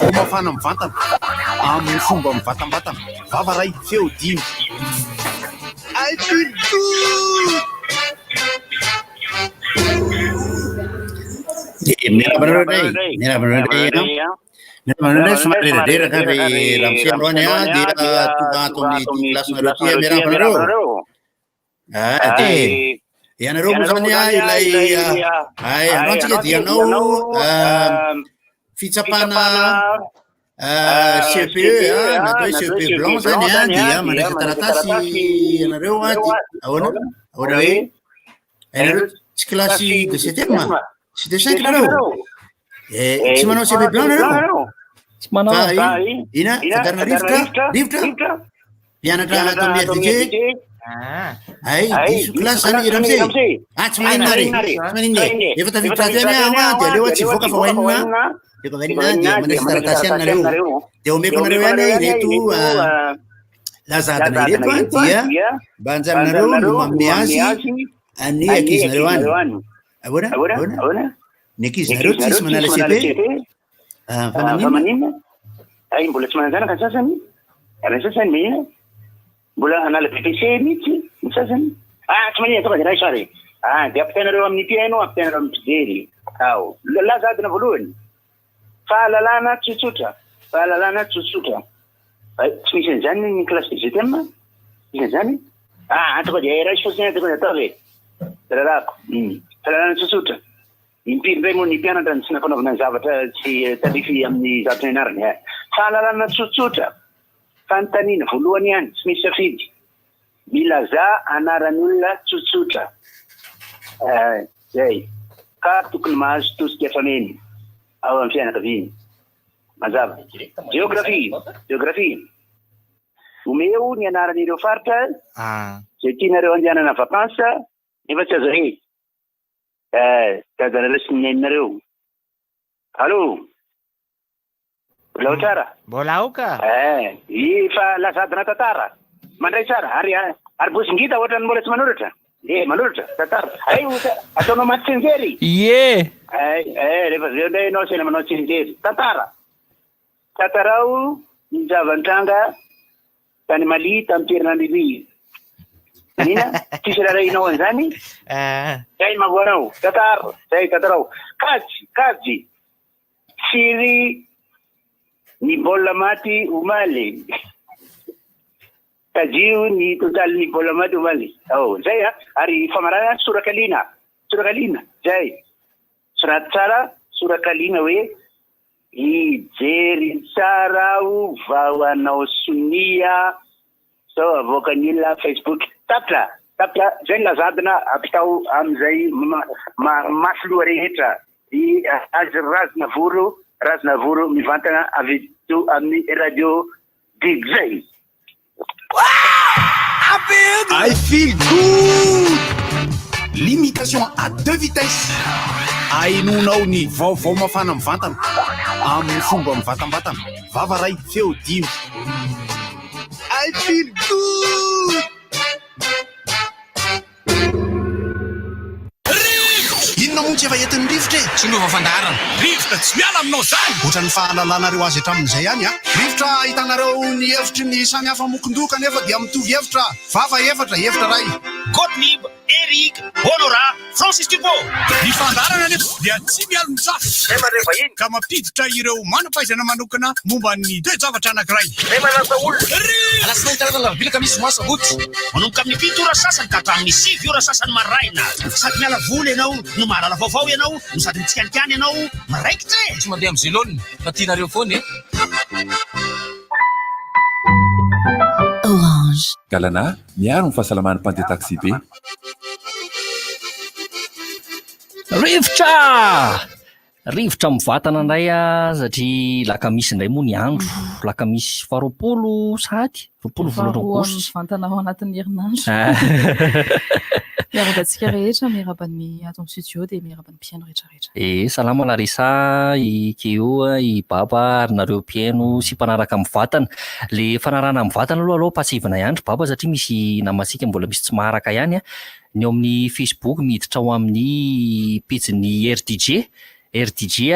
vaovao mafana mivantana amin'ny fomba mivatambatana vava ray feo dimy I feel good. Mirabanareo somary reraka ry ramose androany dia tonga ato amin'ny klasinareo ty mirabanareo dia ianareo moa zany ilay anao tsika dia anao fitsapana CPE natao hoe CPE blanc zany dia mandraisa taratasy ianareo ahoana hoe ianareo tsy klasy de septième sy de cinq nareo tsy manao CPE blanc nareo tsy manao ina fadarina rivotra mianatra ato amin'ny FDJ ay diso klasy zany ramse tsy maninona re tsy maninona efa taviditra aty any aho dia aleo tsy voaka fa hoenina efa vainina dia mandraisa taratasy any nareo dia omeko anareo ihany ireto lazadina ireto dia mba anjaranareo no maome azy any ankizinareo any ahoana ny ankizinareo tsisy manala CP fa maninona ay mbola tsy mananjanaka ny sasany ary ny sasany mihina mbola anala BPC mihitsy ny sasany tsy manina tonga dia raha sary dia ampitainareo amin'ny piano ampitainareo amin'ny pijery lazadina voalohany fahalalana tsotsotra tsy misy an'izany ny classe de GTM misy an'izany tonga dia raha fosiny tonga dia atao ve rarako fahalalana tsotsotra impiry ndray moa ny mpianatra tsy nampanaovana ny zavatra tsy talify amin'ny zavatra ny anarany fahalalana tsotsotra fanontaniana voalohany ihany tsy misy safidy milaza anaran'ny olona tsotsotra zay ka tokony mahazo tosika fameny ao amin'ny fianakaviany mazava géographie omeo ny anaran'ireo faritra zay tianareo andehanana vakansa nefa tsy azo he tadanareo sy ninainareo allo mbola ao tsara mbola ao ka fa lazadina tantara mandray tsara ary bosingita ohatrany mbola tsy manoratra manoratra tantara ataonao maty tsinjery rehefa zeo ndray anao sena manao tsinjery tantarao ny zavantranga tany Mali tamin'ny Terinandrivi nina tsisy rarahinao an'izany zay magoanao tantarao kajy siry ny baolina maty omaly tajio ny totaly ny baolina maty omaly zay ary famarana sorakalina zay soraty tsara sorakalina hoe hijery tsara o vao anao sonia sao avoakany olona Facebook tapla zay ny lazadina apitao amin'izay masoloha rehetra azy razina voro mivantana avy to amin'ny radio dig zay I feel good. Limitation à 2 vitesses. Ainonao ny vaovao mafana mivantana amin'ny fomba mivatambatana vava ray feo dimy I feel good. Inona moa tsy efa entin'ny rivotra tsy nova fandarana rivotra tsy miala aminao zany ohatran'ny fahalalanareo azy hatramin'izay ihany rivotra ahitanareo ny hevitry ny samy hafa mokondoka nefa dia mitovy hevitra vava efatra ray Gottlieb, Eric, Honora, Francis Thibault. Ny fandarana nefa dia tsy miala misafa ka mampiditra ireo manam-pahaizana manokana momba ny toe-javatra anankiray alasinainy karazana bilaka misy masabotsy manomboka amin'ny 7 ora sasany ka hatramin'ny 7 ora sasany maraina sady miala voly ianao no mahalala vaovao ianao no sady mitsikanikany ianao miraikitra tsy mandeha amin'ny zélone fa tianareo foana Orange. Galana miaro ny fahasalaman'ny mpandeha taxi be. Rivotra mivatana indray satria lakamisy indray moa ny andro lakamisy 20 sady 20 aogositra mivantana ao anatin'ny herinandro miarabantsika rehetra miarabany ato amin'ny studio dia miarabany mpiaino rehetrarehetra salama Larissa Ikeo Baba ary nareo mpiaino sy mpanaraka mivatana le fanarana mivatana aloha pasivana ihany Baba satria misy namasika mbola misy tsy maharaka ihany ny ao amin'ny Facebook miditra ao amin'ny pejin'ny RDJ RDJ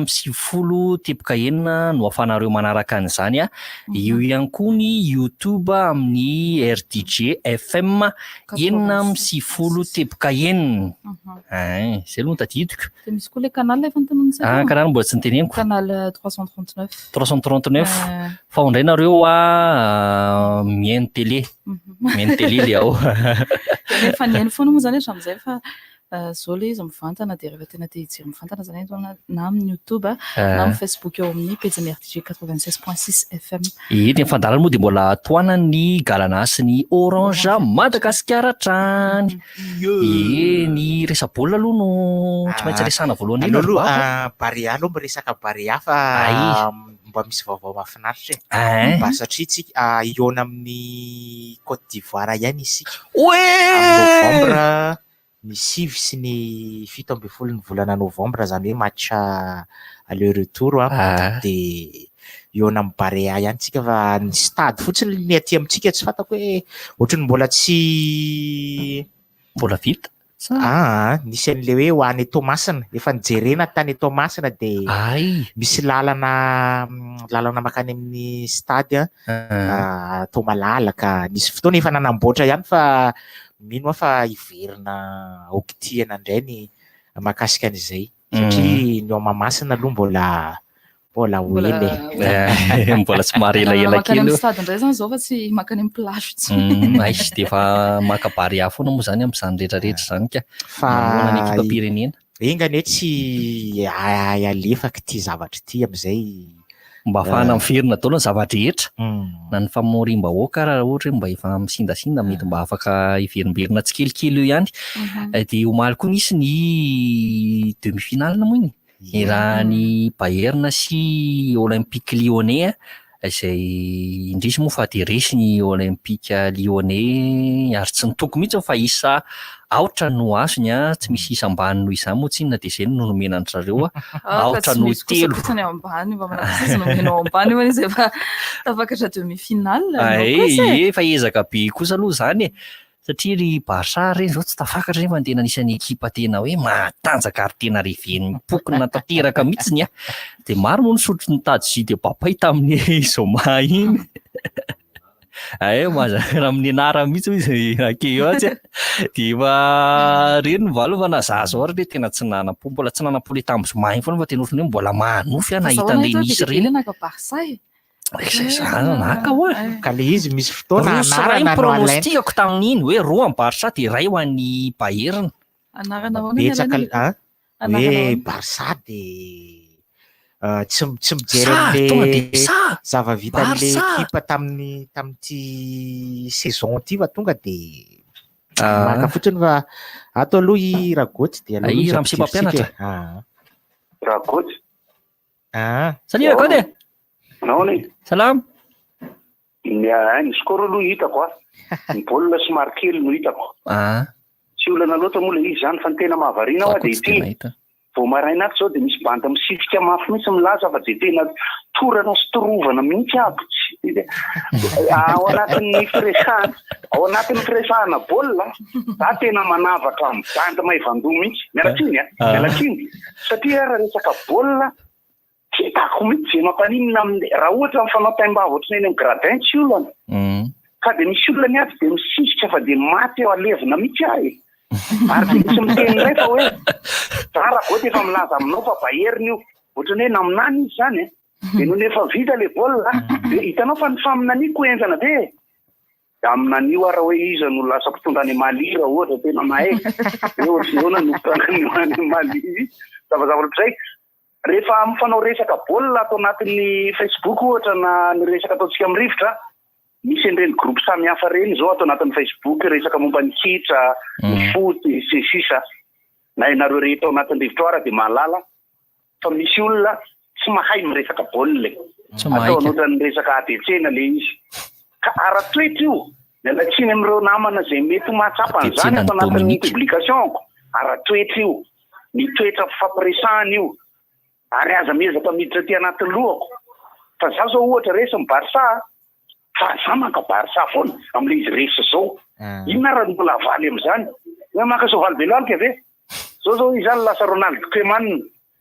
640 no afanareo manaraka an'izany a. Io ihany koa ny YouTube amin'ny RDJ FM 640 zay aloha tadidiko. Dia misy koa ilay canal efa notanon'isay. Canal mbola tsy noteneniko. Canal 339. 339 fa ondray nareo mihaino télé. Mihaino télé le ao. Efa nihaino foana moa zany hatramin'izay fa zao ilay izy mivantana dia rehefa tena te hijery mivantana zany na amin'ny YouTube na amin'ny Facebook eo amin'ny pejany RDJ 96.6 FM. Ny fandalana moa dia mbola toanany Galana sy ny Orange Madagasikara trany. Ny resa-baolina aloha no tsy maintsy resana voalohany. Aloha Barea aloha miresaka Barea fa mba misy vaovao mahafinaritra mba satria tsika iona amin'ny Côte d'Ivoire ihany isika. Novembre ny 6 sy ny 17 ny volana Novembre zany hoe match aller retour dia iona amin'ny Barea ihany tsika fa ny stade fotsiny ny aty amintsika tsy fantako hoe ohatrany mbola vita. Nisy an'le hoe ho any Tomasina efa nijerena tany Tomasina dia misy lalana makany amin'ny stade atao malalaka. Nisy fotoana efa nanamboatra ihany fa mino fa hiverina oktiana indray ny mahakasika an'izay satria ny ao Mahamasina aloha mbola oely mbola somary elaela kely. Makany amin'ny stade indray zany zao fa tsy makany amin'ny plage tsy. Dia efa maka Barea foana moa zany amin'izany rehetrarehetra zany ka. Fa ny ekipa pirenena. Engany tsy alefaka ity zavatra ity amin'izay. Mba ahafahana miverina daholo ny zavatra rehetra. Na ny famorim-bahoaka raha ohatra mba efa misindasinda mety mba afaka hiverimberina tsikelikely eo ihany. Dia omaly koa nisy ny demi-finale moa iny. Raha ny Bayern sy Olympique Lyonnais izay indrisy moa fa dia resy ny Olympique Lyonnais ary tsy nitoko mihitsy fa isa aotra no azony tsy misy isa ambany noho izany moa tsy inona dia izay no nomenany zareo aotra no telo. Kosa ambany mba manaraka nomenao ambany moa izy efa tafakatra demi-finale. Efa ezaka be kosa aloha zany satria ry Barça ireny izao tsy tafakatra rehefa tena anisan'ny ekipa tena hoe matanjaka ary tena reven'ny pokona tanteraka mihitsiny dia maro moa nisotro nitady jus de papay tamin'ny Zoma iny. Raha amin'ny anarany mihitsy izy akeo atsy dia efa reny mivalo fa nazaza ary tena tsy nanam-po mbola tsy nanam-po le tamin'ny Zoma iny foana fa tena ohatrany hoe mbola manofy nahita an'ilay nisy reny. Ka le izy misy fotoana anarana pronostikako tamin'iny hoe roa amin'ny Barça dia iray ho an'ny Bayern. Betsaka hoe Barça dia tsy mijery zava-vita an'ilay ekipa tamin'ity saison ity fa tonga dia maka fotsiny fa ato aloha i Ragoty dia aloha izy Ramsey mpampianatra. Ragoty. Salut Ragoty. Naona Salam. Ny skoro aloha hitako ny baolina somary kely no hitako. Tsy olana loatra moa ilay izy zany fa ny tena mahavariana dia ity vao maraina zao dia misy banda misifika mafy mihitsy milaza fa dia tena torana sy torovana mihitsy aby ao anatin'ny firesahana baolina za tena manavaka amin'ny banda maivandoha mihitsy mialatsiny satria raha resaka baolina hitako mihitsy izay mampanimina raha ohatra mifanao taim-bava ohatrany eny amin'ny gradin tsy olana ka dia misy olona ny aty dia misisika fa dia maty eo alevina mihitsy ahy ary tsy miteny indray fa hoe za Ragoty efa milaza aminao fa Bayern io ohatrany hoe naminany izy zany dia noho efa vita le baolina dia hitanao fa ny faminaniko enjana be da aminan'io raha hoe iza no lasa mpitondra any Mali raha ohatra tena mahay eona no mpitondra any Mali zavazavatra izay. Rehefa mifanao resaka baolina atao anatin'ny Facebook ohatra na ny resaka ataontsika amin'ny rivotra misy an'ireny groupe samihafa reny izao atao anatin'ny Facebook resaka momba ny kitra ny foot sy sisa na ianareo rehetra ao anatin'ny rivotra ary dia mahalala fa misy olona tsy mahay miresaka baolina atao anoatra ny resaka ABC-na le izy ka ara-toetra io mialatsiny amin'ireo namana izay mety mahatsapa an'izany atao anatin'ny publicationko ara-toetra io ny toetra fampiresahana io ary aza mezaka miditra aty anatin'ny lohako fa za zao ohatra resy ny Barça fa za manka Barça foana amin'ilay izy resy zao inona raha mbola avaly amin'izany hoe maka soavaly belalika ve zao izany lasa Ronald Koeman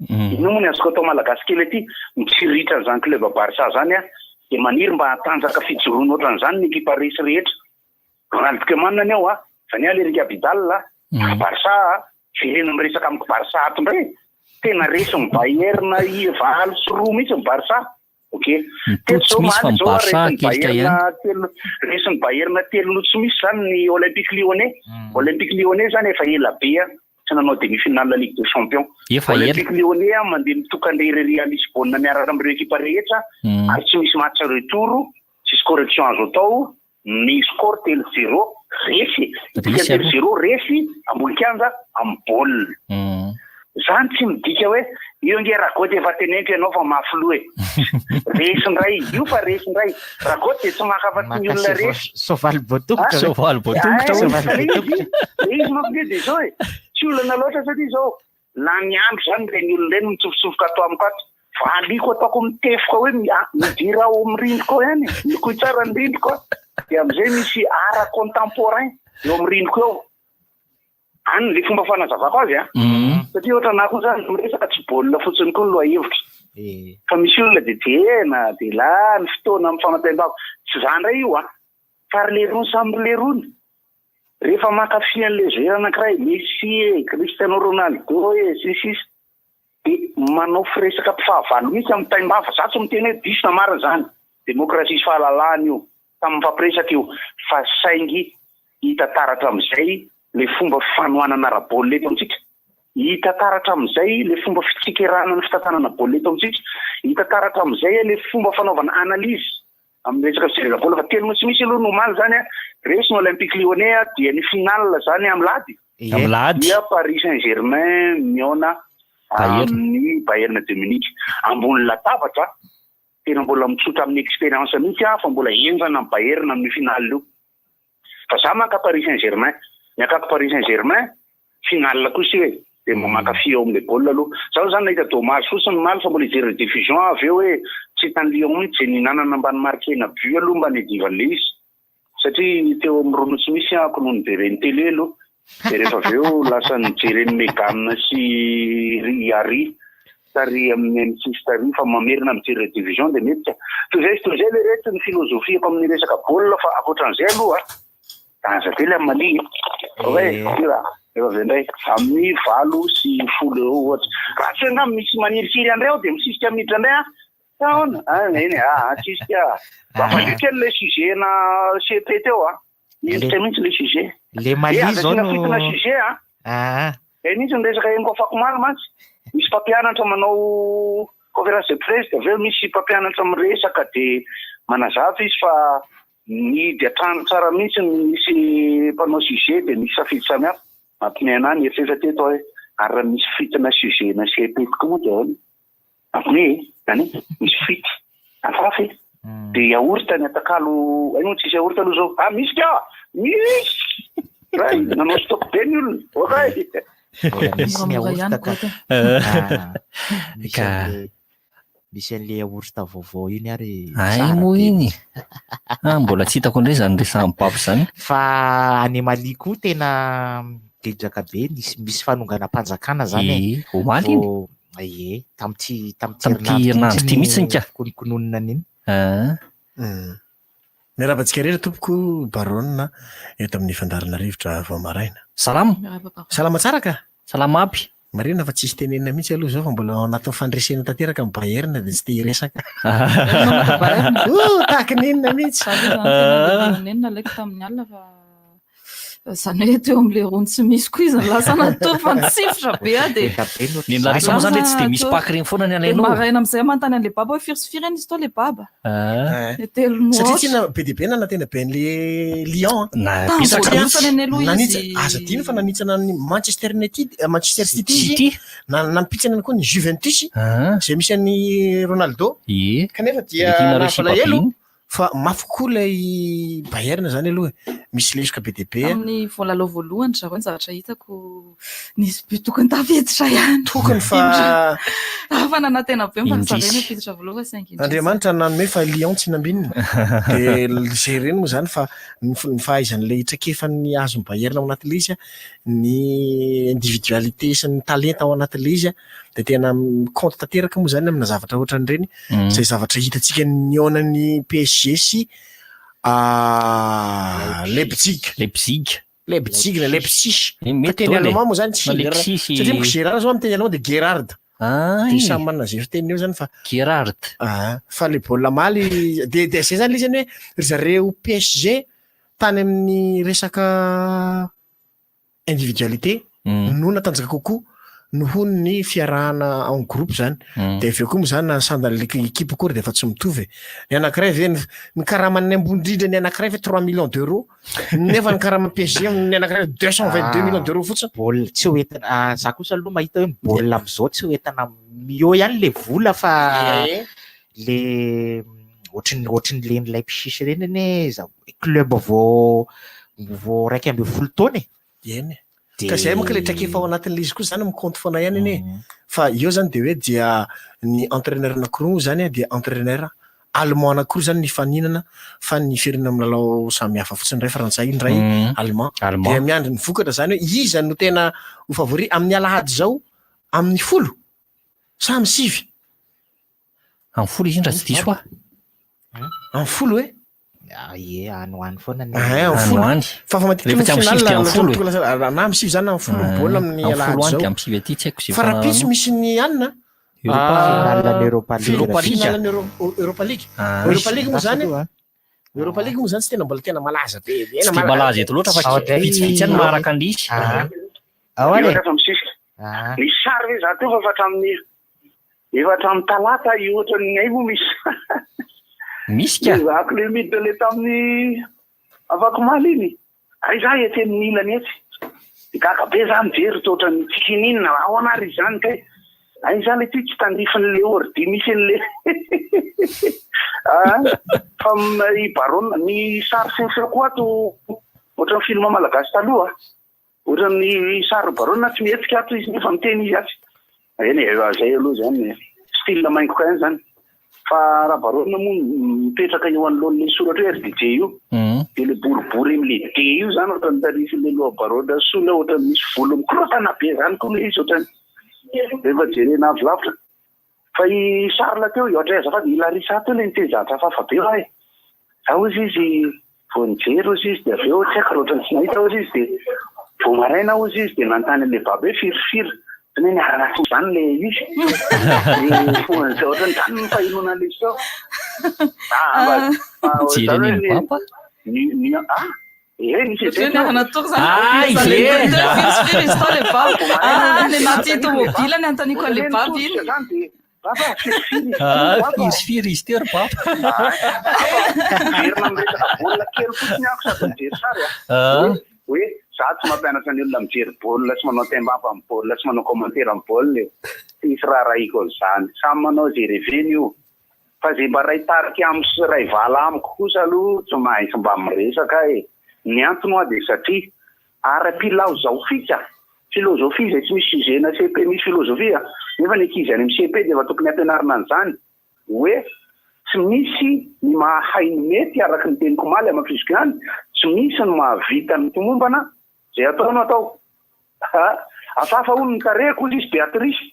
ino moa ny azoko atao malagasy kely aty mitsiritra n'izany club Barça zany a dia maniry mba hatanjaka fijoroana ohatran'izany ny ekipa resy rehetra. Ronald Koeman any ao zany Eric Abidal Barça verena miresaka amin'ny Barça ato indray tena resy ny Bayern valo sy roa mihitsy ny Barça. Okay. Tsy misy fa Barça kelika ihany. Resy ny Bayern telo no tsy misy zany ny Olympique Lyonnais. Olympique Lyonnais zany efa ela be tsy nanao demi-finale la Ligue des Champions. Olympique Lyonnais mandeha mitokandre Real Lisbonne miaraka amin'ireo ekipa rehetra ary tsy misy match retour, tsisy correction azo atao, ny score 3-0 resy. 3-0 resy ambony kianja amin'ny baolina. Zany tsy midika hoe io nge Ragotte efa tenenty ianao fa mafy resindray io fa resindray Ragotte tsy makafaty ny olona resy sovaly botokotra izy mampide de zao tsy olana loatra satria zao la miandro zany reny olona reny mitsofosofoka atao amin'ny kato fa aliko ataoko mitefoka hoe midira ao amin'ny rindriko ihany nikoy tsara ny rindriko dia am'izay misy art contemporain eo amin'ny rindriko eo any le fomba fanazavako azy satria ohatra anako zany miresaka tsy baolina fotsiny koa loha hevitra fa misy olona de tena de la ny fotoana amin'ny fanatanjahantena tsy zany ray io fa ry le rony samy le rony rehefa makafy an'le joueur anankiray Messi Cristiano Ronaldo sisisy de manao firesaka mpifahavalo mihitsy amin'ny taim-bava za tsy miteny hoe diso na marina zany demokrasia sy fahalalahana io tamin'ny fampiresaka io fa saingy hita taratra amin'izay le fomba fanohanana ara-baolina eto amintsika hita taratra amin'izay le fomba fitsikirana ny fitantanana baolina eto amintsika hita taratra amin'izay le fomba fanaovana analyse amin'ny resaka fijerena baolina fa telo tsy misy aloha nomaly zany resy ny Olympique Lyonnais dia ny finale zany amin'ny lady dia Paris Saint-Germain miona amin'ny Bayern de Munich ambony latabatra tena mbola mitsotra amin'ny expérience mihitsy fa mbola enjana amin'ny Bayern amin'ny finale io fa za maka Paris Saint-Germain miakako Paris Saint-Germain finale kosa hoe de mamakafy eo amin'ny baolina aloha zao zany nahita dommage fotsiny maly fa mbola hijery diffusion avy eo hoe tsy tany Lyon mihitsy ny nanana mba ny marquena but aloha mba ny divan'le izy satria teo amin'ny rono tsy misy ako noho ny jereny télé aloha de rehefa avy eo lasa ny jereny Megane sy Ari tary amin'ny M6 tary fa mamerina mijery division de mety toy zay le reto ny filozofiako amin'ny resaka baolina fa akoatran'izay aloha azately amin'ny mali efa vendray amin'ny 7 sy 10 eo ohatra raha tsy nga misy maniry andray ao de misisika miditra andray tsisika mafalikely le sujet na CP teo miditra mihitsy le sujet le mali zao no fitona sujet mihitsy ny resaka eniko afako maly mantsy misy mpampianatra manao conférence de presse de aveo misy mpampianatra miresaka de manazava izy fa nidy atrano tsara mihitsy misy mpanao sujet de misy safidy samihafa mampinena any eritreretra teto hoe ary raha misy fitina sujet na CP koa moa de ampine zany misy fity afafy de yaourt ny atakalo aino tsisy yaourt aloha zao misy ka misy ray nanao stock be ny olona misy ny yaourt ka misy an'le yaourt vaovao iny ary ay moa iny mbola tsy hitako indray zany resahan'ny papo zany fa any Mali koa tena gedraka be misy fanongana mpanjakana zany omaly iny tamin'ity herinandro ty mihitsy ka kononina an'iny ny ravantsika rehetra tompoko Barona eto amin'ny fandarana rivotra vao maraina salama tsara ka salama aby marina fa tsisy tenenina mihitsy aloha zao fa mbola ao anatin'ny fandresena tanteraka amin'ny Bayern de tsy te hiresaka tahaka ninona mihitsy nenina leko tamin'ny alina fa zany hoe teo amin'le rony tsy misy koa izy lasa natory fa nisifotra be de ny larisa moa zany tsy de misy paky reny foana ny alainao maraina am'izay mantany an'le baba hoe firsifireny izy tao le baba satria tsina be de be nanantena be an'le Lyon aza dino fa nanitsana ny Manchester City nampitsana koa ny Juventus zay misy an'ny Ronaldo kanefa dia nafalahelo fa mafy koa lay Bayern zany aloha misy lesoka be dia be amin'ny volalao voalohany zareo ny zavatra hitako nisy be tokony tafiditra ihany tokony fa fanana tena be fa zareo ny fiditra voalohany cinq inches Andriamanitra nanome fa Lion tsy nambinina dia zay reny moa zany fa ny fahaizan'ilay hitrakefan'ny azo mibaherina ao anatin'ilay izy ny individualité sy ny talenta ao anatin'ilay izy dia tena compte tanteraka moa zany amina zavatra ohatran'ireny zay zavatra hitantsika ny onan'ny PSG sy Leipzig na Leipzig teny allemand moa zany satria moko Gérard zao amin'ny teny allemand dia Gerard dia samy manana zay fiteny eo zany fa Gerard fa le baolina maly dia zay zany izy hoe ry zareo PSG tany amin'ny resaka individualité no natanjaka kokoa noho ny fiarahana en groupe zany dia aveo koa moa zany nasandan'le équipe koa dia efa tsy mitovy ny anankiray ve ny karaman'ny ambony indrindra ny anankiray ve 3 millions d'euros nefa ny karama PSG ny anankiray 222 millions d'euros fotsiny baolina tsy ho entina za kosa aloha mahita hoe baolina am'izao tsy ho entina mio ihany le vola fa le ohatrin'le Leipzig reny ane za club vao raiky amby folo taona eny ka zay manko le trakefa ao anatin'le izy koa zany miconte foana ihany ane fa io zany dia hoe dia ny entraîneur anankiroa zany dia entraîneur allemand anankiroa zany ny faninana fa ny firenena milalao samihafa fotsiny ray frantsay ny ray allemand dia miandry ny vokatra zany hoe iza no tena ho favori amin'ny alahady zao amin'ny 10 sa amin'ny 9 amin'ny 10 izy indra tsy diso a amin'ny 10 hoe anoany foana fa na misy zany amin'ny 10 baolina amin'ny alahady zao fa rapitsy misy ny anina Europa League moa zany Europa League moa zany tsy tena mbola tena malaza be tsy malaza eto loatra fa vitsivitsy any maharaka andrisy misy sary hoe za teo fa efatra amin'ny talata io ohatran'ny ay moa misy ka zako le miditra le tamin'ny afako maly iny ay za ety amin'ny ilany etsy gaka be za mijery to ohatran'ny tsikininina ao anary izany kay ay za le ty tsy tandrifin'le ordi misy an'le fa i baron ny sary sensir koa ato ohatran'ny film malagasy taloha ohatran'ny sary barona tsy mihetsika ato izy nefa miteny izy atsy eny zay aloha zany style maingo ka ihany zany fa raha barona moa mipetraka eo anoloan'le soratra hoe RDJ io dia le boribory am'le D io zany ohatran'ny tarify'le loha barona sola ohatran'ny misy volo mikorotana be zany koa le izy ohatran'ny rehefa jerena avylavitra fa i sarla teo ohatra azafady ilarisa teo le nitezatra fafa be va za ozy izy vao nijery ozy izy dia aveo tsy haiko ohatran'ny tsy nahita ozy izy dia vao maraina ozy izy dia nantany an'le babe hoe firifira zany ny arana fo zany le izy fon'izay ohatran'ny zany ny fahinona le izy sao jereny papa nisy le naty tomobile ny antaniko an'le baby iny firy izy teo ry papa verina miresaka baolina kely fotsiny ako sady mijery sary hoe za tsy mampianatra ny olona mijery baolina sy manao tembapa amin'ny baolina sy manao commentaire amin'ny baolina tsisy raha raiko zany samy manao zay reveny io fa zay mba ray tariky amin'ny ray vala amiko kosa aloha tsy mahaisy mba miresaka ny antony hoa dia satria ara-pilao zao fika filozofia zay tsy misy suzena CP misy filozofia nefa ny ankizy any amin'ny CP dia efa tokony ampianarina an'izany hoe tsy misy ny mahay ny mety araka ny teniko maly amin'ny fiziko ihany tsy misy ny mahavita ny tomombana zay ataonao atao afafa olo ny tareko izy izy Beatrice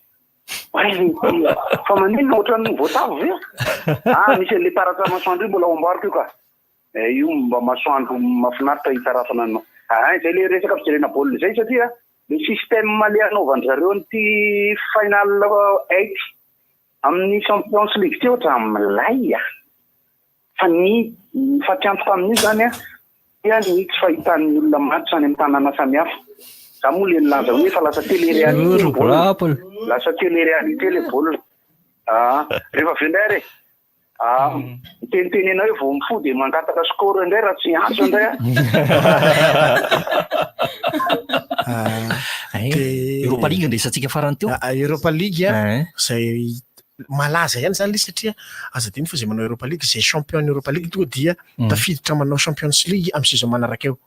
fa maninona ohatran'ny voatavo ve misy an'le taratra masoandro io mbola ao amboariko io ka io mba masoandro mafinaritra hitarafana anao zay le resaka fijerena baolina zay satria le système le anaovan'ny zareo nyty final 8 amin'ny Champions League ty ohatra milay fa ty antoko amin'io zany ny tsy fahitan'ny olona matitra any amin'ny tanàna samihafa za moa le nilaza hoe fa lasa télé-réalité le baolina rehefa vendray mitenitenenao hoe vao mifody mangataka score indray raha tsy antso indray Europa League nresantsika farany teo Europa League zay malaza ihany zany le satria azadiny fa zay manao Europa League zay champion Europa League toa dia tafiditra manao Champions League amin'ny saison manaraka eo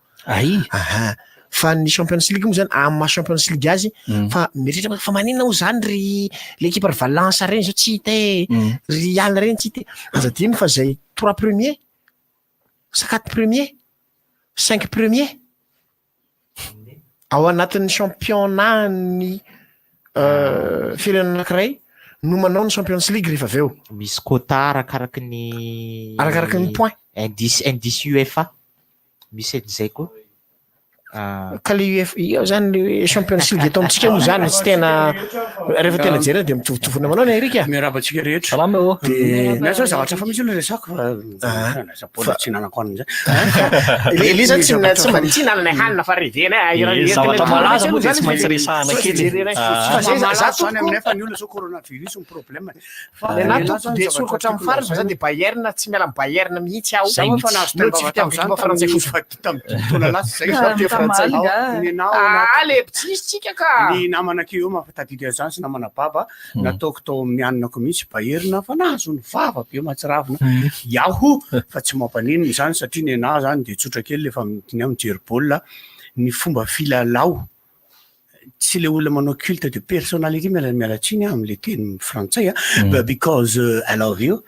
fa ny Champions League moa zany amin'ny Champions League azy fa mieritreritra fa maninona ho zany ry l'équipe ry Valence reny zao tsy hita Real reny tsy hita azadiny fa zay 3 premiers 4 premiers 5 premiers ao anatin'ny championnat ny firenena anankiray no manao ny Champions League rehefa avy eo misy quota arakaraky ny point indice UEFA misy zay koa ka le UEFA io zany le Champions League eto amintsika moa zany tsy tena rehefa tena jerena de mitovitovina manao ny Erika miarabantsika rehetra salama ô de na zao zavatra fa misy olo resako fa tsy nanako an'izay le zany tsy nanana hanina fa revena zavatra malaza moa de tsy maintsy resahana kely zany aminay fa ny olona zao coronavirus ny problème fa nato de tsy oloko hatramin'ny farany fa zany de Bayern tsy miala amin'ny Bayern mihitsy aho fa nahazo tena Fransay tamin'ny lasa zay le pitsitsika ka ny namanakeo eo mafatadidy azany sy namana baba nataoko tao amin'ny anako mihitsy Bayern fa nahazo ny vava be matsiravina iaho fa tsy mampaninina zany satria ny anahy zany de tsotra kely lefa ny mijery baolina ny fomba filalao tsy le olona manao culte de personnalité mialatsiny am'le teny frantsay because I love you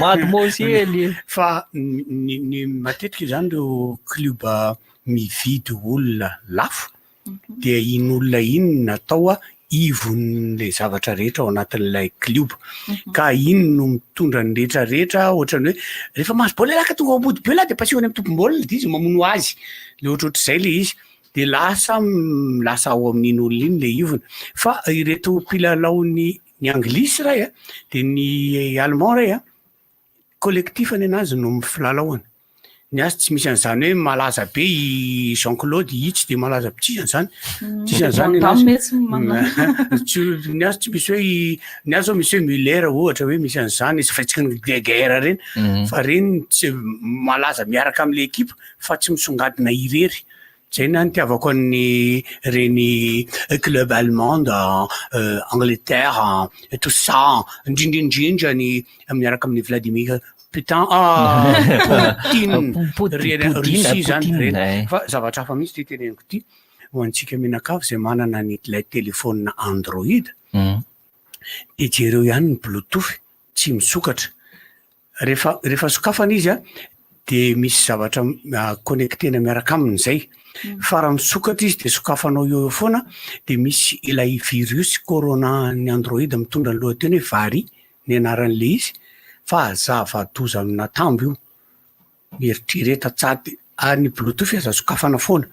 mademoiselle fa ny matetika zany reo club mividy olona lafo de iny olona iny natao ivon'le zavatra rehetra ao anatin'ilay club ka iny no mitondra ny rehetrarehetra ohatrany hoe rehefa mahazo baolina laka tonga ambody be la de pasiona amin'ny tompom-baolina de izy mamono azy le ohatrohatr'izay le izy de lasa ao amin'iny olona iny le ivony fa ireto mpilalao ny anglisy ray de ny allemand ray collectif ny anazy no mifilalaoany ny azy tsy misy an'izany hoe malaza be i Jean-Claude i tsy de malaza be tsisy an'izany ny azy tsy misy hoe ny azy zao misy hoe Müller ohatra hoe misy an'izany izy faitsika ny guerre reny fa reny tsy malaza miaraka amin'le ekipa fa tsy misongadina irery zay na nitiavako ny reny club allemande Angleterre tout ça indrindrindrindra ny miaraka amin'ny Vladimir Putain Poutine Russie zany reny fa zavatra hafa mihitsy ty teneniko ty ho antsika menakavy zay manana ny lay telefônina Android de jereo ihany ny Bluetooth tsy misokatra rehefa sokafana izy de misy zavatra connectena miaraka amin'izay fa raha misokatra izy de sokafanao eo foana de misy ilay virus corona ny Android mitondra ny lohateny hoe vary ny anaran'le izy fa zava-doza amina tambo io mieritreretra tsady ny Bluetooth aza sokafana foana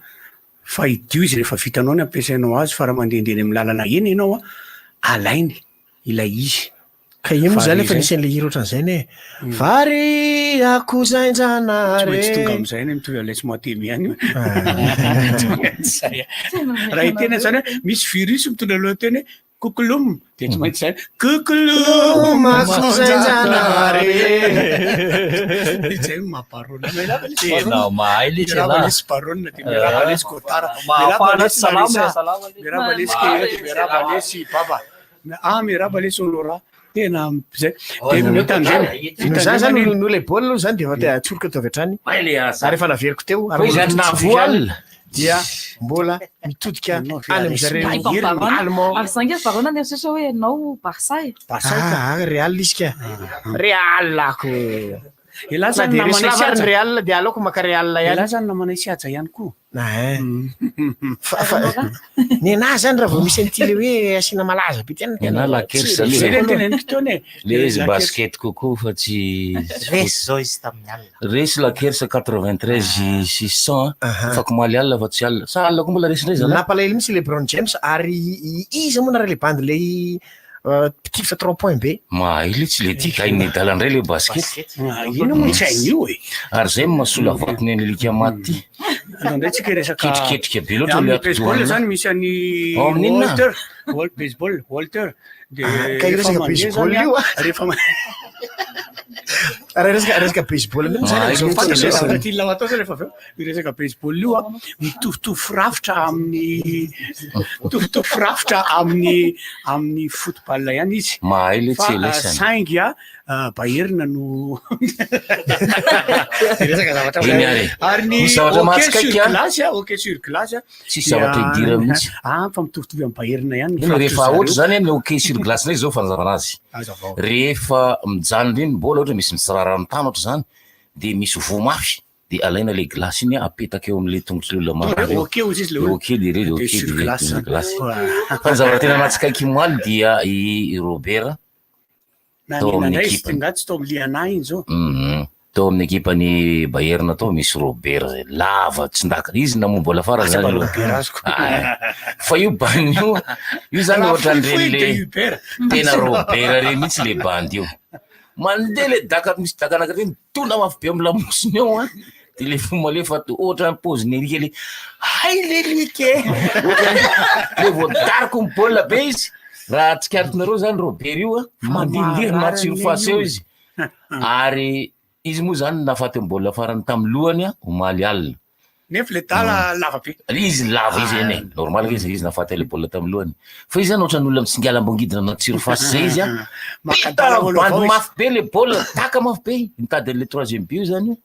fa idio izy rehefa vitanao ny ampiasainao azy fa raha mandehandeha amin'ny lalana eny ianao alainy ilay izy ka io moa zany efa nisen'le hira ohatran'izay ny vary akozainjanare tsy tonga am'izay ny mitovy alaitsy moatemy ihany raha itena zany misy virus mitondra lohateny kokolom de tsy maintsy zany kokolom akozainjanare zay mamparonina tena mahay le mirabalisy baronina de mirabalisy kotara mirabalisy mirabalisy baba mirabalisy olora tena zay de mitandreny zany nole baolina zany de efa atsoroka tao avy hatrany ary efa naveriko teo ary navoal dia mbola mitodika any am'zareo allemand ary zange barona ny sasa hoe anao Barça Real izy ka Real ako elazany de resavariny Real de aloko maka Real ihany elazany namanay siaja ihany koa ny anahy zany raha vao misy an'ity le hoe asiana malaza be tena lakersa le izy basket kokoa fa tsy resy zao izy tamin'ny alina resy lakersa 93 600 fa komaly alina fa tsy alina sa alina koa mbola resindray zany nampalahelo mihitsy LeBron James ary izy moa nareo le bandy le petit fa 3 points be maily tsy le tika iny dalandray le basket ino moa tsy hain'io ary zay masola vatiny ny lika maty andray tsika resaka ketriketrika be loatra le baseball zany misy any Walter baseball Walter de ka resaka baseball io rehefa resaka baseball io zany ty lawa atao zany rehefa aveo resaka baseball io mitovitovy firafitra amin'ny football ihany izy mahay le tsy saingy bahirina no resaka zavatra ary ny zavatra mahatsikaika ok sur glace sisy zavatra idira mihitsy fa mitovitovy amin'ny bahirina ihany rehefa ohatra zany ny ok sur glace ndraiky zao fanazavana azy rehefa mijano reny mbola ohatra misy misirarano tany ohatra zany de misy vo mafy de alaina le glace iny apetaka eo am'le tongotra le olona ok ozy izy le ok de re ok de glace fa ny zavatra tena mahatsikaika moaly dia i Robert tao amin'ny équipe ngatsy tao amin'ny lianahy iny zao tao amin'ny équipe-ny Bayern tao misy Robert zay lava tsy ndaka izy namombola farany zany fa io banio io zany ohatra ndreny le tena Robert reny mihitsy le bandy io mandeha le daka misy daka anakireny tona mafy be amin'ny lamosiny eo de le fomalefa ohatra poziny erika le hay lelike le voadariko ny baolina be izy raha tsikaritinareo zany Robert io mandindiriny matsiro fasy eo izy ary izy moa zany nafaty mbola farany tamin'ny lohany omaly alina nefa le tala lava be izy lava izy eny normal izy nafaty le baolina tamin'ny lohany fa izy zany ohatra n'olona mitsingala ambongidina matsiro fasy zay izy bandy mafy be le baolina taka mafy be mitady le troisième but zany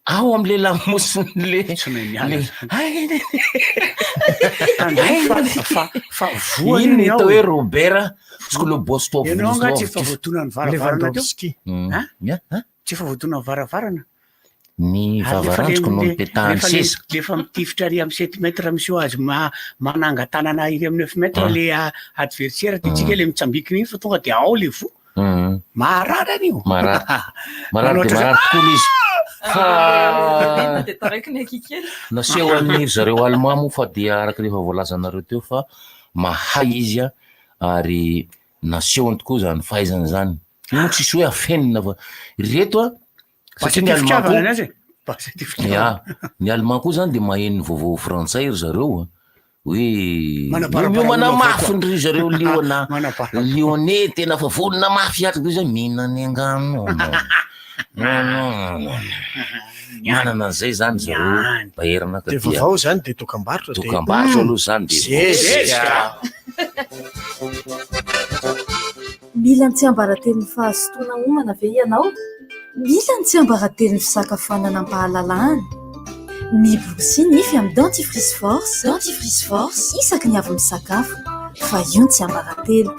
ao am'le lamosiny le iny tao hoe Robert siko le Bostov ianao nga tsy efa voatonany varavarana teo tsy efa voatonany varavarana ny vavarantsiko no mipetahany seza lefa mitifitra ary amin'ny 7 mètre misy azy manangatanana iry amin'ny 9 mètre le adversaire de tsika le mitsambikiny iny fa tonga de ao le vo marara an'io marara de marara tokoa izy naseho amin'ny zareo allemand moa fa dia araka rehefa voalazanareo teo fa mahay izy ary nasehony tokoa zany fahaizany zany io tsisy hoe afenina fa reto satria ny allemand koa zany de maheno vaovao frantsay ry zareo hoe io manamafy ndry zareo Lyonnais tena fa vonona mafy atrika zay mihinany angano manana zay zany zareo Bayern de vaovao zany de tokambarotra aloha zany de mila ny tsy ambarately ny fahazotoana homana ve ianao mila ny tsy ambarately ny fisakafoanana am-pahalalahany mibrosy nify amin'ny dentifrice force isaky ny avy misakafo fa io ny tsy ambarately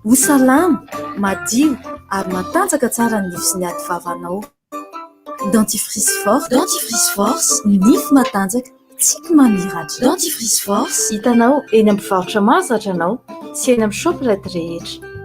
ho salama madio ary matanjaka tsara ny nify sy ny ady vavanao dentifrice force nify matanjaka tsy mamiratra dentifrice force hitanao eny amin'ny mpivarotra mahazatra anao sy eny amin'ny shoprite rehetra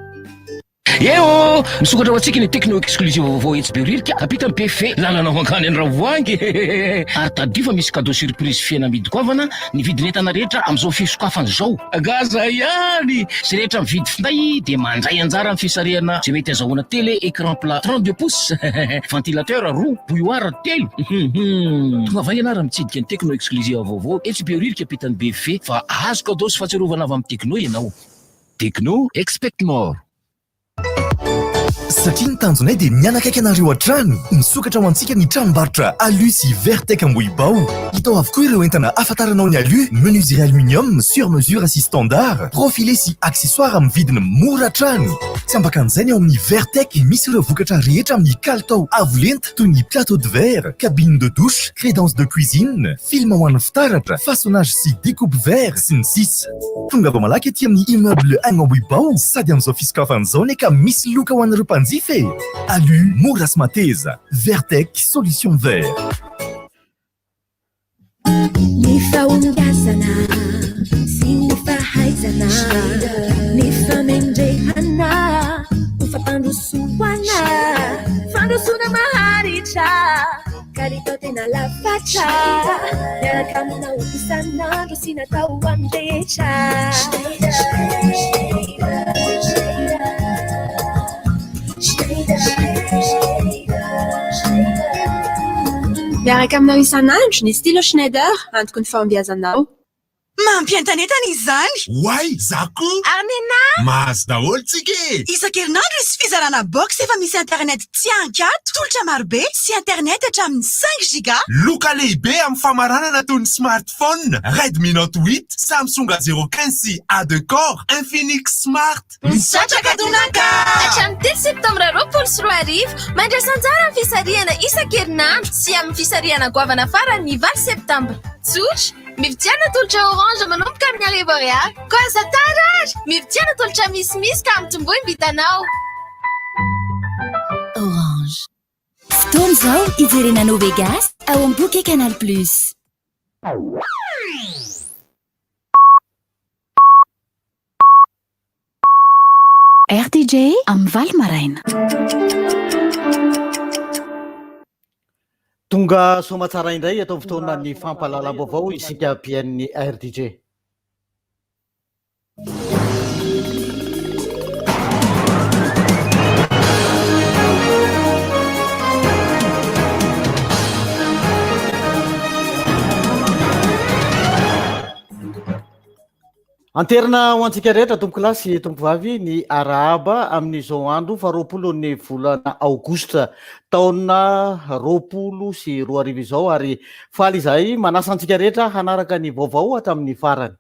eo misokatra ho antsika ny techno exclusive vaovao etsy beoririka apitany befe lalanao ankany any ravoangy ary tadio fa misy cadeau surprise fianamidikoavana ny vidin'entana rehetra amin'izao fisokafany zao gaza ihany sy rehetra mividy finday de mandray anjara amin'ny fisarihana zay mety azahoana télé écran plat 32 pouces ventilateur roa bouilloire telo tonga va ianara mitsidika ny techno exclusive vaovao etsy beoririka apitany befe fa azo cadeau sy fahatsiarovana avy amin'ny techno ianao techno expect more satria ny tanjonay dia mianakaiky anareo an-trano misokatra ho antsika ny tranombarotra alu sy vertec ambohibao hitao avokoa ireo entana afantaranao ny alu menuiserie aluminium sur mesure sy standard profilé sy accessoire amin'ny vidiny mora trano tsy ambakan'izay ny ao amin'ny vertec misy ireo vokatra rehetra amin'ny kalitao avolenta toy ny plateau de verre cabine de douche crédence de cuisine film ho an'ny fitaratra façonnage sy découpe verre sy ny sisa tonga va malaky aty amin'ny immeuble ambohibao sady amin'izao fisokafan'izao ny ka misy loka ho an'ireo mpanjifa alu mora sy mateza vertec solution vert ny fahombiazana sy ny fahaizana ny famendrehana ny fampandrosoana fandrosona maharitra kalitao tena lafatra miaraka aminao isanandro sy natao andretra miaraka aminao isanandro ny stylo Schneider antoko ny fahombiazanao mampientanetana izany way zako amena mahazo daholo tsika isan-kerinandro isy fizarana box efa misy internet tsy ankato tolotra marobe sy internet hatramin'ny 5 giga loka lehibe amin'ny famaranana toy ny smartphone Redmi Note 8 Samsung A015 sy A2 Core Infinix Smart misatraka donaka hatramin'ny 10 septambra roapolo 10 mandrasanjara amin'ny fisarihana isan-kerinandro sy amin'ny fisarihana goavana farany 20 septambra. Tsotra, mividiana tolotra orange manomboka amin'ny arivo ariary. Koa aza tara ary, mividiana tolotra misimisy ka amin'ny tombohy ny vitanao. Orange. Fotoana izao ijerena Novegas ao amin'ny boky Canal Plus. RTJ amin'ny Val Maraina. Tonga somatsara indray atao fotoana ny fampahalalam-baovao isika pian'ny RTJ. Anterina ho antsika rehetra tompo kilasy tompo vavy ny arahaba amin'izao andro fa 20 ny volana aogositra taona 2024 izao ary faly izay manasa antsika rehetra hanaraka ny vaovao hatramin'ny farany.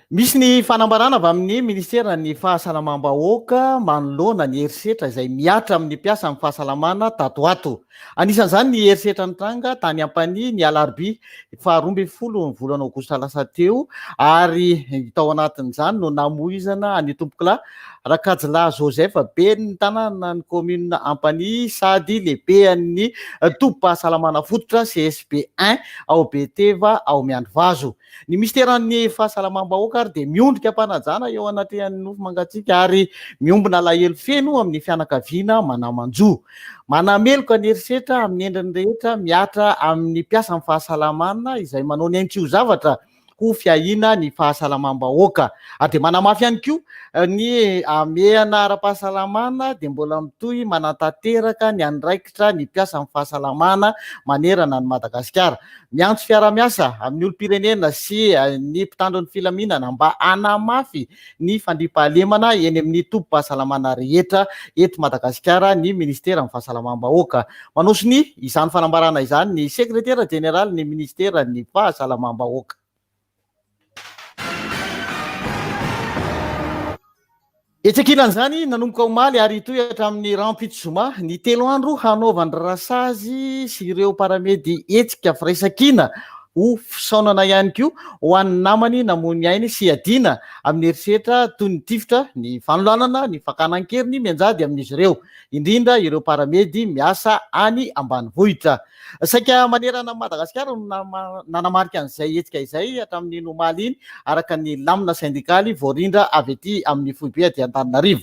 Misy ny fanambarana avy amin'ny ministera ny fahasalamam-bahoaka manoloana ny herisetra izay miatra amin'ny mpiasa amin'ny fahasalamana tatoato. Anisan'izany ny herisetra nitranga tany Ampany ny alarobia 12 volana aogositra lasa teo ary tao anatin'izany no namoizana ny tompokila Rakajila Joseph be ny tanàna ny commune Ampany sady lehibe ny tobim-pahasalamana fototra CSP1 ao Beteva ao Miandrivazo. Ny ministeran'ny fahasalamam-bahoaka ary dia miondrika mpanajana eo anatin'ny nofo mangatsiaka ary miombona lahelo feno amin'ny fianakaviana manamanjo. Manameloka ny herisetra amin'ny endriny rehetra miatra amin'ny mpiasa amin'ny fahasalamana izay manao ny haintsio zavatra ho fiahina ny fahasalamam-bahoaka. Ary dia manamafy ihany koa ny ameana ara-pahasalamana dia mbola mitohy manantanteraka ny andraikitra ny mpiasa amin'ny fahasalamana manerana ny Madagasikara. Miantso fiara-miasa amin'ny olom-pirenena sy ny mpitandro ny filaminana mba hanamafy ny fandriampahalemana eny amin'ny tobim-pahasalamana rehetra eto Madagasikara ny ministera amin'ny fahasalamam-bahoaka. Manosy ny izany fanambarana izany ny sekretera jeneraly ny ministera ny fahasalamam-bahoaka. Etsekilan'izany nanomboka omaly ary toy hatramin'ny rampitsoma ny 3 andro hanaovany rasazy sy ireo paramedy etsika firaisankina ho fisaonana ihany koa ho an'ny namany namony ainy sy adina amin'ny herisetra toy ny tifitra ny fanoloanana ny fakanan-keriny mianjady amin'izy ireo indrindra ireo paramedy miasa any ambanivohitra. Saika manerana Madagasikara nanamarika an'izay etsika izay hatramin'ny omaly iny araka ny lamina syndikaly voarindra avy ety amin'ny foibe aty Antananarivo.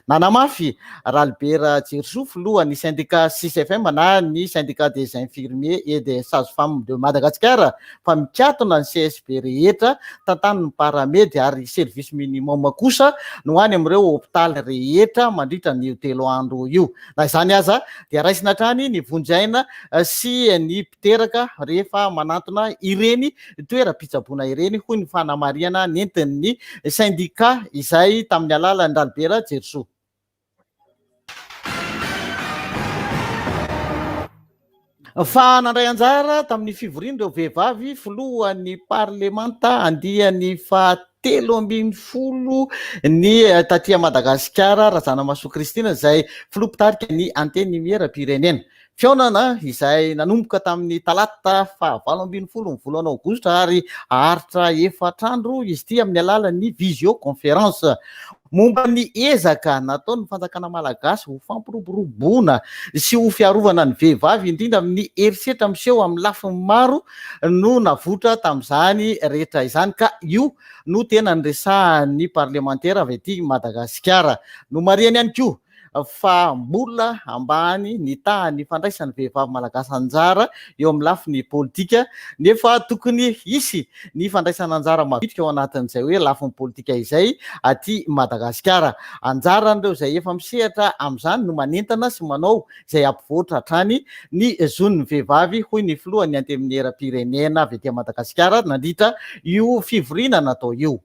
Nanamafy Ralbert Jersouff lohan'ny syndicat 6FM na ny syndicat des infirmiers et des sages-femmes de Madagascar fa mikatona ny CSP rehetra tantan'ny paramedy ary service minimum kosa no any amin'ireo hôpitaly rehetra mandritra ny 3 andro io. Na izany aza dia raisina hatrany ny vonjaina sy ny mpiteraka rehefa manantona ireny toeram-pitsaboana ireny hoy ny fanamariana nentin'ny syndicat izay tamin'ny alalan'ny Ralbert Jersouff. Fa nandray anjara tamin'ny fivoriana ireo vehivavy filohan'ny parlemanta andiany fahatelo ambin'ny folo ny taty Madagasikara Razanamaso Kristina izay filoha-pitarika ny anteny miera-pirenena. Fiaonana izay nanomboka tamin'ny talata 27 ny volana aogositra ary aharitra 4 andro izy ity amin'ny alalan'ny visioconférence. Momba ny ezaka nataon'ny fanjakana malagasy ho fampiroboroboana sy ho fiarovana ny vehivavy indrindra amin'ny herisetra miseho amin'ny lafiny maro no navotra tamin'izany rehetra izany ka io no tena niresahan'ny parlementaire avy ety Madagasikara. No mariany ihany koa fa mbola ambany ny tahany fandraisan'ny vehivavy malagasy anjara eo amin'ny lafiny politika nefa tokony hisy ny fandraisana anjara mavitrika ao anatin'izay hoe lafiny politika izay aty Madagasikara. Anjaran'ireo izay efa misehatra amin'izany no manentana sy manao izay ampivoatra hatrany ny zon'ny vehivavy hoy ny filohan'ny anteminiera-pirenena avy ety Madagasikara nandritra io fivoriana natao io.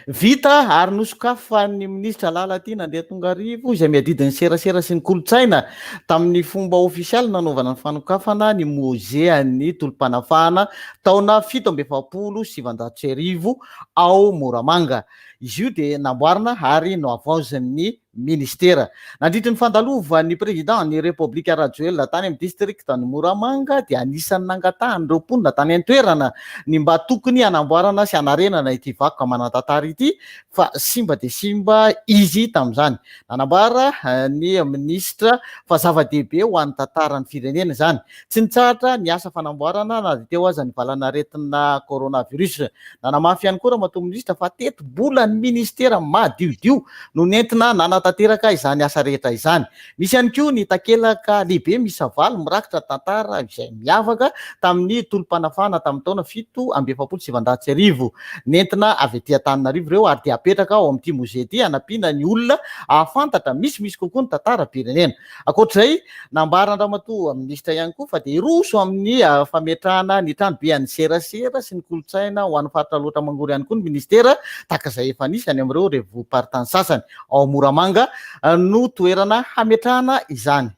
vita ary nosokafan'ny ministra Lalati nandeha Tongarivo izay miadidiny serasera sy ny kolotsaina tamin'ny fomba ofisialy nanaovana ny fanokafana ny mozean'ny tolom-panafahana taona 1770 ao Moramanga. Izy io dia namboarina ary noavaozin'ny ministera. Nandritry ny fandalovan'ny président ny Republika Rajoelina tany amin'ny districtany Moramanga dia anisan'ny nangatahany ireo mponina tany an-toerana ny mba tokony hanamboarana sy hanarenana ity vakoka manan-tantara ity fa simba dia simba izy tamin'izany. Nanambara ny ministra fa zava-dehibe ho an'ny tantaran'ny firenena izany. Tsy nitsahatra ny asa fanamboarana na dia teo aza ny valanaretina coronavirus. Nanamafy ihany koa ramatoa ministra fa teto-bola ny ministera madiodio no nentina nanatanteraka izany asa rehetra izany. Misy ihany koa ny takelaka lehibe misy valo mirakitra tantara izay miavaka tamin'ny tolom-panafahana tamin'ny taona 1770. Nentina avy etỳ Antananarivo ireo ary dia apetraka ao amin'ity mozea ity hanampiana ny olona ahafantatra misy kokoa ny tantaram-pirenena. Ankoatr'izay nambaran'ny ramatoa ministra ihany koa fa dia iroso amin'ny fametrahana ny trano be an'ny serasera sy ny kolotsaina ho an'ny faritra loatra mangory ihany koa ny ministera tahaka izay efa nisy any amin'ireo revo-paritany sasany ao Moramanga no toerana hametrahana izany.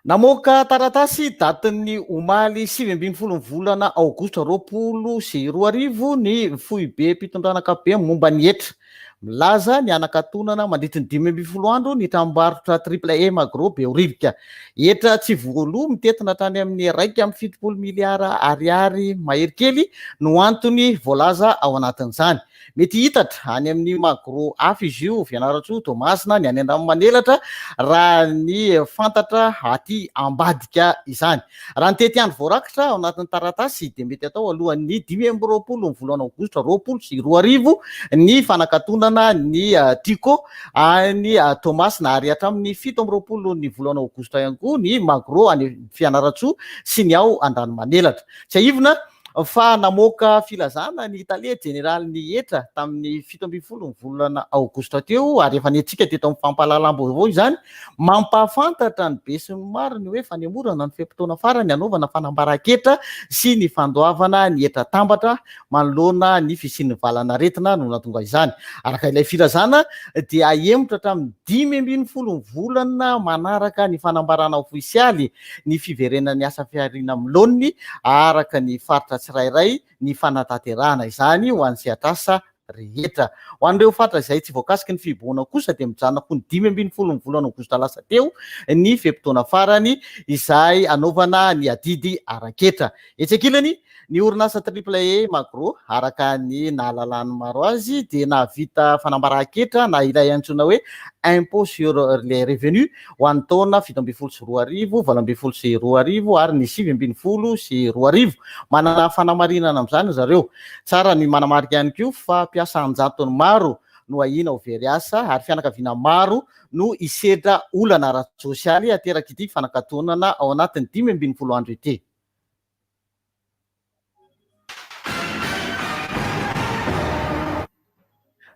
Namoaka taratasy datin'ny omaly 20 volana aogositra 2020 ny foibe mpitondranakabe momba ny hetra. Milaza ny anakatonana mandritra ny 15 andro ny tranombarotra AAA Magro Beoririka. Hetra tsy voaloha mitetina tany amin'ny 1.7 miliara ariary mahery kely no antony voalaza ao anatin'izany. Mety hitatra any amin'ny Magro hafa izy io Fianaratsoa, Toamasina, ny any Andranomanelatra raha ny fantatra aty ambadika izany. Raha ny tety andro voarakitra ao anatin'ny taratasy dia mety atao alohan'ny 20 volana aogositra 2020 ny fanakatonana ny Tiko any Toamasina ary hatramin'ny 17 ny volana aogositra ihany koa ny Magro any Fianaratsoa sy ny ao Andranomanelatra. Tsy aivina fa namoaka filazana ny Italia General ny hetra tamin'ny 17 volana aogositra teo ary efa netsika teto amin'ny fampahalalam-baovao izany mampahafantatra ny be sy ny maro ny hoe fanemorana ny fe-potoana farany anaovana fanambaran-ketra sy ny fandoavana ny hetra tambatra manoloana ny fisian'ny valanaretina no natonga izany. Araka ilay filazana dia ahemotra hatramin'ny 15 volana manaraka ny fanambarana ofisialy ny fiverenan'ny asa fiarina miloniny araka ny faritra tsirairay ny fanatanterahana izany ho an'ny sehatr'asa rehetra. Ho an'ireo faritra izay tsy voakasiky ny fiboana kosa dia mijanona ho ny 15 volana aogositra lasa teo ny fe-potoana farany izay anaovana ny adidy aran-ketra. Etsakilany ny orinasa AAA Magro araka ny nahalalany maro azy dia nahavita fanambaran-ketra na ilay antsoina hoe impôt sur les revenus ho an'ny taona 17 sy 2020, 18 sy 2020 ary ny 17 sy 2020. Manana fanamarinana amin'izany zareo. Tsara ny manamarika ihany koa fa mpiasa anjatony maro no ahina ho very asa ary fianakaviana maro no isedra olana ara-tsosialy ateraka ity fanakatonana ao anatin'ny 15 andro ity.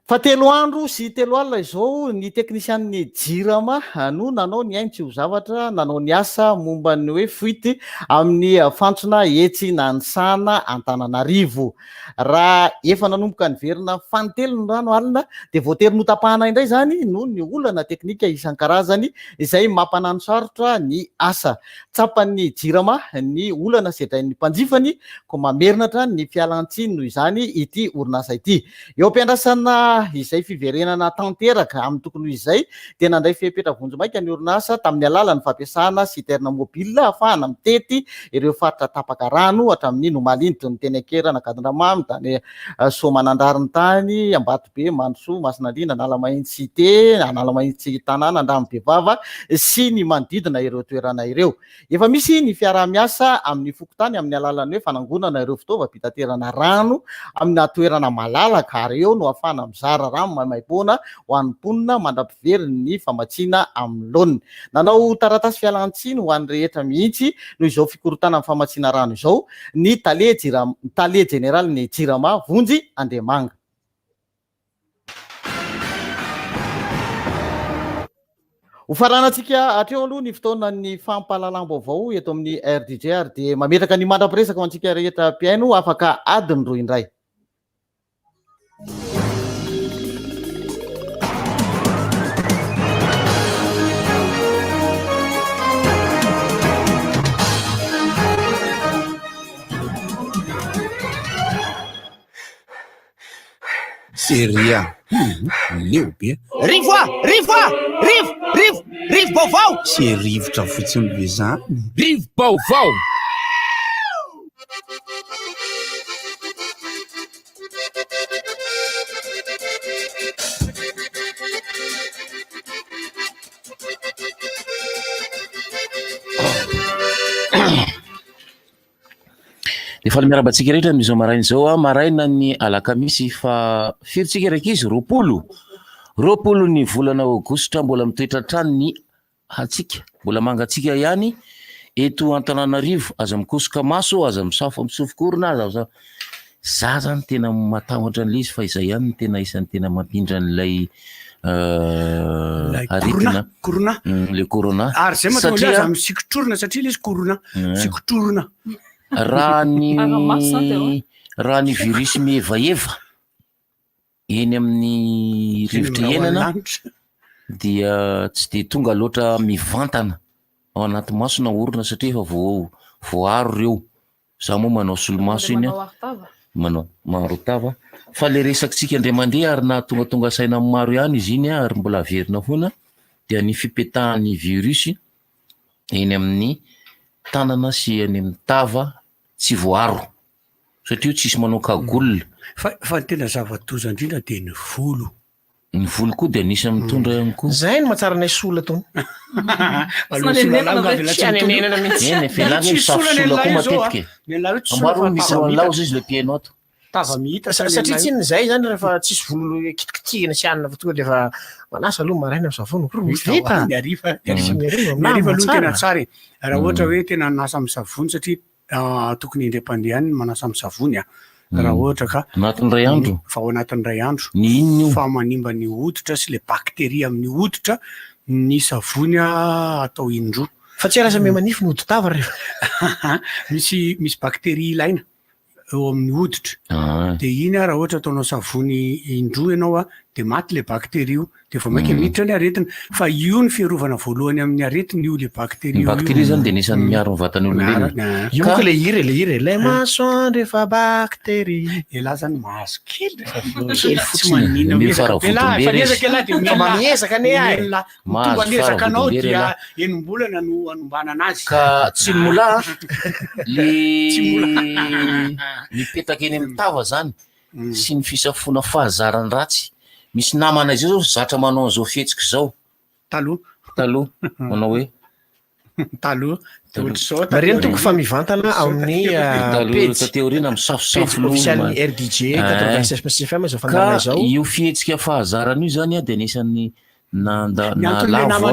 Fa 3 andro sy 3 alina izao ny teknisian'ny Jirama no nanao ny ainy tsy ho zavatra, nanao ny asa momba ny hoe fuite amin'ny fantsona etsy nanisana Antananarivo. Raha efa nanomboka niverina fanotelo ny rano alina dia voatery notapahana indray izany no ny olana teknika isan-karazany izay mampanano sarotra ny asa. Tsapan'ny Jirama ny olana sedrain'ny mpanjifany ko mamerinatra ny fialan-tsiny noho izany ity orinasa ity. Eo am-piandrasana izay fiverenana tanteraka amin'ny tokony izay dia nandray fepetra-vonjy maika ny orinasa tamin'ny alalan'ny fampiasana siterna mobile ahafahana mitety ireo faritra tapaka rano hatramin'ny Nomalindry ny teny Akera na Kadindramamy tany Soamanandrariny tany Ambatobe, Mandrosoa, Masinalina, Analamahintsy Cité, Analamahintsy Tanàna, Andramobevava sy ny manodidina ireo toerana ireo. Efa misy ny fiarah-miasa amin'ny fokontany amin'ny alalan'ny hoe fanangonana ireo fitaovam-pitaterana rano amin'ny toerana malalaka ary eo no ahafahana mizara rano maimaimpoana ho an'ny mponina mandrapivery ny famatsiana amin'ny laoniny. Nanao taratasy fialan-tsiny ho an'ny rehetra mihitsy no izao fikorotana amin'ny famatsiana rano izao ny Talie General ny Jirama Vonjy Andriamanga. hofaranantsika atreo aloha ny fotoana ny fampahalalam-baovao eto amin'ny RDJR dia mametraka ny mandrapiresaka ho antsika rehetra mpiaino afaka adiny roa indray. Seria. Leo be. Rivo baovao. Se rivotra fotsiny be zany. Rivo baovao. Efa miarabantsika rehetra amin'izao maraina izao maraina ny alakamisy fa firintsika raiky izy roapolo ny volana aogositra mbola mitoetra trano ny hatsika mbola mangatsika ihany eto Antananarivo aza mikosoka maso aza misafo misofokorona aza za zany tena matahotra an'ilay izy fa izay ihany ny tena isan'ny tena mampindra an'ilay aretina le corona ary zay mahatonga aza misikotrorona satria ilay izy corona sikotrorona raha ny virus mievaeva eny amin'ny rivotra ienana dia tsy de tonga loatra mivantana ao anaty masona orona satria efa voaro reo za moa manao solomaso iny manao marotava fa le resakitsika indray mandeha ary na tonga saina maro ihany izy iny ary mbola averina foana dia ny fipetahan'ny virus eny amin'ny tanana sy eny amin'ny tava tsy voaro satria tsisy manao kagolina fa tena zava-doza indrindra dia ny volo koa dia anisany mitondra ihany koa zay no mahatsara nay sola tony laozy izy le piainao ato tava mihita satria tsiny zay zany rehefa tsisy volo kitikitihina sy anina tonga de efa manasa aloha maraina savony ariva aloha tena tsara raha ohatra hoe tena nasa amin'ny savony satria tokony indram-pandehany manasa amin'ny savony raha ohatra ka anatin'ny ray andro fa ao anatin'ny ray andro ny inony fa manimba ny hoditra sy le bakteria amin'ny hoditra ny savony atao indroa fa tsy arasa me manify ny hoditava rehefa misy bakteria ilaina eo amin'ny hoditra de iny raha ohatra ataonao savony indroa ianao de maty le bakteria io de fa mainka miditra ny aretina fa io ny fiarovana voalohany amin'ny aretina io le bakteria zany de nisan'ny miaro ny vatany olombelona io moka le ire le masoandro efa bakteria ela zany mahazo kely mamiezaka ne tonga miezaka anao dia enombolana no anombana anazy ka tsy mola mipetaka eny amin'ny tava zany sy ny fisafona fahazarany ratsy misy namana izy zao zatra manao an'izao fihetsika zao taloha manao hoe mareny toko fa mivantana amin'ny teorina misafosafo official RDJ 96.fm zao fandarana zao io fihetsika fahazarana io zany de nisan'ny nalavo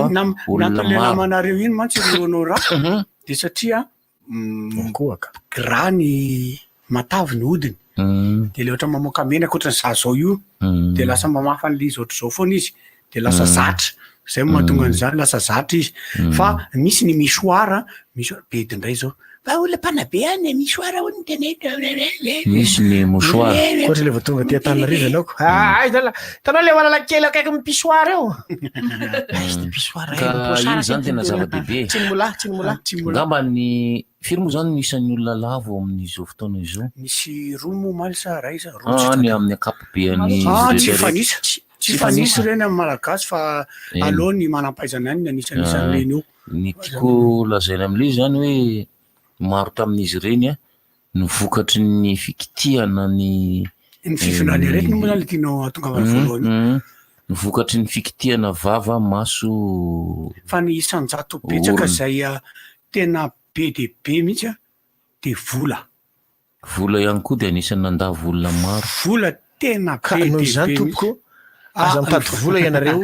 olona namanareo iny mantsy reonao raha de satria grany matavy ny hodiny de le ohatra mamoaka menaka ohatrany za zao io de lasa mamafa an'le izy ohatr'izao foana izy de lasa zatra zay mahatonga an'izany lasa zatra izy fa misy ny misoara bedindray zao fa olona mpanabe any misoara ho ny misy ny mosoara koatra le vo tonga ty Antananarivo ianao tanao le malala kely akaiky my pisoara eo iny zany tena zava-dehibe tsy ny mola ngamba ny firy moa zany nisan'ny olona lavo amin'izao fotoana izao misy roa moa maly sa ray sa ny amin'ny akapobeany tsy fanisy reny amin'ny malagasy fa aloha ny manam-pahaizana any anisan'isan'ireny io ny tiako lazaina amin'ilay zany hoe maro tamin'izy ireny ny vokatry ny fikitihana ny fifinany aretina moa zany le tianao atongavana voalohany ny vokatry ny fikitihana vava maso fa ny isanjato betsaka zay tena be de be mihitsy de vola ihany koa de anisan'ny nandava olona maro vola tena be noho izany tompoko aza mitady vola ianareo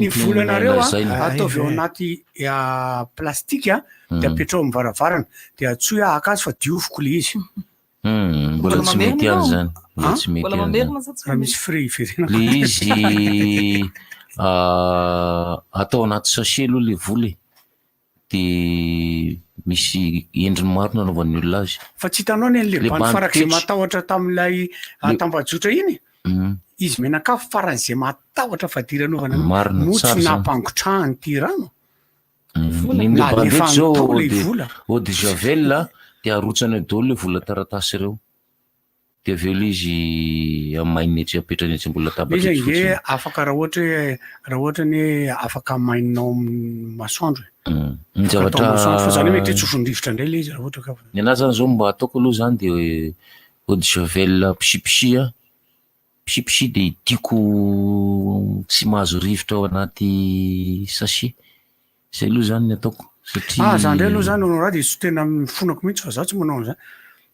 ny volanareo ataovy ao anaty plastika de apetrao amin'ny varavarana de atsoy akazy fa dioviko le izy mbola tsy mety any zany raha misy frais iverena le izy atao anaty sachet aloha le vola de misy endriny maro nanaovan'ny olona azy. Fa tsy hitanao ny an'le bany farak'izay matahotra tamin'ilay tambajotra iny izy menakafo faran'izay matahotra fa ty ranaovana motsy nampangotrahany ty rano na lefa zao eau de javel de arotsany daholo le vola taratasy ireo de aveo le izy amainetsy apetrany mbola tabatra izy nge afaka raha ohatra ny afaka mainao masoandro ny zavatra fa zany hoe mety tsofondrivotra indray le izy raha ohatra ka ny anazy zany zao mba ataoko aloha zany de eau de javel pisipisi de tiako tsy mahazo rivotra ao anaty sachet zay aloha zany ny ataoko satria zany ndray aloha zany raha de tsy tena mifonako mihitsy fa zaho tsy manao an'izany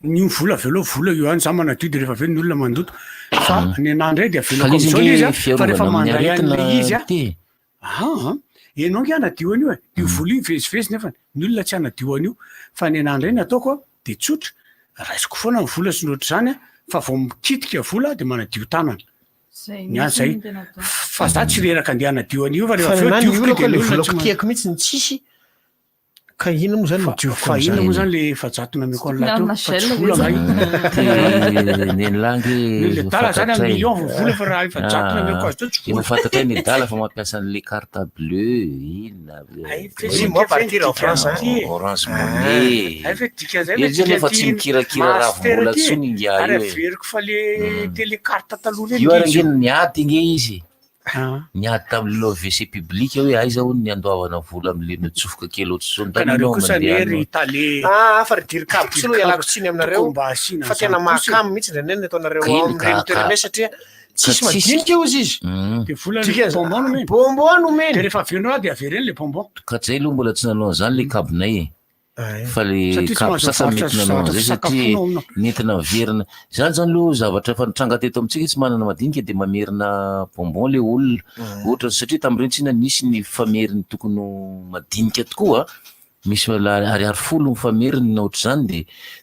ny vola avelo vola io any za manadio de rehefa aveo ny olona mandoto fa ny anandray de avelako am'izao le izy fa rehefa mandray an'le izy enao nge anadio an'io io vola io vezivezy nefa ny olona tsy anadio an'io fa ny anandray ny ataoko de tsotra raisiko foana ny vola sy nohatra zany fa vao mikitika vola de manadio tanana ny any zay fa za tsy reraka andeha anadio an'io fa rehefa aveo dioviko de volako tiako mihitsy ny tsisy ka ino moa zany fa ino moa zany le fajatona amiko an'la fa tsy vola ngay ny langy le dala zany amin'ny million vola fa raha efa jatona amiko azy teo efa fantatray ny dala fa mampiasa an'le carte bleu inona moi partir en France Orange Money izy nefa tsy mikirakira raha vola tsony inga io averiko fa le télécarte taloha io arangeny niady nge izy niady tamin'le WC public hoe aiza ho ny andoavana vola am'le mitsofoka kely ohatry zao kanareo kosa nery tale fa ry dirikabo tsy aloha ialako tsiny aminareo fa tena mahakamo mihitsy ndray neny ataonareo am'reny toerana satria tsisy madinika io izy de vola bonbon nomeny de rehefa avenao de avereny le bonbon ka zay aloha mbola tsy nanao zany le kabonay fa le kabo sasany mety nanao zay satria nentina verina zany zany aloha zavatra fa nitranga teto amitsika tsy manana madinika de mamerina bonbon le olona ohatra satria tam'ireny tsina nisy ny fameriny tokony madinika tokoa misy ariary folo mifameriny na ohatra zany de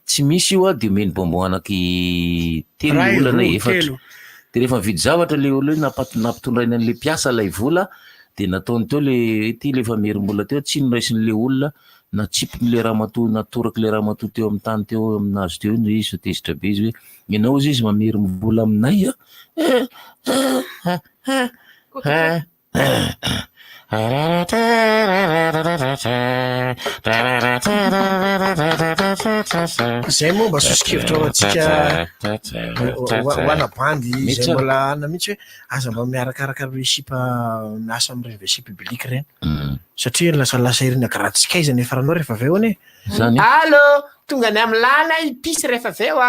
tsy misy io de omeny bonbon anaky telo olana efatra de rehefa mividy zavatra le olona nampitondrainy an'le mpiasa lay vola de nataony teo le ty le famerim-bola teo tsy noraisiny le olona na tsipiny le raha natoraky le raha matoa teo amin'ny tany teo aminazy teo iny izy tezitra be izy hoe ianao izy mamery mivola aminay zay moa mba sosikevitra atsika hoana bandy zay mbola ana mihitsy hoe aza mba miarakaraka resipa miasa am'reny WC public reny satria lasalasa ireny agaratsika izy nefa ranao rehefa aveo ane allo tonga ny amy lala ipisy rehefa aveo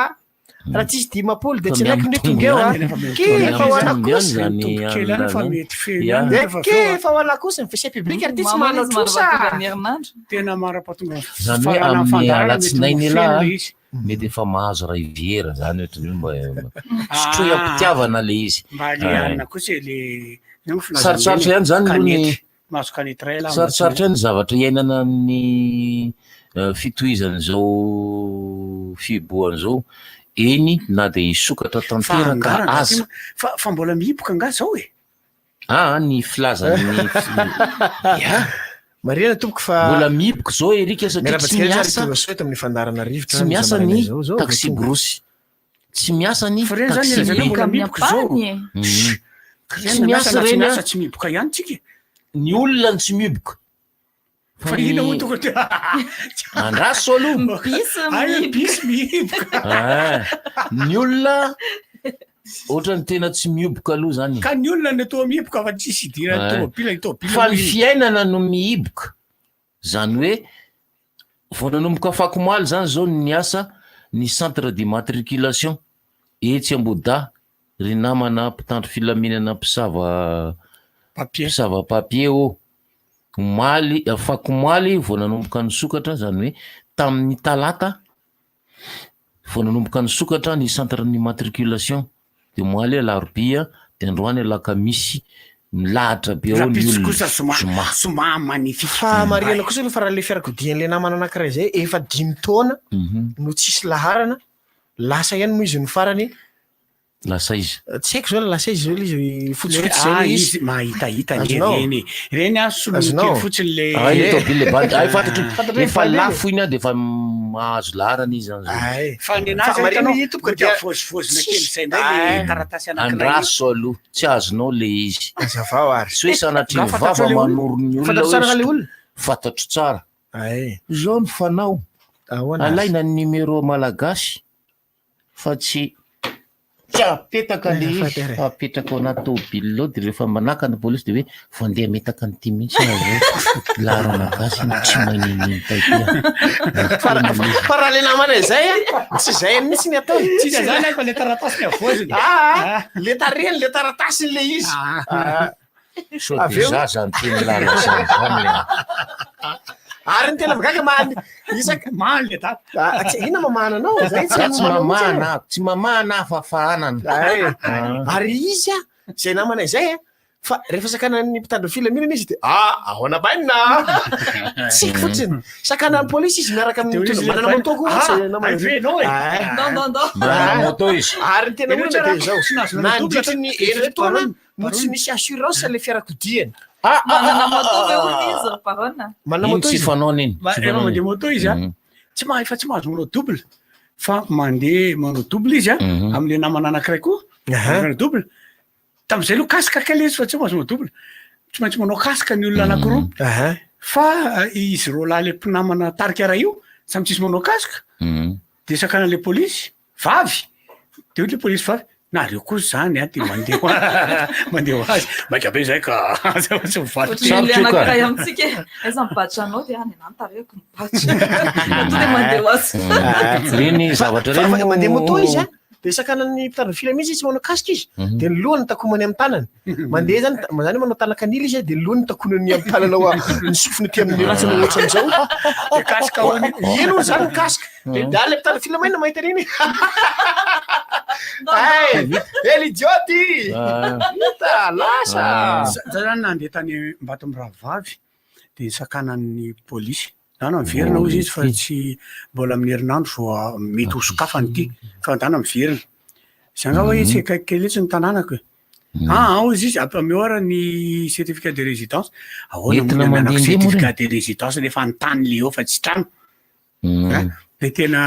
raha tsisy dimapolo de tsy laiko ny tonga eo kefa hoana kosa kefa hoana kosa ny WC public ary ty tsy manao trosa tena marapatonga zany hoe amin'ny alatsinainy la mety efa mahazo raha iviera zany ohatran'io mba sotroy ampitiavana le izy mba le anina kosa le sarosarotra ihany zany aloha mahazo kanitra ela sarosarotra ihany zavatra iainana ny fitohizan'izao fiboan'izao eny na de isokatra tanteraka aza fa mbola mihiboka nga zao ny filazany mariana tompoko fa mbola mihiboka zao erika satria tsy miasa amin'ny fandarana rivotra tsy miasa ny taxi brosy tsy miasa ny taxi tsy miasa reny tsy mihiboka ihany tsika ny olona ny tsy mihiboka fa ina ho tonga te andraso aloha bisy mihiboka ny olona ohatrany tena tsy mihiboka aloha zany ka ny olona ny atao mihiboka fa tsisy idira tomobila fa ny fiainana no mihiboka zany hoe vao nanomboka fakomaly zany zao ny asa ny centre d'immatriculation etsy Amboda ry namana mpitandro filaminana mpisava papier maly fakomaly vao nanomboka ny sokatra zany hoe tamin'ny talata vao nanomboka ny sokatra ny centre d'immatriculation de moaly alarobia de androany alakamisy milahatra be ao ny olona magnifique fa mariana kosa aloha fa raha le fiarakodian'le namana anankiray zay efa 5 taona no tsisy laharana lasa ihany moa izy ny farany lasa izy tsy haiko zao lasa izy zao le izy fotsifotsy Ah, zay izy mahitahita Azonao. reny a solonokely fotsiny le tobile le bady ay fantatry efa lafo iny a de efa mahazo larana izy fa nenazy hitanao dia fôzifôzina kely zay ndray le taratasy andraso aloha tsy azonao le izy azavao ary sy hoe sanatry ny vava manorony olona fantatro tsara zao ny fanao alaina ny numéro malagasy fa tsy apetaka le izy apetraka ao anaty tôbily lao de rehefa manaka ny polisy de hoe vandeha metaka ny ty mihitsy larana gasy tsy mainininy fa raha le namana zay tsy zay mihitsy ny atao tsika zany fa le taratasy ny avoziny le tareny le taratasiny le izy so de zaza ny teny lala zany ary ny tena magaga maly isaka maly le ina mamana anao zay tsy mamana fafahanana ary izy a zay namana zay fa rehefa sakana ny mpitandro filaminana izy de ahoana bainina tsika fotsiny sakana ny polisy izy miaraka amin'ny manana motoko moto izy ary ny tena olona de zao nandritry ny eritona no tsy misy assurance le fiarakodiany iny tsy fanao niny rehefa mandeha moto izy a tsy efa tsy mahazo manao double fa mandeha manao double izy a am'le namana anankiray koa manao double tam'izay aloha kasika kely izy fa tsy mahazo manao double tsy maintsy manao kasika ny olona anankiroa fa izy ro lahy le mpinamana tarika raha io samy tsisy manao kasika de sakana le polisy vavy de ohatry le polisy vavy nareo koa zany a de mandeha azy maika be zay ka tsy mivaly amitsika aiza mibatra anao de any anany tareko mibatra to de mandeha azy reny zavatra reny mandeha moto izy a de sakana ny mpitandro fila mihitsy tsy manao kasika izy de ny lohany takomany amin'ny tanany mandeha zany manao tanakanila izy de lohany takonany amin'ny tanana ao ny sofiny ty amin'ny ratsy ny ohatry an'izao de kasika ino zany kasika de le mpitandro fila maina mahita reny elidioty hita lasa za zany nandeha tany mbato am'y rahavavy de sakanan'ny polisy zany miverina ozy izy fa tsy mbola amin'ny herinandro vo mety ho sokafany ty fa dana miverina zanga hoe tsy kaikikely etsy ny tanànako ozy izy ameora ny certificat de résidence ahoana manako certificat de résidence lefa nytany le eo fa tsy trano de tena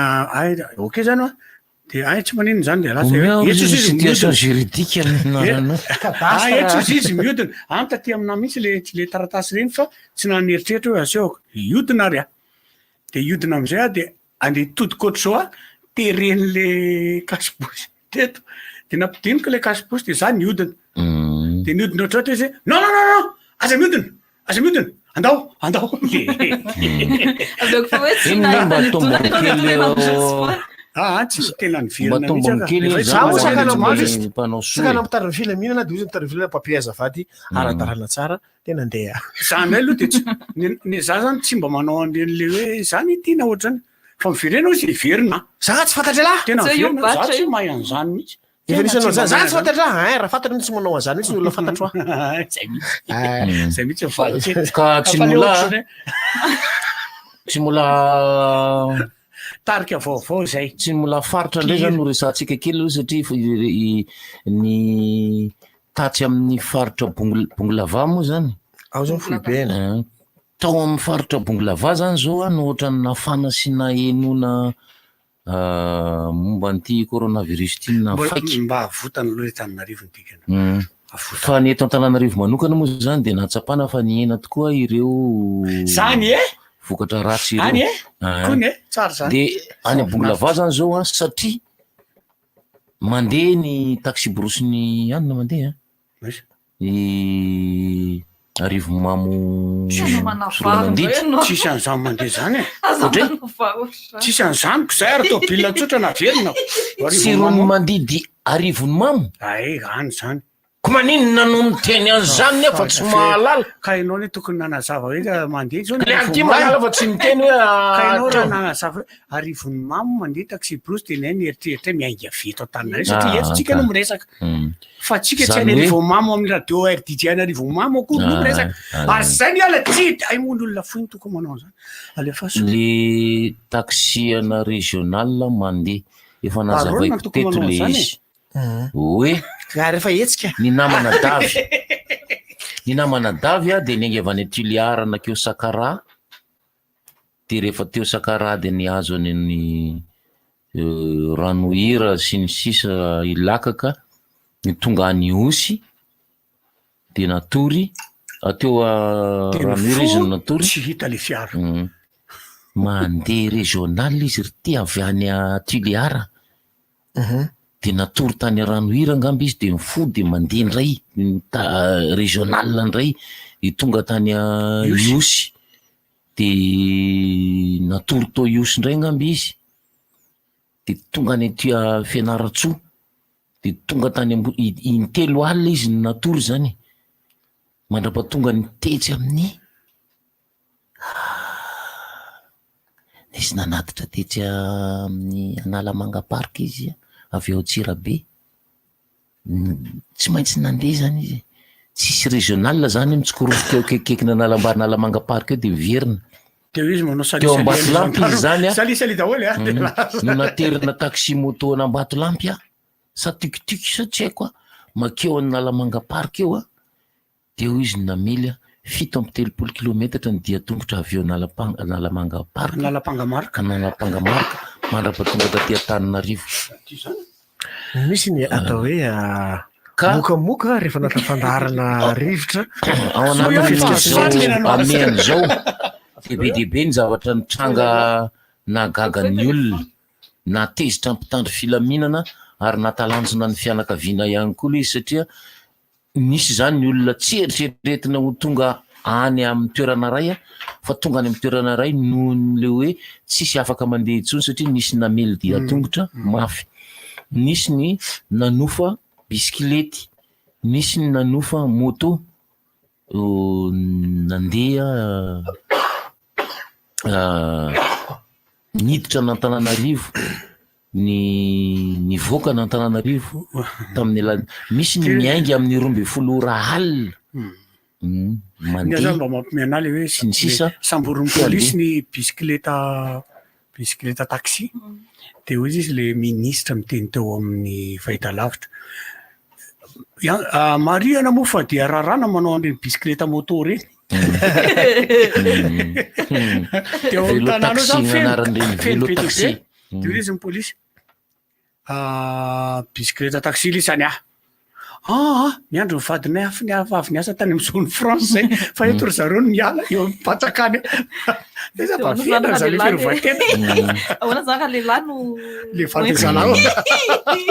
ok zany a de tsy manino zany de situation juridique etso izy miodina anta ty amina mihitsy le taratasy reny fa tsy naneritreritra hoe aseoko iodina ary a de iodina amizay a de andeha todikoatra zao a tereny le kasibosy teto de nampidiniko le kasibosy de za niodina de niodina ohatratra izy non aza miodina andao tsy tena niverina sakana mitandriny filaminana de ozy mitandriny filaminana papier azavady ara-darana tsara tena andeha zany aloha de za zany tsy mba manao an'le hoe zany tiana ohatrany fa miverena ozy iverina za tsy fantatra lahy tena miverina za tsy mahay an'izany mihitsy definition za tsy fantatra raha fantatra mihitsy manao an'izany mihitsy olona fantatro zay mihitsy ka tsy mola tarika vaovao zay tsy mola faritra ndray zany no resantsika kely satria ny tatsy amin'ny faritra bongolava moa zany ao zao foibena tao amin'ny faritra bongolava zany zao a no ohatra ny nafana sy na enona momba n'ity coronavirus ty nafaiky mba avotany loha Antananarivo ny dikany fa ny eto Antananarivo manokana moa zany de natsapana fa ny ena tokoa ireo zany vokatra ratsy ireo kony tsara zany de any Bongolava zany zao a satria mandeha ny taxi brosy ny anina mandeha Arivo Mamo tsisy an'izany mandeha zany tsisy an'izany ko zay ary tôbila tsotra naverina tsy rony mandidy Arivony Mamo any zany ko maninona no miteny an'izany nefa tsy mahalala ka ianao ne tokony nanazava hoe mandeha zao le anty mahalala fa tsy miteny hoe ka ianao nanazava hoe Arivony Mamo mandeha taxi brosy de nay nieritreritra miainga veto Antananarivo satria eto tsika no miresaka fa tsika tsy any Arivony Mamo amin'ny radio RDJ any Arivony Mamo akory no miresaka ary zay ny ala tsy ay mono olona foiny tokony manao zany alefa le taxi ana régional mandeha efa nazavaiko teto le izy hoe rehefa etsika ny namana davy a de ny angevany tuliara nakeo sakara de rehefa teo sakara de ny azo any ranohira sy ny sisa ilakaka ny tonga any osy de natory ateo ranohira izy natory tsy hita le fiara mandeha régional izy ty avy any tuliara de natory tany ranohira ngamby izy de mifo de mandeha ndray régional ndray tonga tany iosy de natory to iosy ndray ngamby izy de tonga any aty Fianaratsoa de tonga tany intelo alina izy ny natory zany mandrapatonga ny tetsy amin'ny izy nanatitra tetsy amin'ny Analamanga park izy avy ao Tsirabe tsy maintsy nandeha zany izy tsisy régional zany mitsikorofoka eo kekekina Analamanga park eo de miverina teo izy manao teo Ambatolampy izy zany salisali daholo no naterina taxi moto ana Ambatolampy sa tukutuky sa tsy haiko makeo Analamanga park eo de eo izy namily 7 kilometatra ny dia tongotra avy eo Analamanga park Analampangamarika mandrapatonga taty Antananarivo misy ny atao hoe mokamoka rehefa natafandarana rivotra ao amian'izao dehibe ny zavatra nitranga nahagagan'ny olona natezitra ampitandry filaminana ary natalanjona ny fianakaviana ihany koa izy satria nisy zany ny olona tsy eritreretina ho tonga any amin'ny toerana ray fa tonga any amin'ny toerana ray noho le hoe tsisy afaka mandeha intsony satria nisy namely dia tongotra mafy, nisy ny nanofa bisikilety, nisy ny nanofa moto nandeha niditra n'Antananarivo ny voaka n'Antananarivo tamin'ny misy ny miainga amin'ny 12 alina mandeha mba mampimenale hoe samborony polisy ny bisikileta taxi de hoy izy le ministre miteny teo amin'ny fahitalavitra Maria moa fa dia rarana manao an'ireny bisikileta moto reny teo amin'ny tanàna zany feno be de izy ny polisy bisikileta taxi lisany miandro ny vadinay avy niasa tany amin'ny zone France zay fa eto ry zareo miala eo amin'ny Patakany ahoana zaka lehilahy no le fatezalao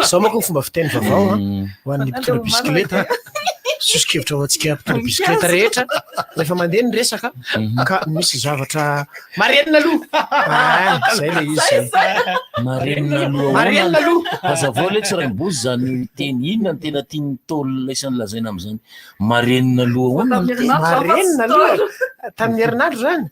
sao manko ny fomba fiteny vaovao ho an'ny mpitondra bisikileta sosikevitra ho antsika mpitondra bisikileta rehetra rehefa mandeha ny resaka ka misy zavatra marenina aloha zay le izy marenina aloha azavao le tsy raimbozy zany teny inona ny tena tiany tolona isan'ny lazaina am'izany marenina aloha marenina aloha tamin'ny herinandro zany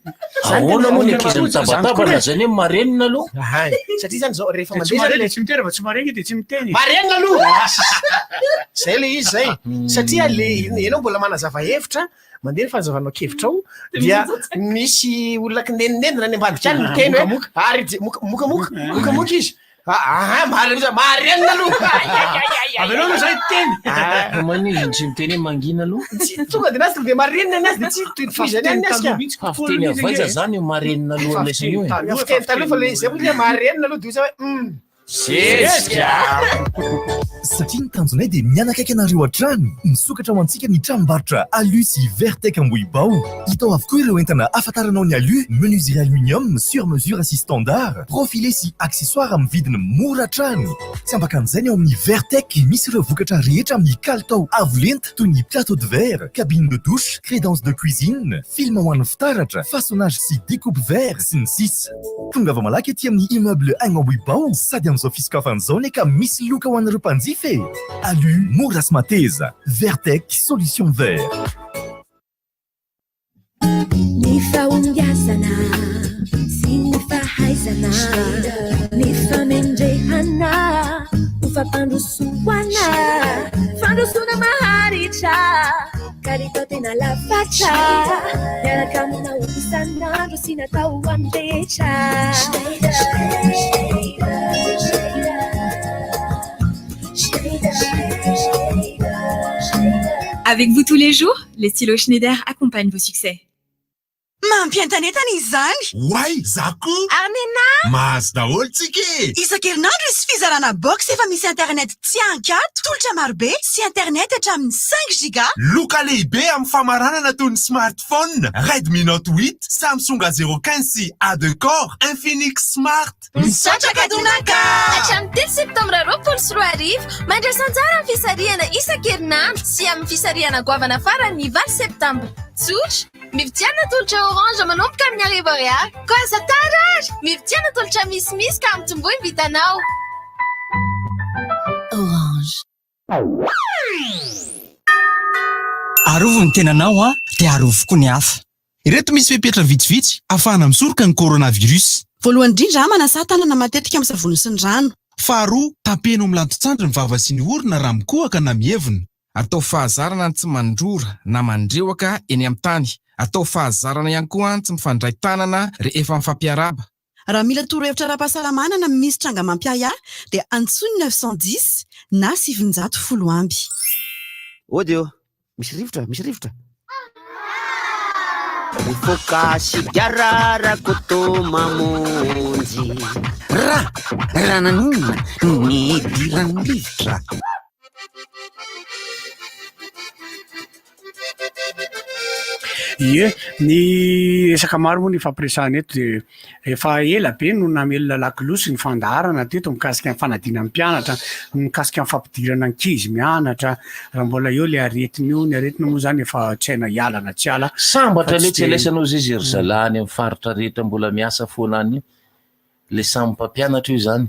ahoana moa ny ankizy mitabatabana zany hoe marenina aloha satria zany zao rehefa mandeha tsy miteny fa tsy marengy de tsy miteny marenina aloha zay le izy zay satria le enao mbola manazava hevitra mandeha ny fanzavanao kevitra ao dia misy olona kinenina any ambadika any miteny hoe ary mokamoka izy marenina aloha avenao no zay teny man'izy tsy miteny hoe mangina aloha tonga de nazy tonga de marenina ny azy de tsy tohitofizany any asika fafiteny avaiza zany io marenina aloha lesany io fiteny taloha fa le zay moa marenina aloha de izy hoe zezika satria ny tanjonay dia mianakaiky anareo hatrany misokatra ho antsika ny tranombarotra alu sy vertec ambohibao hitao avokoa ireo entana afantaranao ny alu menuiserie aluminium sur mesure sy standard profilé sy accessoire amin'ny vidiny mora hatrany tsy ambakan'izay ny ao amin'ny vertec misy ireo vokatra rehetra amin'ny kalitao avolenta toy ny plateau de verre cabine de douche crédence de cuisine film ho an'ny fitaratra façonnage sy découpe verre sy ny sisa tonga va malaky ety amin'ny immeuble agny ambohibao sady amin'izao fisokafan'izao ny ka misy loka ho an'ireo mpanjifa alu mora sy mateza vertec solution vert ny fahombiazana sy ny fahaizana ny famendrehana ho fampandrosoana fandrosona maharitra karitao tena lafatra miaraka aminao isanandro sy natao amrehetra Shade Avec vous tous les jours, les stylos Schneider accompagnent vos succès. Mampientanetana izy zany oay za koa Armena mahazo daholo tsika isan-kerinandro izy fizarana box efa misy internet tsy ankato tolotra marobe sy internet hatramin'ny 5 giga loka lehibe amin'ny famaranana toy ny smartphone Redmi Note 8 Samsung A015 sy A2 Core Infinix Smart misatraka donaka hatramin'ny 10 septambra 24 mandrasanjara amin'ny fisarihana isan-kerinandro sy amin'ny fisarihana goavana farany 20 septambra tsotra mividiana tolotra orange manomboka amin'ny arivo ariary ko aza tarary mividiana tolotra misimisy ka mitomboy ny vitanao orange arovo ny tenanao a dia arovo koa ny hafa ireto misy fepetra vitsivitsy ahafahana misoroka ny coronavirus voalohany indrindra manasa tanana matetika amin'ny savony sy ny rano faharoa tapeno amin'ny lantotsandry ny vava sy ny orona raha mikohaka na mievina atao fahazarana ny tsy mandrora na mandrewaka eny amin'ny tany atao fahazarana ihany koa ny tsy mifandray tanana rehefa mifampiaraba raha mila torohevitra ara-pahasalamana na misy tranga mampiaya dia antsony 910 na 710 amby odeo misy rivotra mifoka sigara rakoto mamonjy raha nanonina ny dirany rivotra ie ny resaka maro moa ny fampiresahana eto dia efa ela be no namelona lakilosy ny fandaharana teto mikasika ny fanadina ny mpianatra mikasika ny fampidirana ankizy mianatra raha mbola eo le aretiny io ny aretina moa zany efa tsy haina hialana tsy ala sambatra le tsy elaisanao zay Jerizalany amin'ny faritra rehetra mbola miasa foanany io le samy mpampianatra io zany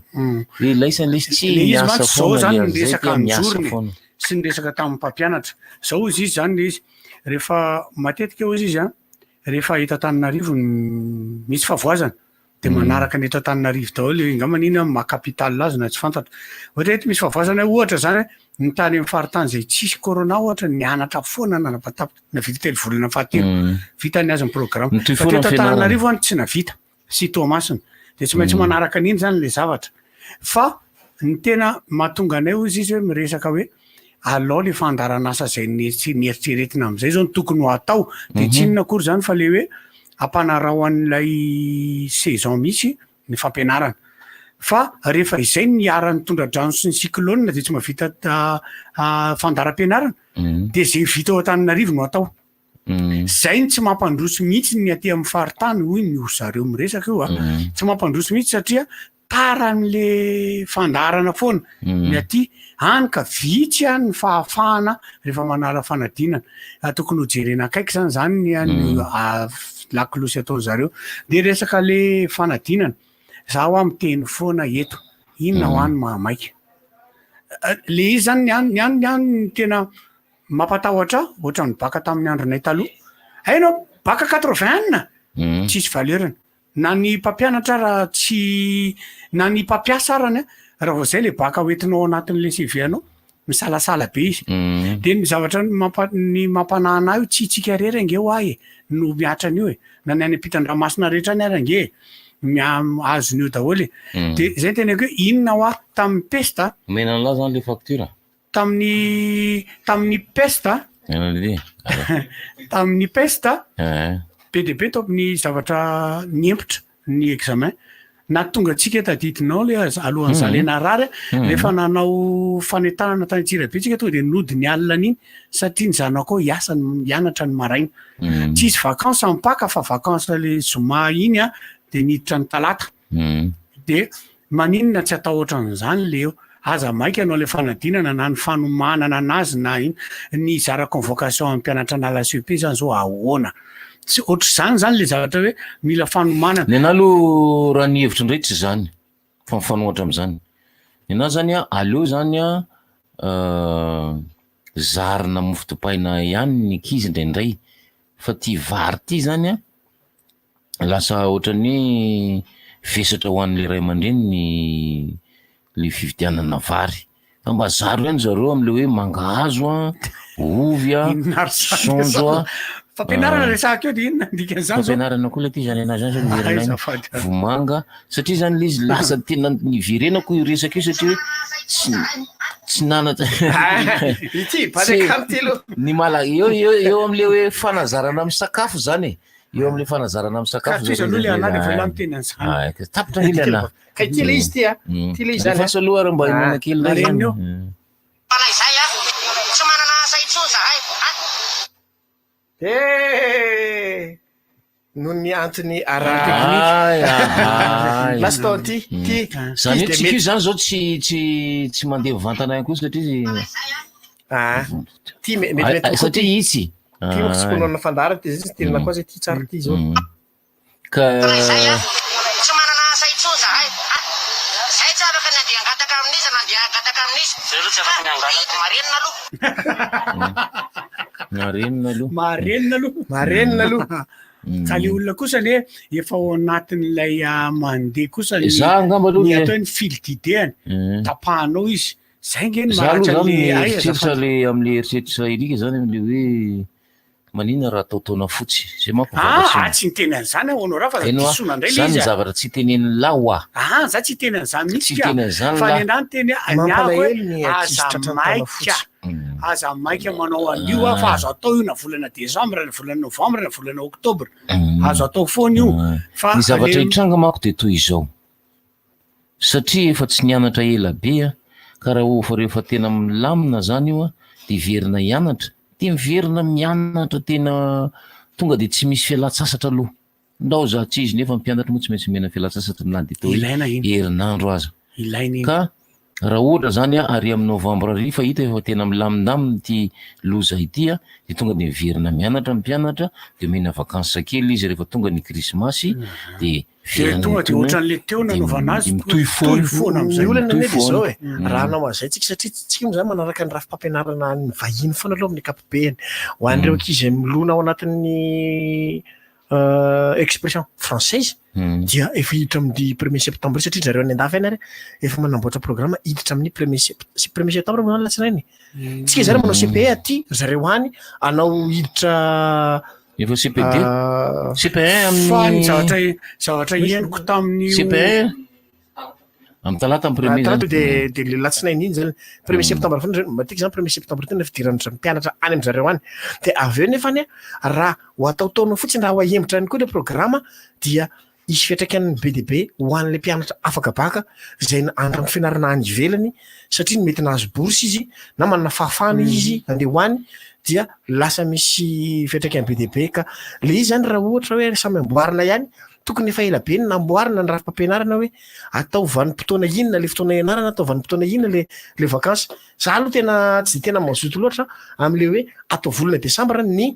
ilaisany lesy tsy miasa foana zany ny resaka miasa mijorony foana sy ny resaka tamin'ny mpampianatra zao izy zany le izy rehefa matetika eo izy rehefa hita Antananarivo misy favoazana dia manaraka ny eto Antananarivo daholo ngamanina mahakapitaly azy na tsy fantatra ohatra eto misy favoazana ohatra zany ny tany amin'ny faritany zay tsisy corona ohatra nianatra foana nanapatapitra navita telovolana fahatelo vitany azy ny programme fa eto Antananarivo any tsy navita sy Toamasina dia tsy maintsy manaraka an'iny zany le zavatra fa ny tena mahatonga anay izy hoe miresaka hoe alao le fandaranasa zay tsy nieritreretina amin'izay zao ny tokony ho atao dia tsy inona akory zany fa le hoe ampanarao an'ilay saison misy ny fampianarana fa rehefa izay ny arany tondra-drano sy ny cyclone dia tsy mahavita fandaram-pianarana dia zay vita ao Antananarivo no atao zay ny tsy mampandroso mihitsy ny aty amin'ny faritany hoy ny zareo miresaka io tsy mampandroso mihitsy satria taran'le fandarana foana ny aty any ka vitsy any ny fahafahana rehefa manala fanadinana tokony ho jerena akaiky zany zany ny lakilosy atao zareo dia resaka le fanadinana zaho amin'ny teny foana eto inona ho any mahamaika le izy zany ny tena mampatahotra ohatra ny baka tamin'ny andronay taloha hainao baka 80 tsisy valeurany na ny mpampianatra raha tsy na ny mpampiasa arany raha vao zay le baka hoentinao anatin'le CV-anao misalasala be izy dia ny zavatra ny mampanahana io tsy tsika rery angeo ahy no miatra an'io na ny any ampitan-dranomasina rehetra ny arange azon'io daholo dia zay tena hoe inona ho ahy tamin'ny pesta menan'la zany le facture tamin'ny pesta tamin'ny pesta be dia be tao amin'ny zavatra niempitra ny examen na tonga tsika tadidinao le alohan'ny zalena rary rehefa nanao fanentanana tany Antsirabe tsika tonga dia nody ny alina an'iny satria ny zanako hiasa hianatra ny maraina tsy izy vakansa mipaka fa vakansa le zoma iny dia niditra ny talata dia maninona tsy atao ohatran'izany leo aza maika anao le fanadinana na ny fanomanana anazy na iny ny zara convocation amin'ny mpianatra nala CEP zany zao ahoana tsy ohatr'izany zany le zavatra hoe mila fanomanana ny ana aloha raha ny hevitry indray tsy zany fa mifanohatra amin'izany ny ana zany aleo zany zarina mofo dipaina ihany ny ankizy indraindray fa ty vary ty zany lasa ohatran'ny vesatra ho an'le ray aman-dreny le fividianana vary fa mba zaro ihany zareo am'le hoe mangahazo ovy sondro fampianarana resaka eo dia inona dikan'izany fampianarana koa le ty zany anazy zany miverana vomanga satria zany le izy lasa tena niverenako io resaka io satria hoe tsy nanatra ity bakamtelo ny mala eo am'le hoe fanazarana amy sakafo zany eo am'le fanazarana amy sakafo tapitra hilana ka ity le izy tya ty le izy zany fasaloha ary mba manakely zany panay zay tsy manana asa itso zahay noho ny antony aralastan ty zany hoe tsika io zany zao tsy mandeha vantanay koa satria ty mety satria itsy ty moko tsy konona fandara ty izy tena koa zay ty tsara ty zao ka tsy manana asa itso zahay zay tsy afaka nandeha angataka amin'izy nandeha angataka amin'izy marenina aloha marenina aloha ka le olona kosa le efa ao anatin'ilay mandeha kosa ny angamba aloha atao ny filididehany tapahanao izy zay ngeny eritreritra le am'le eritreritra irika zany am'le hoe manina raha ataotaona fotsy zay tsy nitenany zany ahoanao raha fa disona ndray le zany zavatra tsy teneny la oa za tsy tenany zany mihitsy tenany fa ny anany teny aniako hoe aza maika manao an'io fa azo atao io na volana desambra na volana novambra na volana oktobra azo atao foana io fa ny zavatra hitranga mako de toy izao satria efa tsy nianatra ela be ka raha ofa rehefa tena milamina zany io de verina hianatra de miverina mianatra tena tonga de tsy misy fialatsasatra aloha ndao za tsy izy nefa mpianatra moa tsy maintsy mena fialatsasatra na de to herinandro aza ka raha ohatra zany ary amin'ny novambra ry fa hita efa tena milaminaminy ty loza ity de tonga de miverina mianatra mpianatra de mena vakansy kely izy rehefa tonga ny krismasy de tonga de ohatran'le teo nanaovana azy mitohy foana am'zay olana nedy zao raha hanao azay tsika satria tsika mo zany manaraka ny raha fampianarana ny vahiny foana aloha amin'ny ankapobeny ho an'ireo ankizy milona ao anatin'ny expression française dia efa hiditra amin'ny 1er septembre satria zareo any andafy any ary efa manamboatra programme hiditra amin'ny 1er septembre moa latsinainy tsika zareo manao CPE aty zareo any anao hiditra efa CPD CPE amin'ny zavatra ieniko tamin'ny CPE amin'ny talata de le latsinainy iny zany 1er septembre matika zany 1er septembre tena fidiran'ny mpianatra any amy zareo any de aveo nefany raha ho ataotaonao fotsiny raha ho ahembotra any koa le programme dia isy fiatraikany BDB ho an'le mpianatra afaka baka zay andro ny fianarana any ivelany satria mety nahazo bourse izy na manana fahafana izy andeha hoany dia lasa misy fiatraikany BDB ka le izy zany raha ohatra hoe samy amboarina ihany tokony efa ela be ny namboarina ny raha-pampianarana hoe atao vanim-potoana inona le fotoana ianarana atao vanim-potoana inona le vakansy za aloha tena tsy de tena mazoto loatra am'le hoe atao volana desambra ny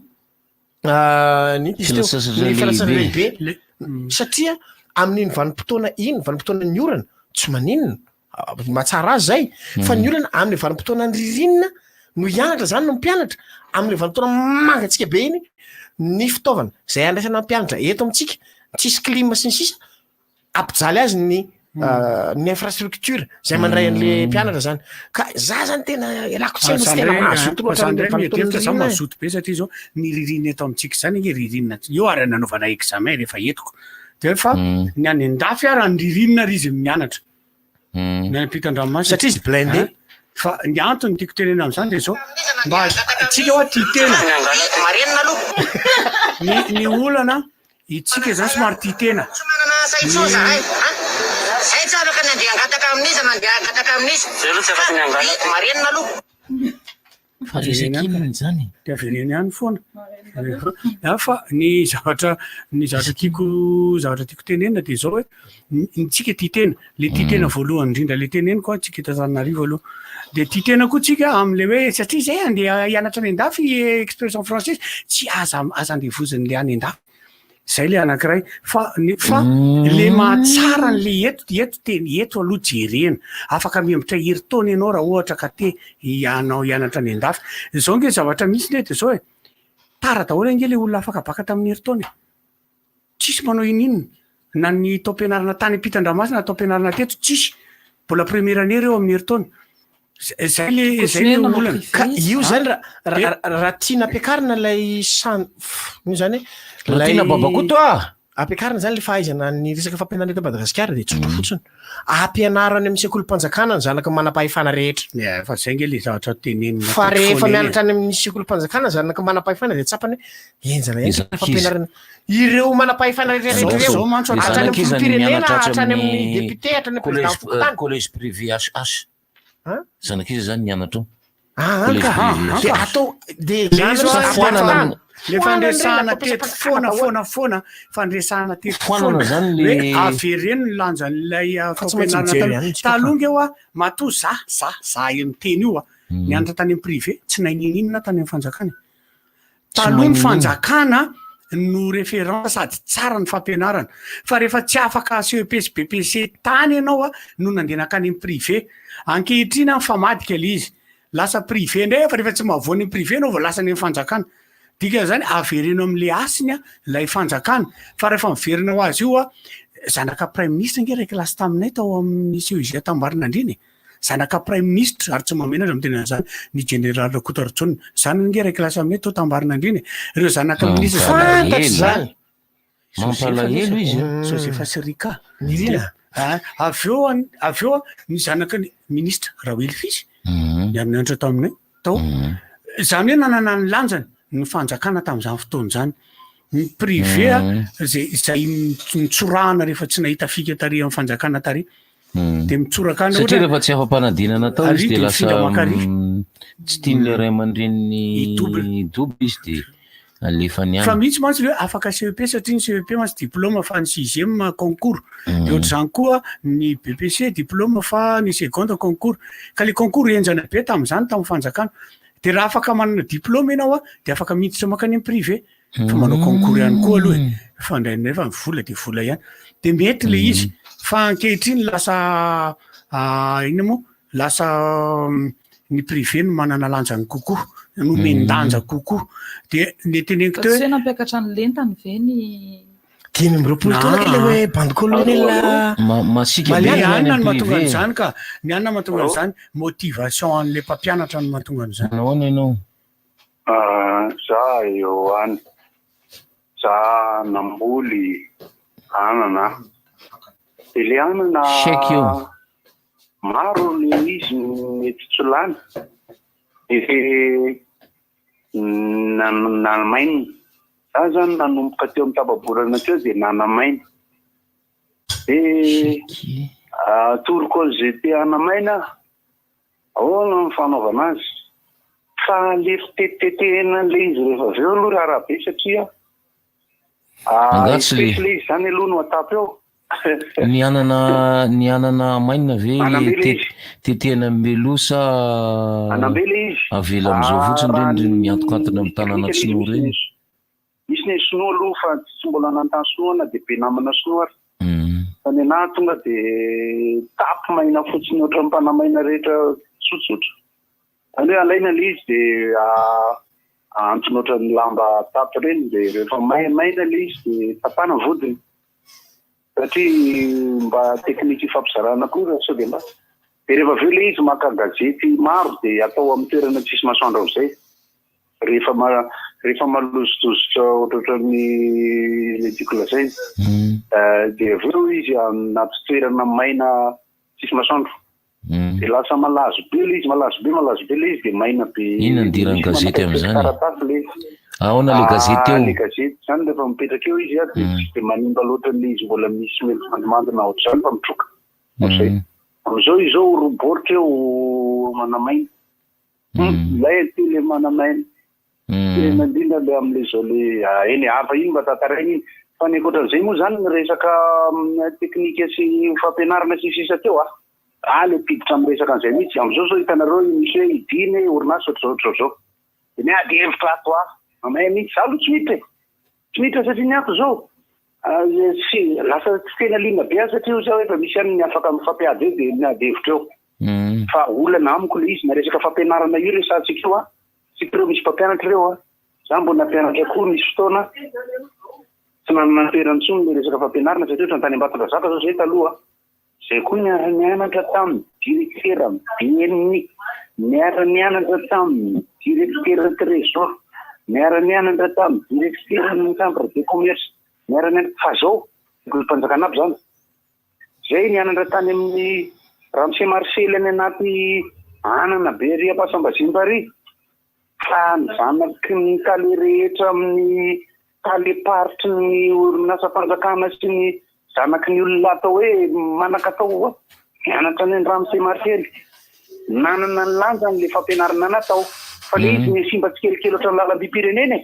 fialatsasatra lehibe satria amin'iny vanim-potoana iny vanim-potoana ny orana tsy maninona mahatsara azy zay fa ny olana amin'ny vanim-potoana ny ririnina no hianatra zany no mpianatra amin'le vanim-potoana mangatsika be iny ny fitaovana zay andraisana mpianatra eto amitsika tsisy klima sy ny sisa ampijaly azy ny infrastructure zay mandray an'le mpianatra zany ka za zany tena elako tsy tena mazoto be satria zao ny ririna eto amitsika zany nge ririnina eo ary nanaovana examen rehefa etiko de fa ny any andafy ary ny ririnina ry izy mianatra ny ampitan-dranomasy satria izy blindé fa ny antony tiako tenena am'zany de zao mba tsika hoa titena marenina aloha ny olana itsika zany somary titena tsy manana asa itso zahay zay tsy afaka nandeha angataka amin'izy nandeha angataka amin'izy marenina aloha faresakinany zany de avereny ihany foana fa ny zavatra tiako tenena de zao hoe ntsika titena le titena voalohany indrindra le teneniko tsika Tananarivo aloha de titena koa tsika am'le hoe satria zay andeha hianatra any andafy expression française tsy aza andevozan'le any andafy zay le anankiray fa le mahatsara n'le eto aloha jerena afaka miembotra heritaona ianao raha ohatra ka te ianao hianatra any andafy zao nge zavatra misy le de zao hoe tara daholo nge le olona afaka baka tamin'ny heritaona tsisy manao ininona na ny tao-pianarana tany ampitan-dranomasina na tao-pianarana teto tsisy mbola première année reo amin'ny heritaona zay le olana ka io zany raha tiana ampiakarina lay io zany tiana babakoto ampiakarina zany le fahaizana ny resaka fampianarana eto Madagasikara de tsotra fotsiny ampianarana amin'ny sekolim-panjakana ny zanaka manam-pahefana rehetra fa zay nge le zavatra tenenina fa rehefa mianatra any amin'ny sekolim-panjakana zanaka manam-pahefana de tsapany enjana fampianarana ireo manam-pahefana rehetra ireo hatrany amin'ny firenena hatrany amin'ny député hatrany amin'ny président collège privé HH zanak'izy zany nianatra atao de le fandresana teto foana fandresana teto foana avereno ny lanjan'ilay fampianarana taloha nge oa mato za miteny io a nianatra tany amin'ny privé tsy naininina tany amin'ny fanjakana taloha ny fanjakana no référence sady tsara ny fampianarana fa rehefa tsy afaka CEP sy BPC tany ianao a no nandenaka any amin'ny privé ankehitriny amin'ny famadika le izy lasa privé ndray fa rehefa tsy mahavoany privé anao vao lasa ny fanjakana dika zany avereno amin'le asiny lay fanjakana fa rehefa miverina ho azy io a zanaka prime ministre nge ray klasy taminay tao amin'ny CEG tambarina andriny zanaka prime ministre ary tsy mamenatra mitena zany ny général Rakotoratson zany nge ray klasy aminay tao tambarina andriny ireo zanaka ministre fantatry zany mampalahelo izy Josefa Sirika aveo ny zanaka ny ministre Raoely Fisy nianatra taminay tao zany hoe nanana ny lanjany ny fanjakana tamin'izany fotoana zany ny privé zay mitsorahana rehefa tsy nahita fika tary amin'ny fanjakana tary de mitsoraka satria rehefa tsy afa-panadinana tao izy de lasa tsy tian'le ray aman-dreny double izy de alefa niany fa mihitsy mantsy le hoe afaka CEP satria ny CEP mantsy diplôme fa ny 6e concours de ohatr'izany koa ny BPC diplôme fa ny seconde concours ka le concours enjana be tamin'izany tamin'ny fanjakana de raha afaka manana diplôme ianao a de afaka miditra makany amin'ny privé fa manao concours ihany koa aloha fa ndraindray fa vola de vola ihany de mety le izy fa ankehitriny lasa ina moa lasa ny privé no manana lanjany kokoa no mendanja kokoa de le teneniko teo tsy nampiakatra ny lentany ve ny 5 taona ke le hoe bande colonel masika be anina no mahatonga an'izany ka ny anina mahatonga an'izany motivation an'le mpampianatra no mahatonga an'izany nahoana ianao za eo any za namboly anana de le anana maro le izy mety tsy lany nanamainy za zany nanomboka teo amin'ny tababorana teo de nanamainy de toroko zay te anamaina ahoana ny fanaovana azy fa le fitetetehana le izy rehefa aveo aloha raha be satria espèce le izy zany aloha no atapy eo ny anana mainina ve tetehana melosa anambele izy avela am'izao fotsiny reny miantokantona amin'ny tanàna sinoa reny misy ny sinoa aloha fa tsy mbola nantany sinoana de be namana sinoa fa ny anahy tonga de tapy maina fotsiny oatra mpanamaina rehetra tsotsotra zany hoe alaina le izy de antony oatra ny lamba tapy reny de rehefa maina le izy de tapana vodiny satria mba teknika ifampizarana koa raha sao de mba de rehefa aveo le izy maka gazety maro de atao amin'ny toerana tsisy masoandro am'izay rehefa malozotozotra ohatroatra ny ledicole zay de aveo izy anaty toerana maina tsisy masoandro de lasa malazo be le izy malazo be le izy de maina be inona ndiran'ny gazety am'izany karatasy le ahoana le gazety eo le gazety zany rehefa mipetraka eo izy de tsy de manimba loatra le izy mbola misy melo mandimandina ohatr'izany fa mitroka zay am'izao izao roboritra eo manamaina lay ty le manamaina tena indrindra le am'le zao le eny hafa iny mba tatarainy iny fa ny ankoatran'izay moa zany ny resaka teknika sy fampianarana sy sisa teo le piditra amin'ny resaka an'izay mihitsy am'izao zao hitanareo misy hoe idiny orinasa ohatr'izao de ny ady hevitra ato mamay mihitsy zalo tsy mitra satria ny ato zao lasa tsy tena lina be satria zao efa misy any ny afaka mifampiady eo de ny ady hevitra eo fa olana amiko le izy na resaka fampianarana io resantsika io sikireo misy mpampianatra reo za mbo nampianatra koa misy fotoana tsy nanana toerany tsony le resaka fampianarana satria ohatrany tany Ambatondrazaka zao zay taloha zay koa niara-nianatra tamin'ny directeur BNI niara-nianatra tamin'ny directeur trésor niara-nianatra tamin'ny directeur ny chambre de commerce miarany fa zao mpanjakana aby zany zay nianandra tany amin'ny Ramsey Marcel any anaty anana be ry Ampasambazimbary fa nizanaky ny taly rehetra amin'ny taly paritry ny orinasa mpanjakana sy ny zanaky ny olona atao hoe manakatao mianatra ny Ramsey Marcel nanana ny lanjany le fampianarana natao fa le izy ny simba tsikelikely ohatran'ny lalam-by-pirenena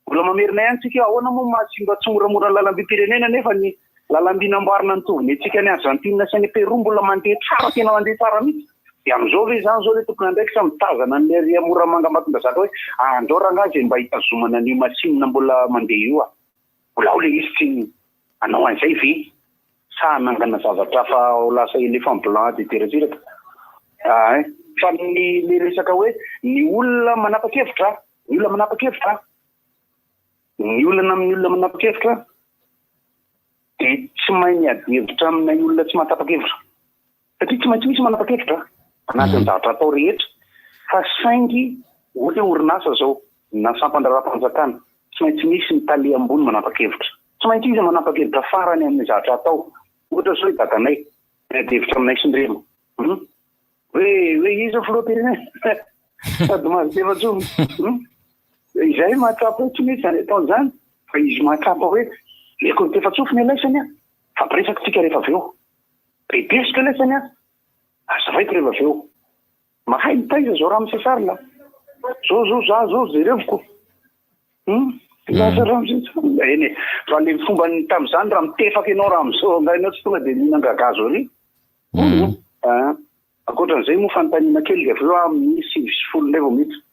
mbola mamerina ihany tsika ahoana moa mahasimba tsy moramora ny lalam-by-pirenena nefa ny lalam-by namboarina ny tovony tsika ny Argentina sy ny Peroa mbola mandeha tsara tena mandeha tsara mihitsy dia amin'izao ve zany zao le tokony andraiky sa mitazana ny ry Moramanga Ambatondrazaka hoe andao rangazy mba hitazomana ny masinina mbola mandeha io mbola ao le izy tsy anao an'izay ve sa nangana zavatra fa ho lasa éléphant blanc de terresiraka fa le resaka hoe ny olona manapa-kevitra ny olona manapa-kevitra ny olona amin'ny olona manapa-kevitra dia tsy mahay miady-hevitra amin'ny olona tsy matapa-kevitra satria tsy maintsy misy manapa-kevitra anatin'ny zavatra atao rehetra fa saingy ohatra orinasa zao na sampandraram-panjakana tsy maintsy misy ny talia ambony manapa-kevitra tsy maintsy izy manapa-kevitra farany amin'ny zavatra atao ohatra zao dadanay miady-hevitra aminay sy ny remo hoe iza filoha-pirenena sady mahazo izay mahatrapa hoe tsy misy zany ataony zany fa izy mahatrapa hoe leko ny tefa-tsofiny alaisany fa mpiresaky tsika rehefa avy eo bebesika alaisany azavaiko rehefa avy eo mahay mitaiza zao raha misesarila zao jerevoko lasa raha misesarila eny fa le fomba tam'izany raha mitefaka ianao raha am'izao angainao tsy tonga dia mihinangagazo ary akoatran'izay moa fanontaniana kely dia avy eo amin'ny 5-10 ndray vao mihitsy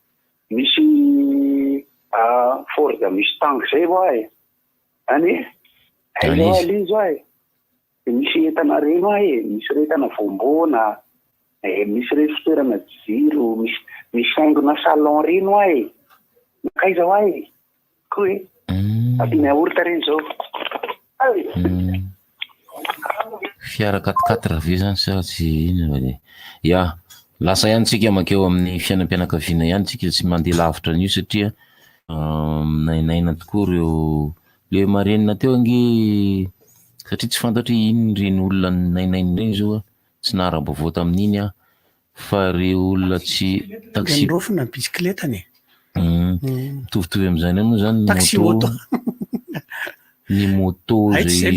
misy Ford misy tank zay vo any alizy misy entana reno misy retana voambona misy re fitoerana jiro misy haingona salon reno nakaiza koa ampina orita reny zao fiara 4x4 ve zany sa tsy iny ya lasa ihany tsika makeo amin'ny fiainam-pianakaviana ihany tsika tsy mandeha lavitra an'io satria nainaina tokoa reo le marenina teo ange satria tsy fantatry ino reny olona nainaina reny zao tsy nahara-bavao tamin'iny fa reo olona tsy taxi rofina bisikletany mitovitovy amin'izany moa zany taxi moto ny moto zay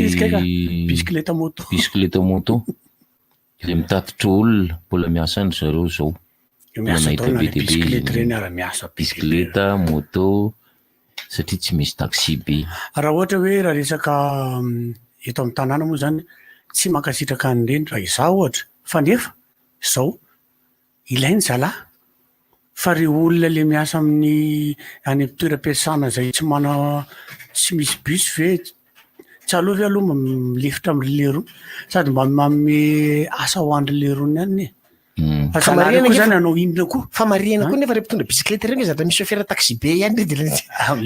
bisikileta moto le mitatitra olona mbola miasa andry zareo zao bisikileta moto satria tsy misy taxi be raha ohatra hoe raha resaka eto amin'ny tanàna moa zany tsy mankasitraka an'ireny raha izaho ohatra fa nefa zao ilainy zalahy fa reo olona le miasa amin'ny any toeram-piasana zay tsy misy bus ve tsy aloha ve aloha milefitra amin'ny lero sady mba manome asa ho andry lerony any fa zany anao inona koa fa mariana koa nefa re mpitondra bisikileta reny zatra misy chauffeur taxi be ihany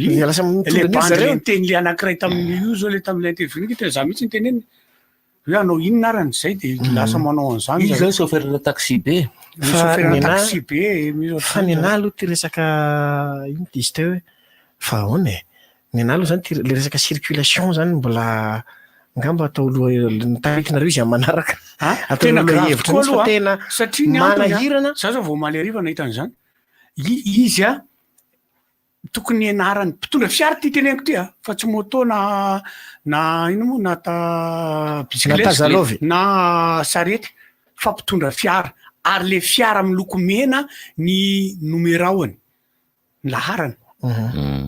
le lasa le bandy teny le anankiray tamin'ny io zao le tamin'ilay interview tena za mihitsy nyteneny hoe anao inona arany zay dia lasa manao an'izany izy zao chauffeur taxi be taxi be fa ny anahy aloha ty resaka ino dizy teo hoe fa ahoana ny anahy aloha zany le resaka circulation zany mbola ngamba atao tarikinareo izy amin'ny manaraka tena grave aloha tena satria manahirana za zao vao maly ariva nahitan'izany izy tokony ianarany mpitondra fiara ty teneniko ty fa tsy moto na ino moa na bisikileta na sarety fa mpitondra fiara ary le fiara miloko mena ny numeraony ny laharany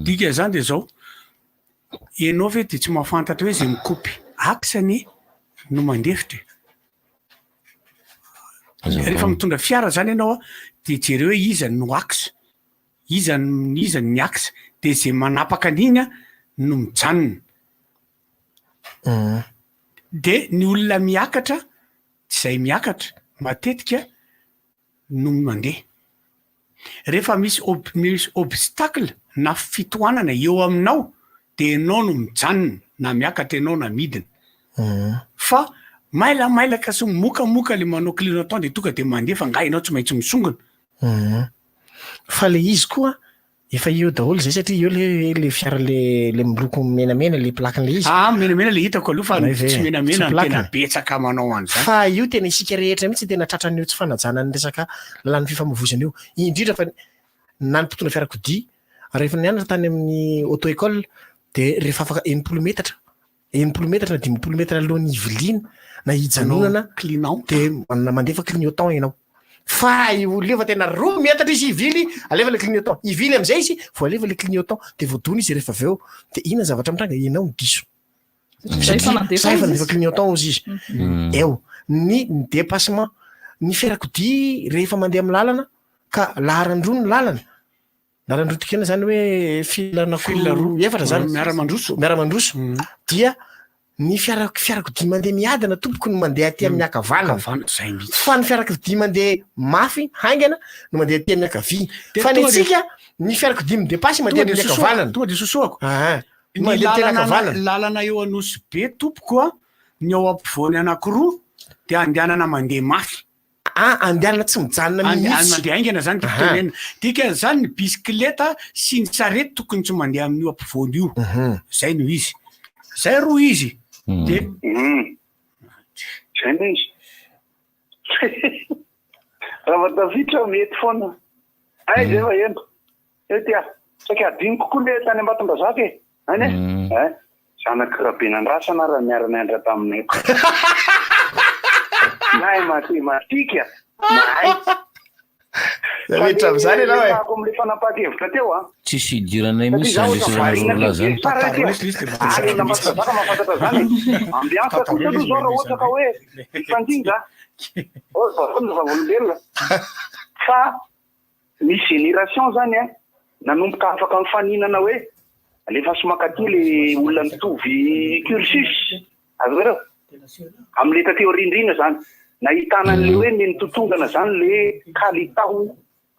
dika zany de zao ianao ve de tsy mahafantatra hoe zay mikopy aksany no mandefitra rehefa mitondra fiara zany ianao de jereo hoe izany no aks izany ny aks de zay manapaka an'iny no mijanona de ny olona miakatra zay miakatra matetika no mandeha rehefa misy obstacle na fitohanana eo aminao de ianao no mijanona na miakatra ianao na midina fa mailaka sy mokamoka le manao clignotant de tonga de mandeha fa nga ianao tsy maintsy misongona fa le izy koa efa eo daholo zay satria eo le fiara le miloko menamena le plakan'le izy menamena le hitako aloha fa tsy menamena no tena betsaka manao an'izany fa io tena isika rehetra mihitsy tena tratran'io tsy fanajana ny resaka lalàn'ny fifamoivozana io indrindra fa na ny mpitondra fiarakodia rehefa nianatra tany amin'ny auto école de rehefa afaka 80 metatra 80 metatra na 10 metatra alohan'ny iviliana na hijanonana clignant de mandefa clignotant ianao fa io lefa tena 2 metatra izy ivily alefa le clignotant ivily am'izay izy vo alefa le clignotant de voadona izy rehefa aveo de ina zavatra mitranga ianao ny diso fa nandefa clignotant ozy izy eo ny dépassement ny fiarakodia rehefa mandeha amin'ny lalana ka laharandro ny lalana laharandrotikena zany hoe filanakolo efatra zany miara-mandroso dia ny fiarakodia mandeha miadana tompoko no mandeha aty amin'ny akavanana fa ny fiarakodia mandeha mafy haingana no mandeha aty amin'ny akavia fa ny atsika ny fiarakodia midepasy mandeha amin'ny akavanana tonga de sosoako ny lalana eo anosy be tompoko a ny ao ampovoany anankiroa de andehanana mandeha mafy andehanana tsy mijanona mihitsy mandeha aingana zany tenena dika zany ny bisikileta sy ny sarety tokony tsy mandeha amin'io ampovoany io zay no izy zay roa izy de zay no izy raha vatavitra mety foana ay zay fa eno etya saika adiny kokoa le tany Ambatondrazaka e any e zanaka rabenandrasana raha miarana andra taminay nay matematika nay zany ianao ako am'le fanapakevitra teo a tsisy idiranay misy zany zany Ambatondrazaka mahafantatra zany ambiansa kosa aloha zao raha ohatra ka hoe ifandinja olombelona fa misy génération zany a nanomboka afaka mifaninana hoe alefa somakaty le olona mitovy cursus azo reo am'le tateorindrina zany nahitanan'le hoe ny nitotongana zany le kalitaho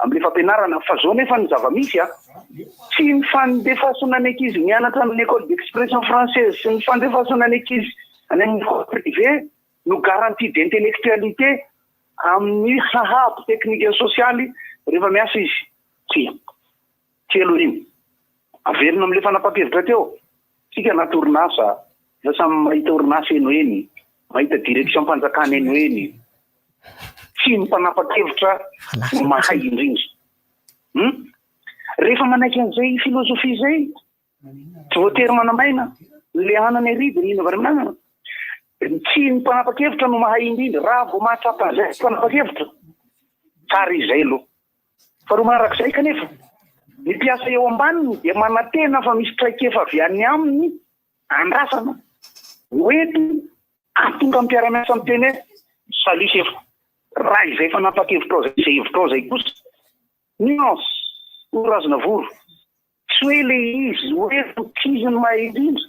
am'le fampianarana fa zao nefa ny zava-misy a tsy mifandefasona ny ankizy mianatra amin'ny école d'expression française sy mifandefasona ny ankizy any amin'ny école privé no garantie d'intellectualité amin'ny hahabo technique socialy rehefa miasa izy tsy elohiny averina am'le fanapakevitra teo tsika anaty orinasa lasa mahita orinasa eno eny mahita direction mpanjakana eno eny tsy mpanapakevitra mahay indrindra rehefa manaiky an'izay filosofia zay tsy voatery manamaina le anany aridy ny inavarinana tsy mpanapakevitra no mahay indrindra raha vo mahatsapa zay mpanapakevitra tsara izay aloha fa ro manarak'izay kanefa ny mpiasa eo ambaniny dia manatena fa misy traikefa avy any aminy andrasana oety atonga mpiara-miasa miteny salut chef raha izay fanapakevitra zay izay hevitra zay kosa nuance orazona voro tsy hoe le izy hoe fokiziny mahay indrindra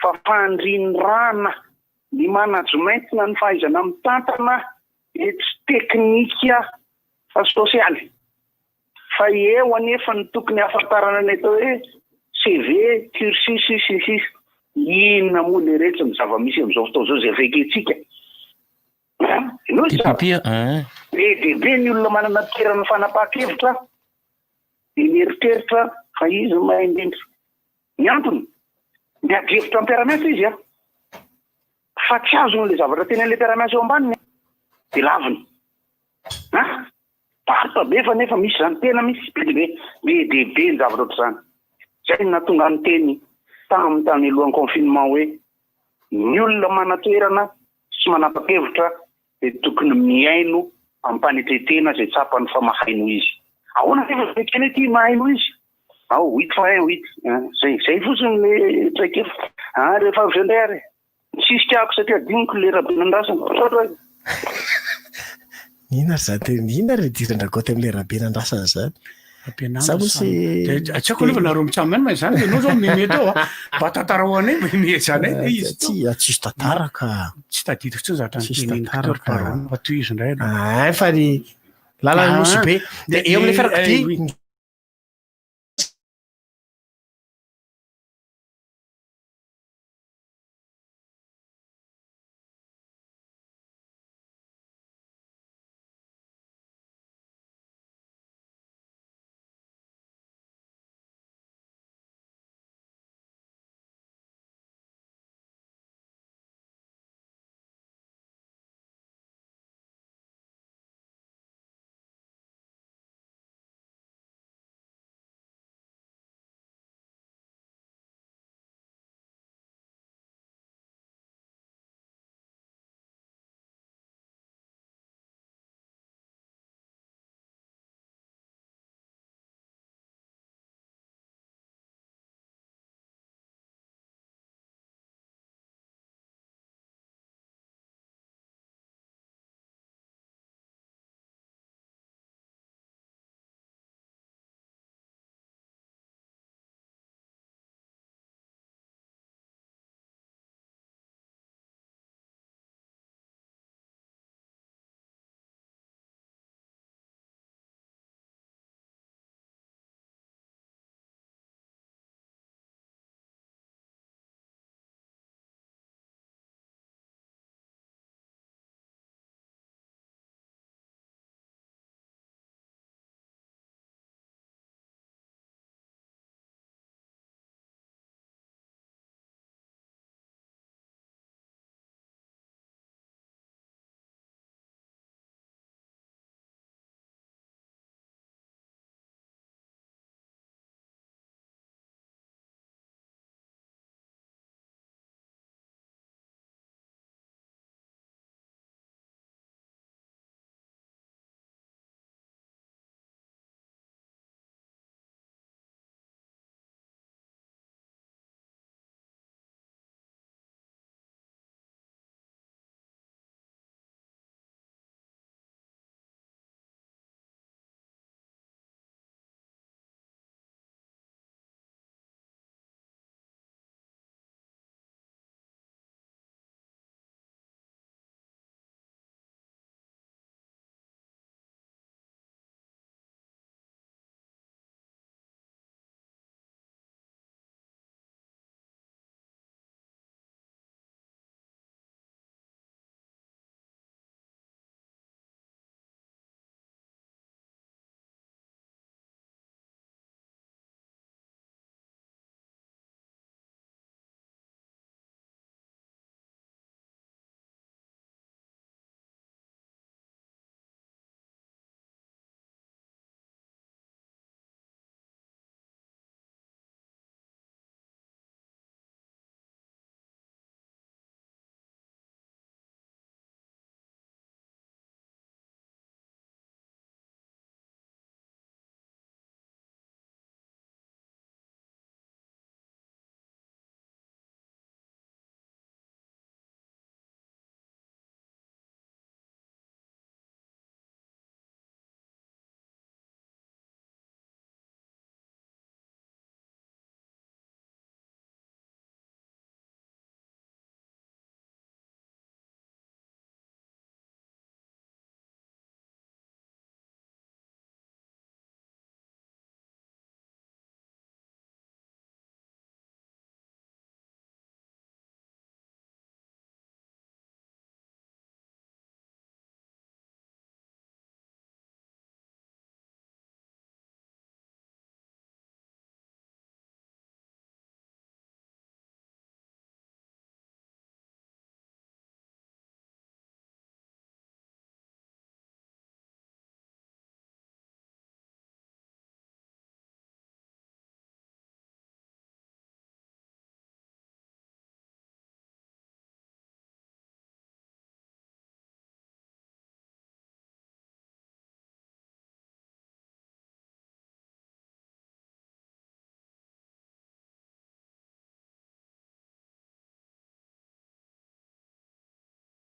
fa fandrindrana ny manajomentina ny fahaizana mitantana etsy teknika fa sosialy fa eo anefa ny tokony afantarana ny atao hoe CV cursus inona moa le rehetra ny zava-misy am'izao fotoa zao zay veketsika be ny olona manana toerana fanapakevitra de mieritreritra fa izy mahay indrindra ny antony miadihevitra mpiara-miasa izy fa tsy azony le zavatra teny an'le mpiara-miasa eo ambaniny de laviny parta be fa nefa misy zany tena misy be ny zavatra ohatr' zany zay no natonga ny teny tamin'ny tany alohan'ny confinement hoe ny olona manatoerana sy manapakevitra de tokony miaino ampanetretena zay tsapany fa mahaino izy ahoana nefa vekeny ty mahaino izy ao 8x1 zay fotsiny le traikefa rehefa avy indray ary misisikiako satria diniko le rabenandrasana ina ry dirandragoty am'le rabenandrasana zany tsy ako aloha nareo mitsamany zany anao zao mimety eo mba tantara ho anay mimety zany izy tsisy tantaraka tsy tadidiko tsy zatra fa toy izy indray fa ny lalana nosy be de eo amin'ny fiarakodia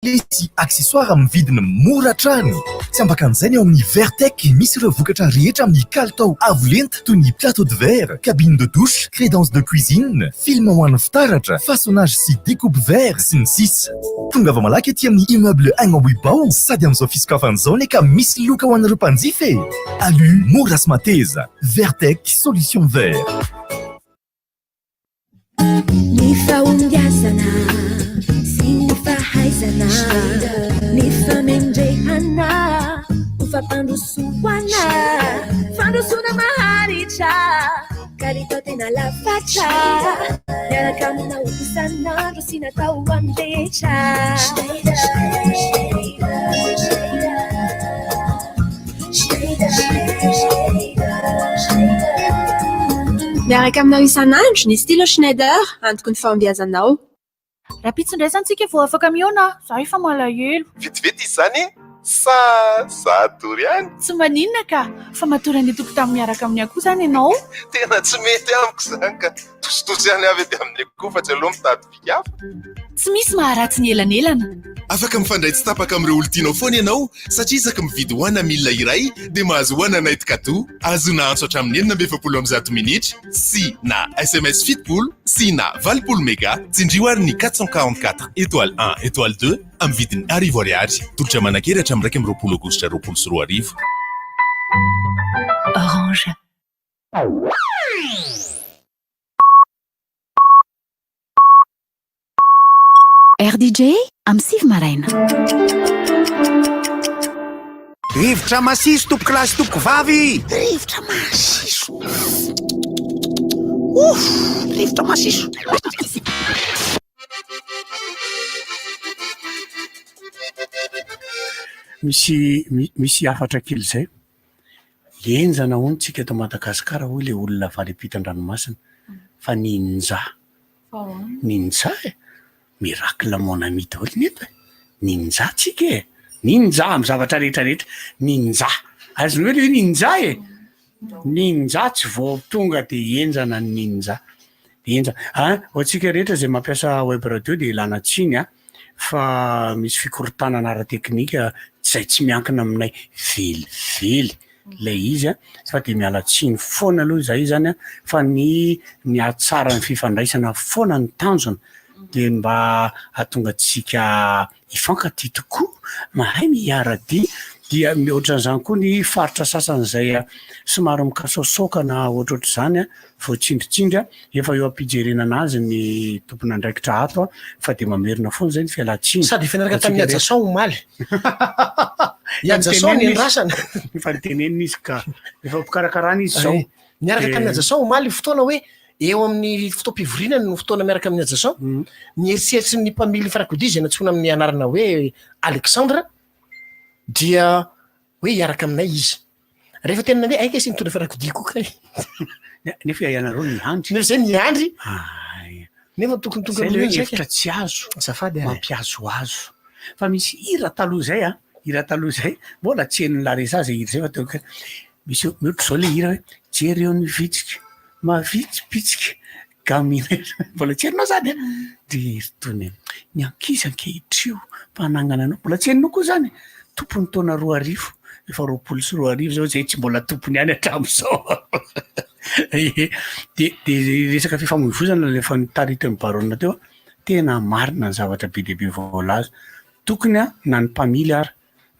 lesy accessoire amin'ny vidiny mora hatrany. Tsy ambakan'izay ny ao amin'ny Vertec misy ireo vokatra rehetra amin'ny kalitao avo lenta toy ny plateau de verre, cabine de douche, crédence de cuisine, film ho an'ny fitaratra, façonnage sy découpe verre sy ny sisa. Tonga va malaky ety amin'ny immeuble Agnambohibao sady amin'izao fisokafan'izao ny ka misy loka ho an'ireo mpanjifa. Alu mora sy mateza. Vertec solution vert. Ni faumbiasana, sini fahaizana, ni famendrehana, ufapandusuana, fandusuna maharicha, karito tena lafata, yaraka muna ukusana, rusina tauambecha. Miaraka aminao isan'andro ny stylo Schneider antoko ny fahombiazanao. Raha pitsindraisantsika vao afaka miona, za efa malahelo. Vetivety izy zany sa zatory ihany? Tsy maninona ka, fa matory anetoko tamin'ny miaraka amin'ny akoho zany ianao. Tena tsy mety amiko zany ka tositosy ihany avy ety amin'ny akoho fa tsy aloha mitady vikafa. Tsy misy maharatsy ny elanelana. Afaka mifandray tsy tapaka amin'ireo olontianao foana ianao satria isaka mividy hoana milina iray dia mahazo hoana naity kato. Azona antso hatramin'ny 920 minitra sy na SMS fitopolo sy na valopolo méga tsindrio ary ny 444 étoile 1 étoile 2 amin'ny vidiny arivo ariary. Tolotra manakely hatramin'ny 20 aogositra 24 Orange. RDJ amin'ny Sivy Maraina. Rivotra masiso tompoko lasy tompoko vavy. Rivotra masiso. Rivotra masiso. misy afatra kely zay. Enjana hono tsika eto Madagasikara hoy le olona valim-pitan-dranomasina fa ninja. Ninja miracle mon ami daholo ny eto. Ninja tsika ninja amin'ny zavatra rehetrarehetra. Ninja. Azony hoe ninja ninja tsy vao tonga dia enjana ninja. Enja. Hoantsika rehetra zay mampiasa web radio dia ilana tsiny fa misy fikorotanana ara-teknika zay tsy miankina aminay velively. Lay izy fa dia miala tsiny foana aloha izay zany fa ny atsara ny fifandraisana foana ny tanjona dia mba hahatonga tsika ifankatia tokoa mahay miara-dia dia ohatran'izany koa ny faritra sasany zay somary mikasaosaoka na ohatroatra zany vao tsindritsindry efa eo ampijerenana azy ny tompona andraikitra ato fa dia mamerina foana zay ny fialatsiny sady fianaraka tamin'ny Ajason omaly Ajason ny andrasana efa nitenenina izy ka efa mpikarakarana izy zao niaraka tamin'ny Ajason omaly fotoana hoe eo amin'ny fotoam-pivorinany no fotoana miaraka amin'ny Ajason ny eritseritsy ny mpamily fiarakodia zay natsoina amin'ny anarana hoe Alexandre dia hoe hiaraka aminay izy rehefa tena hoe aika sy mitondra fiarakodia koa nefa ianareo niandry nefa zay niandry nefa tokonyhevitra tsy azo safady mampiazo azo fa misy hira taloha zay mbola tsy henony laresa zay hira zay fa teo misy mihoatra zao le hira hoe jereo ny vitsika mavitsipitsika gamina mbola tsy heninao zany dia tony ny ankizy ankehitrio mpanangana anao mbola tsy heninao koa zany tompony taona 2000 efa 20 zao zay tsy mbola tompony ihany hatramin'izao dia resaka fifamoivoizana lefa nitaritra ny barona teo tena marina ny zavatra be dehibe voalaza tokony na ny mpamily ary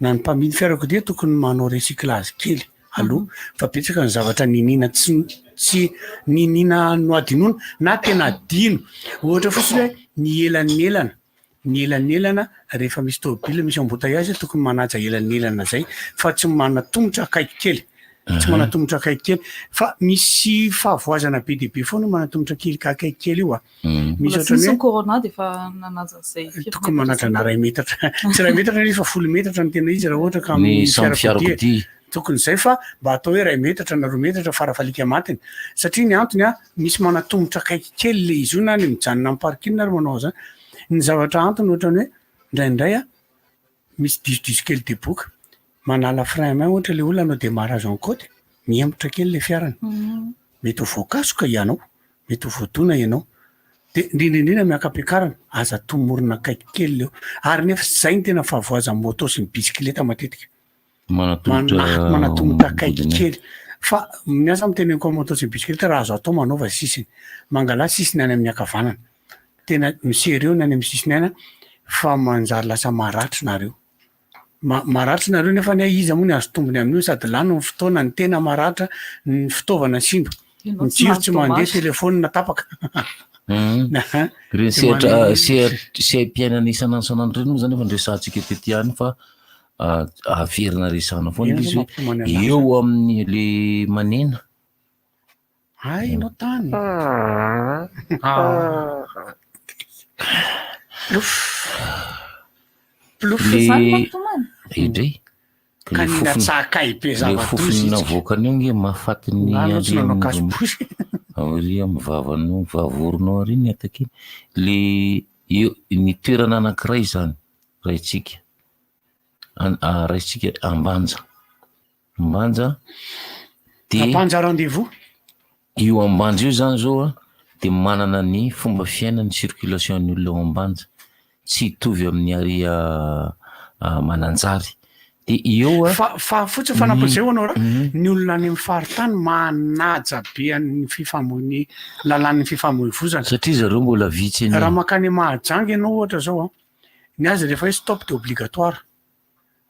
na ny mpamily fiarakodia tokony manao recyclage kely aloha fa betsaka ny zavatra ninina tsy ninina noadinona na tena dino ohatra fotsiny hoe ny elanelana rehefa misy tômôbila misy embouteillage tokony manaja elanelana zay fa tsy manatomotra akaiky kely tsy manatomotra akaiky kely fa misy fahavoazana be dehibe foana manatomotra kely akaiky kely io misy ohatrany corona dia efa nanaja zay tokony manatrana 2 metatra tsy 2 metatra nefa 10 metatra no tena izy raha ohatra ka amin'ny fiarakodia tokony zay fa mba atao hoe 2 metatra na 2 metatra farafalika matiny satria ny antony misy manatomotra akaiky kely le izy io na ny mijanona amin'ny parking ary manao zany ny zavatra antony ohatrany hoe indraindray misy diso kely deboka manala frein main ohatra le olona anao démarrage en côte miembotra kely le fiarany mety ho voankasoka ianao mety ho voadona ianao de indrindrindrina miaka-piakarana aza tomorona akaiky kely leo ary nefa zay ny tena fahavoazan'ny moto sy ny bisikileta matetika manatombotra akaiky kely fa miasa miteneny koa moto sy ny bisikileta raha azo atao manaova sisiny mangala sisiny any amin'ny akavanana tena misereo ny any amin'ny sisiny any fa manjary lasa maratry nareo maratry nareo nefa ny iza moa ny azo tombony amin'io sady lany ny fotoana ny tena maratra ny fitaovana simba ny jiro tsy mandeha telefony natapaka reny sehaim-piainana isanandro reny moa zany efa ndresantsika tety any fa averina resana foana izy eo amin'ny le manena ainao tany indray kanina tsakay be fofony navokany io nge mahafatiny ria mivavano vavoronao ary ny ataky le ny toerana anankiray zany raitsika ambanja de ambanja rendez-vous io ambanja io zany zao a de manana ny fomba fiainany circulation ny olona ao ambanja tsy hitovy amin'ny aria mananjary de eo fa fotsiny fanampazeo anao raha ny olona any amin'ny faritany manaja be ny fifamoiny lalan'ny fifamoivozana satria zareo mbola vitsy raha makany mahajangy ianao ohatra zao a ny azy rehefa hoe stop de obligatoire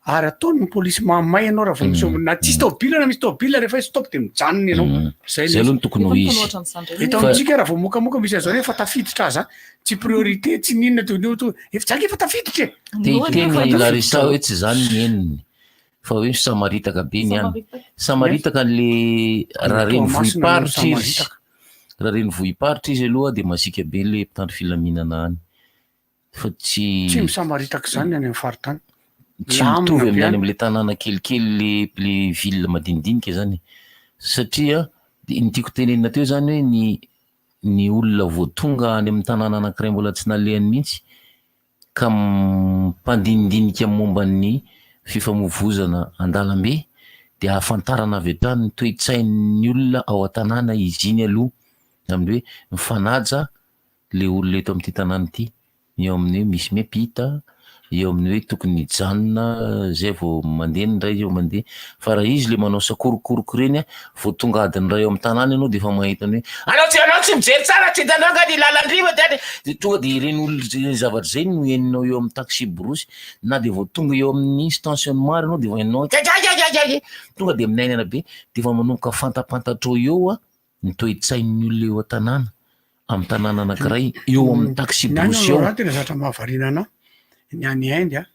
ary ataony ny polisy mamay ianao raha vao misy na tsisy tôbila na misy tôbila rehefa hoe stop de mijanona ianao zay aloha tokony ho izy eto amintsika raha vao mokamoka misy azo efa tafiditra aza tsy priorité tsy ninona to efa jangy efa tafiditra te teny larisa hoe tsy zany ny eniny fa hoe samaritaka be ny any samaritaka le raha reny vohiparitra izy aloha de masika be le mpitandro filaminana any fa tsy misamaritaka zany any amin'ny faritany tsy mitovy amin'ny any am'le tanàna kelikely le ville madinidinika zany satria ny tiako tenenina teo zany hoe ny olona vo tonga any amin'ny tanàna anankiray mbola tsy nalehany mihitsy ka mpandinidinika momban'ny fifamovozana andalambe de ahafantarana avy tany ny toe-tsain'ny olona ao an-tanàna izy iny aloha amin'ny hoe mifanaja le olona eto amin'ity tanàna ity eo amin'ny hoe misy miampita eo amin'ny hoe tokony hijanona zay vao mandeha ny ray eo mandeha fa raha izy le manao sakorokoroko reny vao tonga adiny ray eo amin'ny tanàna ianao de efa mahitany hoe anao tsy mijery tsara tsy hitanao nga ny lalandriva de tonga de ireny olona zavatra zay no eninao eo amin'ny taxi borosy na de vao tonga eo amin'ny stationnement ianao de enao tonga de minainana be de efa manomboka fantapantatrao eo ny toe-tsain'ny olona eo an-tanàna amin'ny tanàna anankiray eo amin'ny taxi borosy eo tena zatra mahavarina anao ny any Inde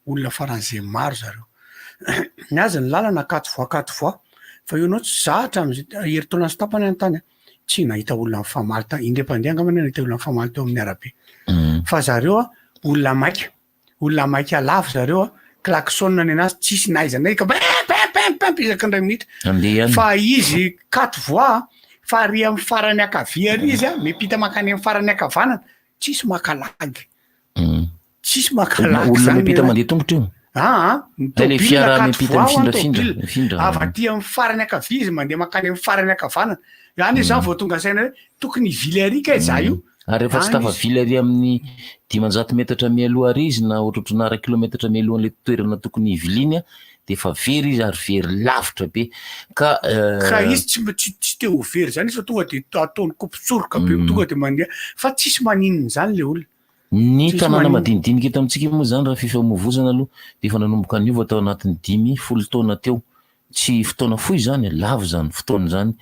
olona faran'izay maro zareo ny azy ny lalana akato voa fa io anao tsy zatra am'zay heritaona sy tapany any tany tsy nahita olona mifamaly tany independant angamba nahita olona mifamaly teo amin'ny arabe fa zareo olona maika alavo zareo klaksona ny anazy tsisy naizana ka isaky ndray minitra fa izy kato voa fa ary amin'ny farany akavia ary izy mipita makany amin'ny farany akavanana tsisy makalagy tsisy makalagy olona mipita mandeha tongotra io le fiara mipita mifindrafindra avaty amin'ny farany akavia izy mandeha makany amin'ny farany akavanana any izy zany vao tonga saina hoe tokony vily arika za io ary rehefa tsy tafa vily ary amin'ny 500 metatra mialoha ary izy na ohatrotrona 1 kilometatra mialohan'le toerana tokony hiviliany de efa very izy ary very lavitra be ka izy tsy te ho very zany izy fa tonga de ataony kopitsoroka be tonga de mandeha fa tsisy maninona zany le olona ny tanàna madinidinika eto amintsika moa zany raha fifamovozana aloha de efa nanomboka niova tao anatin'ny 10 taona teo tsy fotoana fohy zany lavo zany fotoana zany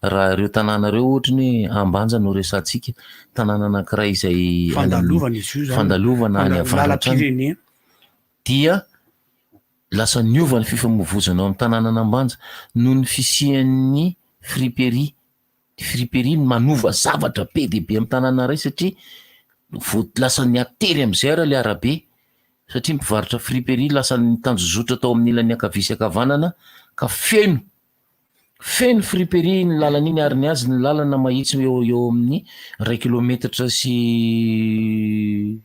raha ireo tanàna reo ohatra ny hoe ambanja no resantsika tanàna anankiray izay fandalovana any avaratra dia lasa niova ny fifamovozana ao amin'ny tanàna an'ambanja noho ny fisian'ny friperie manova zavatra be de be amin'ny tanàna ray satria lasa ny atery am'izay ara le arabe satria mpivarotra friperie lasa ny tanjozotra tao amin'ny ilany akavia sy akavanana ka feno friperie ny lalana iny ary ny azy ny lalana mahitsy eo amin'ny 1 kilometatra sy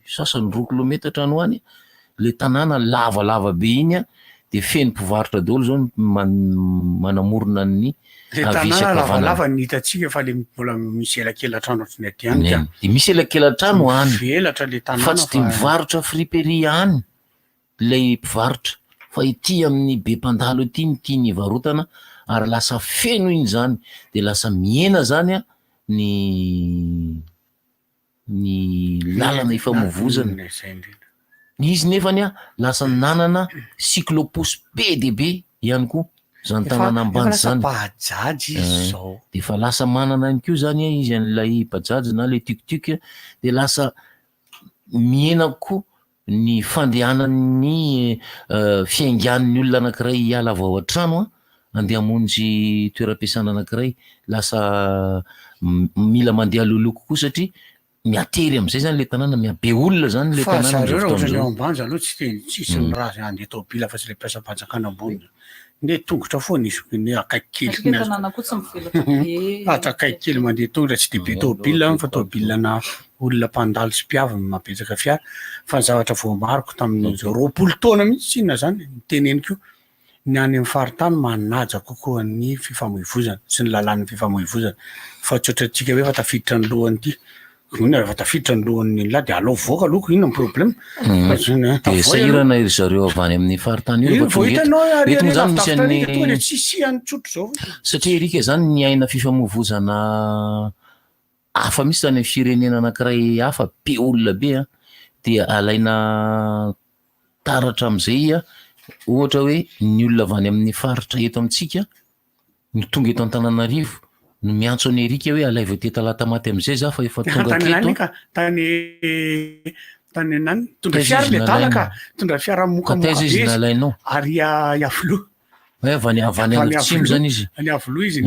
2 kilometatra any hoany le tanàna lavalava be iny de feno mpivarotra daholo zao manamorona ny le tanàna lavalava ny hitatsika fa le mbola misy elakelan-trano ohatrany aty any ka de misy elakelan-trano any velatra le tanàna fa tsy de mivarotra friperie any lay mpivarotra fa ity amin'ny be mpandalo ity ny tia ny varotana ary lasa feno iny zany de lasa miena zany a ny lalana ifamovozana izy nefany a lasa nanana cyclopos be de be ihany koa zany tanàna ambany zany bajajy izy zao de fa lasa manana any koa zany a izy an'ilay bajajy na le tuk-tuk de lasa miena koa ny fandehanan'ny fiaingan'ny olona anankiray hiala avy ao an-trano a andeha hamonjy toeram-piasana anankiray lasa mila mandeha loloko koa satria miatery am'izay zany le tanàna miabe olona zany le tanàna fa zareo ohatrany ao ambany aloha tsisy ny raha zay andeha tôbila fa tsy le mpiasa mpanjakana ambony ne tongotra foana izy ne akaiky kely akaiky kely mandeha tongotra tsy de be tôbila fa tôbilana olona mpandalo sy mpiava mabetsaka fiara fa ny zavatra voamariko tamin'ny 20 taona mihitsy inona zany niteneniko ny any amin'ny faritany manaja kokoa ny fifamoivozana sy ny lalàn'ny fifamoivozana fa tsotratsika hoe fa tafiditra ny lohany ity ina rehefa tafiditra ny lohan'ny la de alao voaka loko ina ny problème de sahirana iry zareo avy any amin'ny faritany io eto zany misy an'ny tsisy any tsotro zao satria erika zany ny aina fifamoivozana hafa misy zany firenena anankiray hafa be olona be a de alaina taratra am'izay a ohatra hoe ny olona avy any amin'ny faritra eto amitsika ny tonga eto Antananarivo no miantso any erika hoe alay vao te talata maty am'izay za fa efa tonga keto tany nany tondra fiara le talaka tondra fiara mokamoka izy nalainao ary iavolo avany amin'ny tsimo zany izy any avolo izy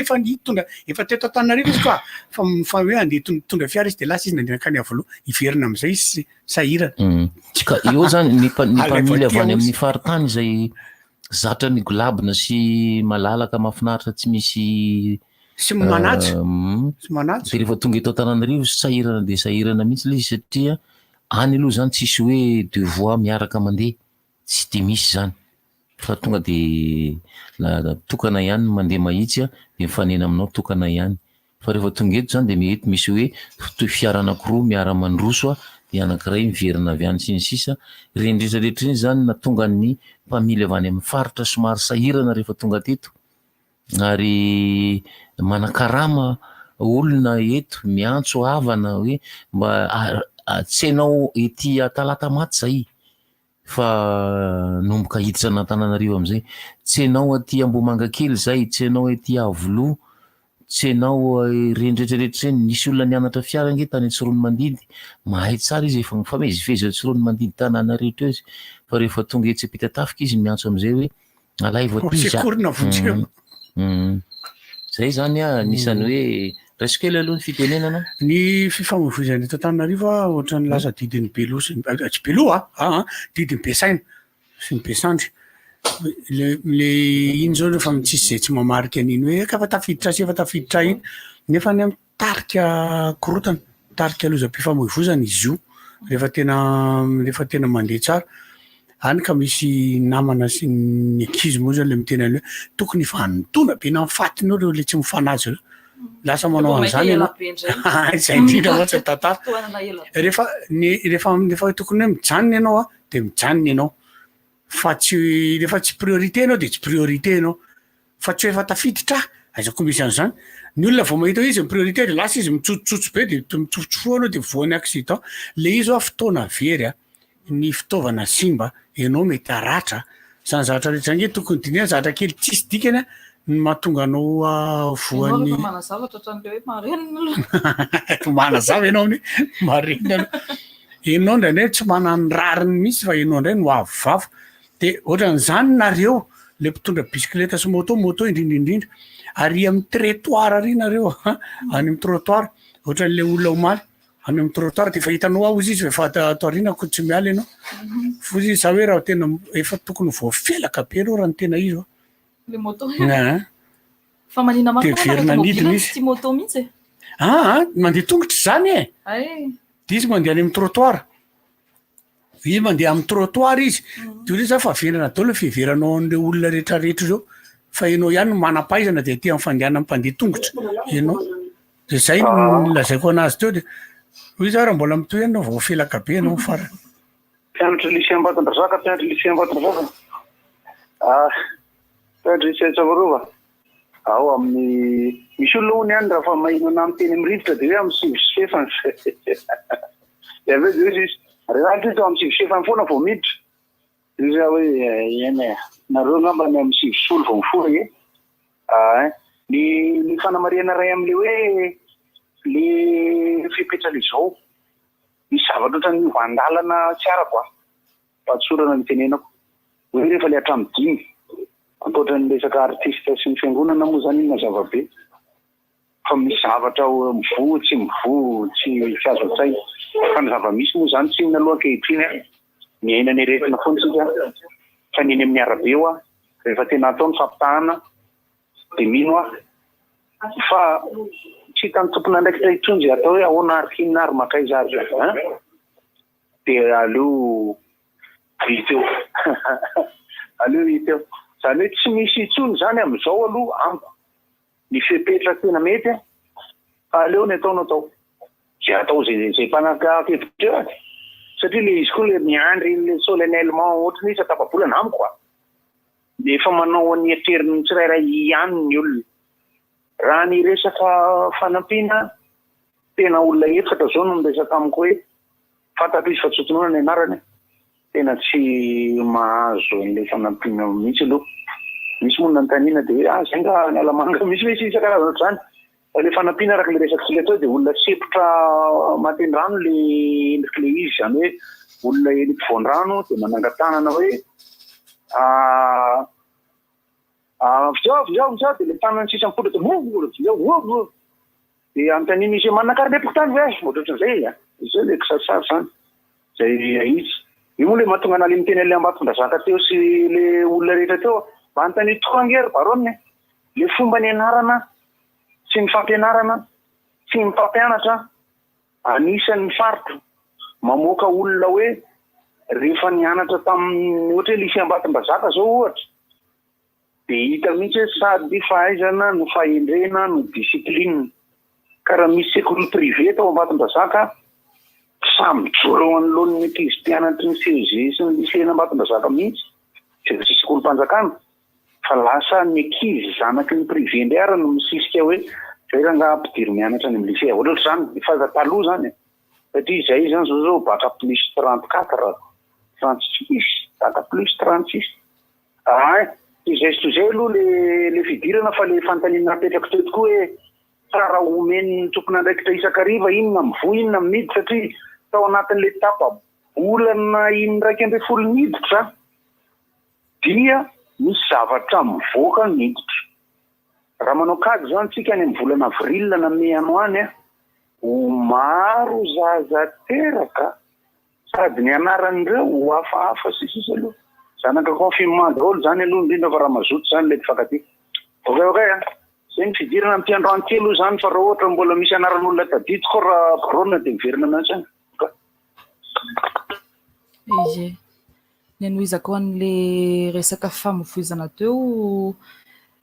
efa ny tondra efa teto Antananarivo izy koa fa hoe andeha tondra fiara izy de lasa izy nandeha nakany avolo iverina am'izay izy sahirana ka eo zany ny mpamily avy any amin'ny faritany zay zatra ny golabina sy malalaka mahafinaritra tsy misy sy manaja sy manaja de rehefa tonga eto Antananarivo sahirana de sahirana mihitsy le izy satria any aloha zany tsisy hoe deux voies miaraka mandeha tsy de misy zany fa tonga de tokana ihany mandeha mahitsy a de mifanena aminao tokana ihany fa rehefa tonga eto zany de mety misy hoe fiara anankiroa miara mandroso a de anankiray miverina avy any sy ny sisa reny rehetrarehetra iny zany na tonga ny mpamily avy any amin'ny faritra somary sahirana rehefa tonga teto ary manakarama olona eto miantso havana hoe mba tsy hainao ety talata maty zay fa nomboka hiditra an'Antananarivo am'izay tsy hainao aty Ambomanga kely zay tsy hainao ety Avoloa tsy hainao reny rehetrarehetra reny nisy olona nianatra fiara nge tany Tsirony Mandidy mahay tsara izy efa mifamezivezy Tsirony Mandidy tanàna rehetra izy fa rehefa tonga etsy Ampitatafika izy miantso am'izay hoe alay voaty zay zany a nisany hoe resy kely aloha ny fitenenana ny fifamoivozana eto Antananarivo ohatrany lasa didiny Beloa tsy Beloa didiny Besaina sy ny Besandry le iny zao rehefa tsisy zay tsy mamarika an'iny hoe efa tafiditra sy efa tafiditra iny nefa ny amin'ny tarika korotana tarika lozam-pifamoivozana izy io rehefa tena mandeha tsara any ka misy namana sy ny ankizy moa zany le miteny hoe tokony fanotona be na mifatinao reo le tsy mifanaja reo lasa manao an'izany ianao zay indrindra ohatsy tantara rehefa tokony hoe mijanona ianao de mijanona ianao fa tsy rehefa tsy priorité ianao de tsy priorité ianao fa tsy hoe efa tafiditra aizako misy an'izany ny olona vao mahita hoe izy ny priorité de lasa izy mitsotsotso be de mitsofotro anao de voany accident le izy fotoana very ny fitaovana simba ianao mety aratra zany zavatra rehetra nge tokony dinihana zavatra kely tsisy dikany ny mahatonga anao voan'ny manazava ianao amin'ny marenina ianao ndray ne tsy manany rariny misy fa ianao ndray no avivava de ohatran'izany nareo le mpitondra bisikileta sy moto indrindraindrindra ary amin'ny trottoir ary nareo any amin'ny trottoir ohatran'le olona omaly any amin'ny trottoir de efa hitanao ao izy fa ato arina ko tsy miala ianao fo izy sa hoe raha tena efa tokony voafelaka be aloha raha ny tena izy le moto fa manina tsy moto mihitsy mandeha tongotra zany de izy mandeha any amin'ny trottoir izy mandeha amin'ny trottoir izy de hoe za fa venana dao le fiheveranao an'le olona rehetrarehetra zao fa ianao ihany no manam-pahaizana de ty am'fandehana am'mpandeha tongotra ianao de zay lazaiko anazy teo de hoy za raha mbola mitoy ianao vao felaka be ianao farany mpianatra lycée Ambatondrazaka mpianatra lycée Ambatondrazaka mpianatra lycée Tsavarova ao amin'ny misy olona hony any raha fa mahinana amin'ny teny am'rivotra de hoe amin'ny sivy sy fefany de aveo de hoe rehaty tao amin'ny sivy sy fefany foana vao miditra de za hoe eny nareo ngamba ny amin'ny sivy solo vao mifoha ny fanamariana ray am'le hoe le fipetrana izao misy zavatra ohatrany vandalana tsy arako patsorana ny tenenako hoe rehefa le hatramin'ny dimy ankoatra ny resaka artiste sy ny fiangonana moa zany inona zavabe fa misy zavatra mivotsy azo atsay fa ny zava-misy moa zany tsy inona aloha ankehitriny miaina ny aretina foana tsika fa neny amin'ny arabe eo rehefa tena atao ny fampitahana de mino fa tsy hitany tompona ndraiky ta hitronjy atao hoe ahoana arkinina ary makay zary de aleo viteo aleo hiteo zany hoe tsy misy itsony zany am'izao aloha amiko ny fepetra tena mety fa aleo ny ataonao atao zay atao zay mpanakakevitra satria le izy koa le miandry le solennellement ohatrany izy atapabolana amiko de efa manao ny eteriny tsirairay ihany ny olona raha ny resaka fanampiana tena olona efatra zao no miresaka amiko hoe fantako izy fa tsotonona ny anarany tena tsy mahazo le fanampiana mihitsy aloha misy monina nytanina de hoe zay nga ny alamanga misy isan-karazana zany le fanampiana araka le resaka sika atao de olona sepotra matendrano le endriky le izy zany hoe olona enimpivondrano de manangatanana hoe vizao de le tanany sisa mipodra de vizao de antaniny izy manakary le pokotany ve ohatrotran'izay izay le kisasary zany zay izy io moa le mahatonga ana le miteny le Ambatondrazaka teo sy le olona rehetra teo mba antany tokoa angery baronne le fomba ny anarana sy ny fampianarana sy ny mpampianatra anisan'ny faritra mamoaka olona hoe rehefa nianatra tamin'ny ohatra hoe lycée Ambatondrazaka zao ohatra de hita mihitsy hoe sady fahaizana no fahendrena no discipline ka raha misy sekoly privé tao Ambatondrazaka samy joro anoloan'ny ankizy mpianatry ny CEG sy ny lycée Ambatondrazaka mihitsy zay sekoly mpanjakana fa lasa ny ankizy zanaky ny privé ndray ara no misisika hoe zay raha nga ampidiry mianatra any amin'ny lycée ohatratra zany efa taloha zany satria zay zany zao baka plus 34 36 baka plus 36 izay zay aloha le fidirana fa le fantanina napetraka teo tokoa hoe tsara omeny tompona andraikitra isan-kariva inona mivoa inona miditra satria tao anatin'le tapa olana indraiky ambe folo miditra dia misy zavatra mivoaka miditra raha manao kady zany tsika any amin'ny volana avril na may ano any ho maro zaza teraka sady ny anaran'ireo ho hafahafa sisisy aloha zanaka confinement daholo zany aloha indrindra fa raha mazoto zany le mpifankaty okay zay ny fidirana amin'ny mpiandro anty aloha zany fa raha ohatra mbola misy anaran'olona tadidiko raha barona de miverina mihitsy any izy ny anohizako an'le resaka famofoizana teo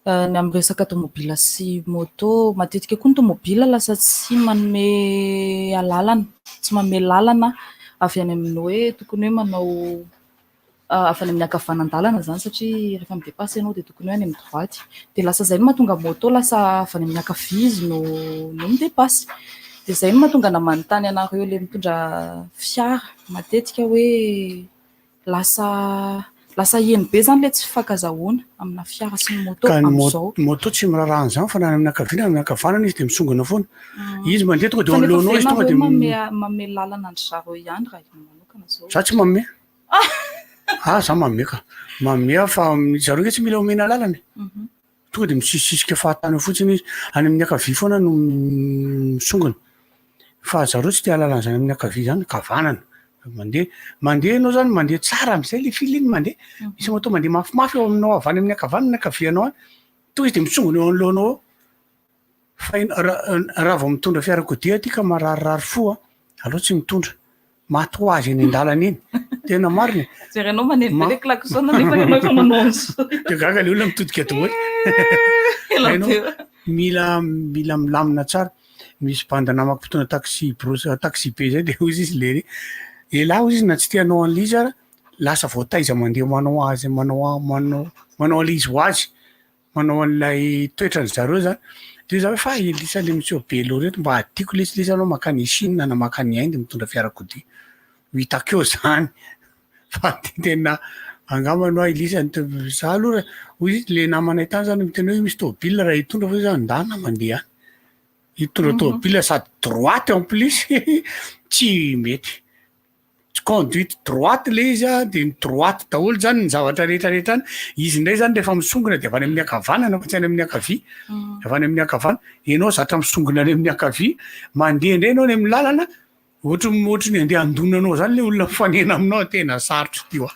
ny amin'ny resaka tomobila sy moto matetika koa ny tomobila lasa tsy manome alalana tsy manome lalana avy any amin'ny hoe tokony hoe manao avy any amin'ny ankavanandalana zany satria rehefa midepasy ianao de tokony hoe any amin'ny droite de lasa zay no mahatonga moto lasa avy any amin'ny ankavizy no midepasy de zay no mahatonga namanontany anareo le mitondra fiara matetika hoe lasa eny be zany le tsy fankazahoana amina fiara sy ny moto am'izao moto tsy mirarahana zany fa na amin'ny ankaviana amin'ny ankavanana izy de misongana foana izy mandeha tonga de alohanao izy tonga de manome lalana andry zareo ihany raha manokana zao za tsy manome za manome ka manome fa zareo ke tsy mila omena lalany tonga de misisisika fahatany fotsiny izy any amin'ny ankavia foana no misongana fa zareo tsy tia lalana zany amin'ny ankavia zany kavanana mandeha anao zany mandeha tsara am'izay le filiny mandeha misy moto mandeha mafimafy eo aminao avany amin'ny akavanana ny akavianao any tonga izy de misongana eo anoloanao fa raha vao mitondra fiarakodia ty ka mararirary fo aloha tsy mitondra maty ho azy eny an-dalana eny tena marina jerenao maneno be le klaxon nefa ianao efa manao an'izao de gaga le olona mitodika tomoy mila milamina tsara misy bandana mampitona taxi taxi be zay de ozy izy le elahy ozy izy na tsy tianao an'le izy ara lasa voataiza mandeha manao azy manao an'le izy ho azy manao an'ilay toetrany zareo zany de za hoe fa elisa le monsieur Belo reto mba hatiako lesilesa anao makany Chine na makany Inde mitondra fiarakodia hitakeo zany fa tena angamba anao Elisa za aloha hoy izy le namanay tany zany miteny hoe misy tôbila raha hitondra fa zany ndana mandeha hitondra tôbila sady droite en plus tsy mety conduite droite le izy de droite daholo zany ny zavatra rehetrarehetra any izy ndray zany rehefa misongona de avy any amin'ny akavanana fa tsy any amin'ny akavia avy any amin'ny akavana ianao zatra misongona any amin'ny akavia mandeha ndray ianao any amin'ny lalana ohatry ny andeha andonanao zany le olona mifanena aminao tena sarotra tio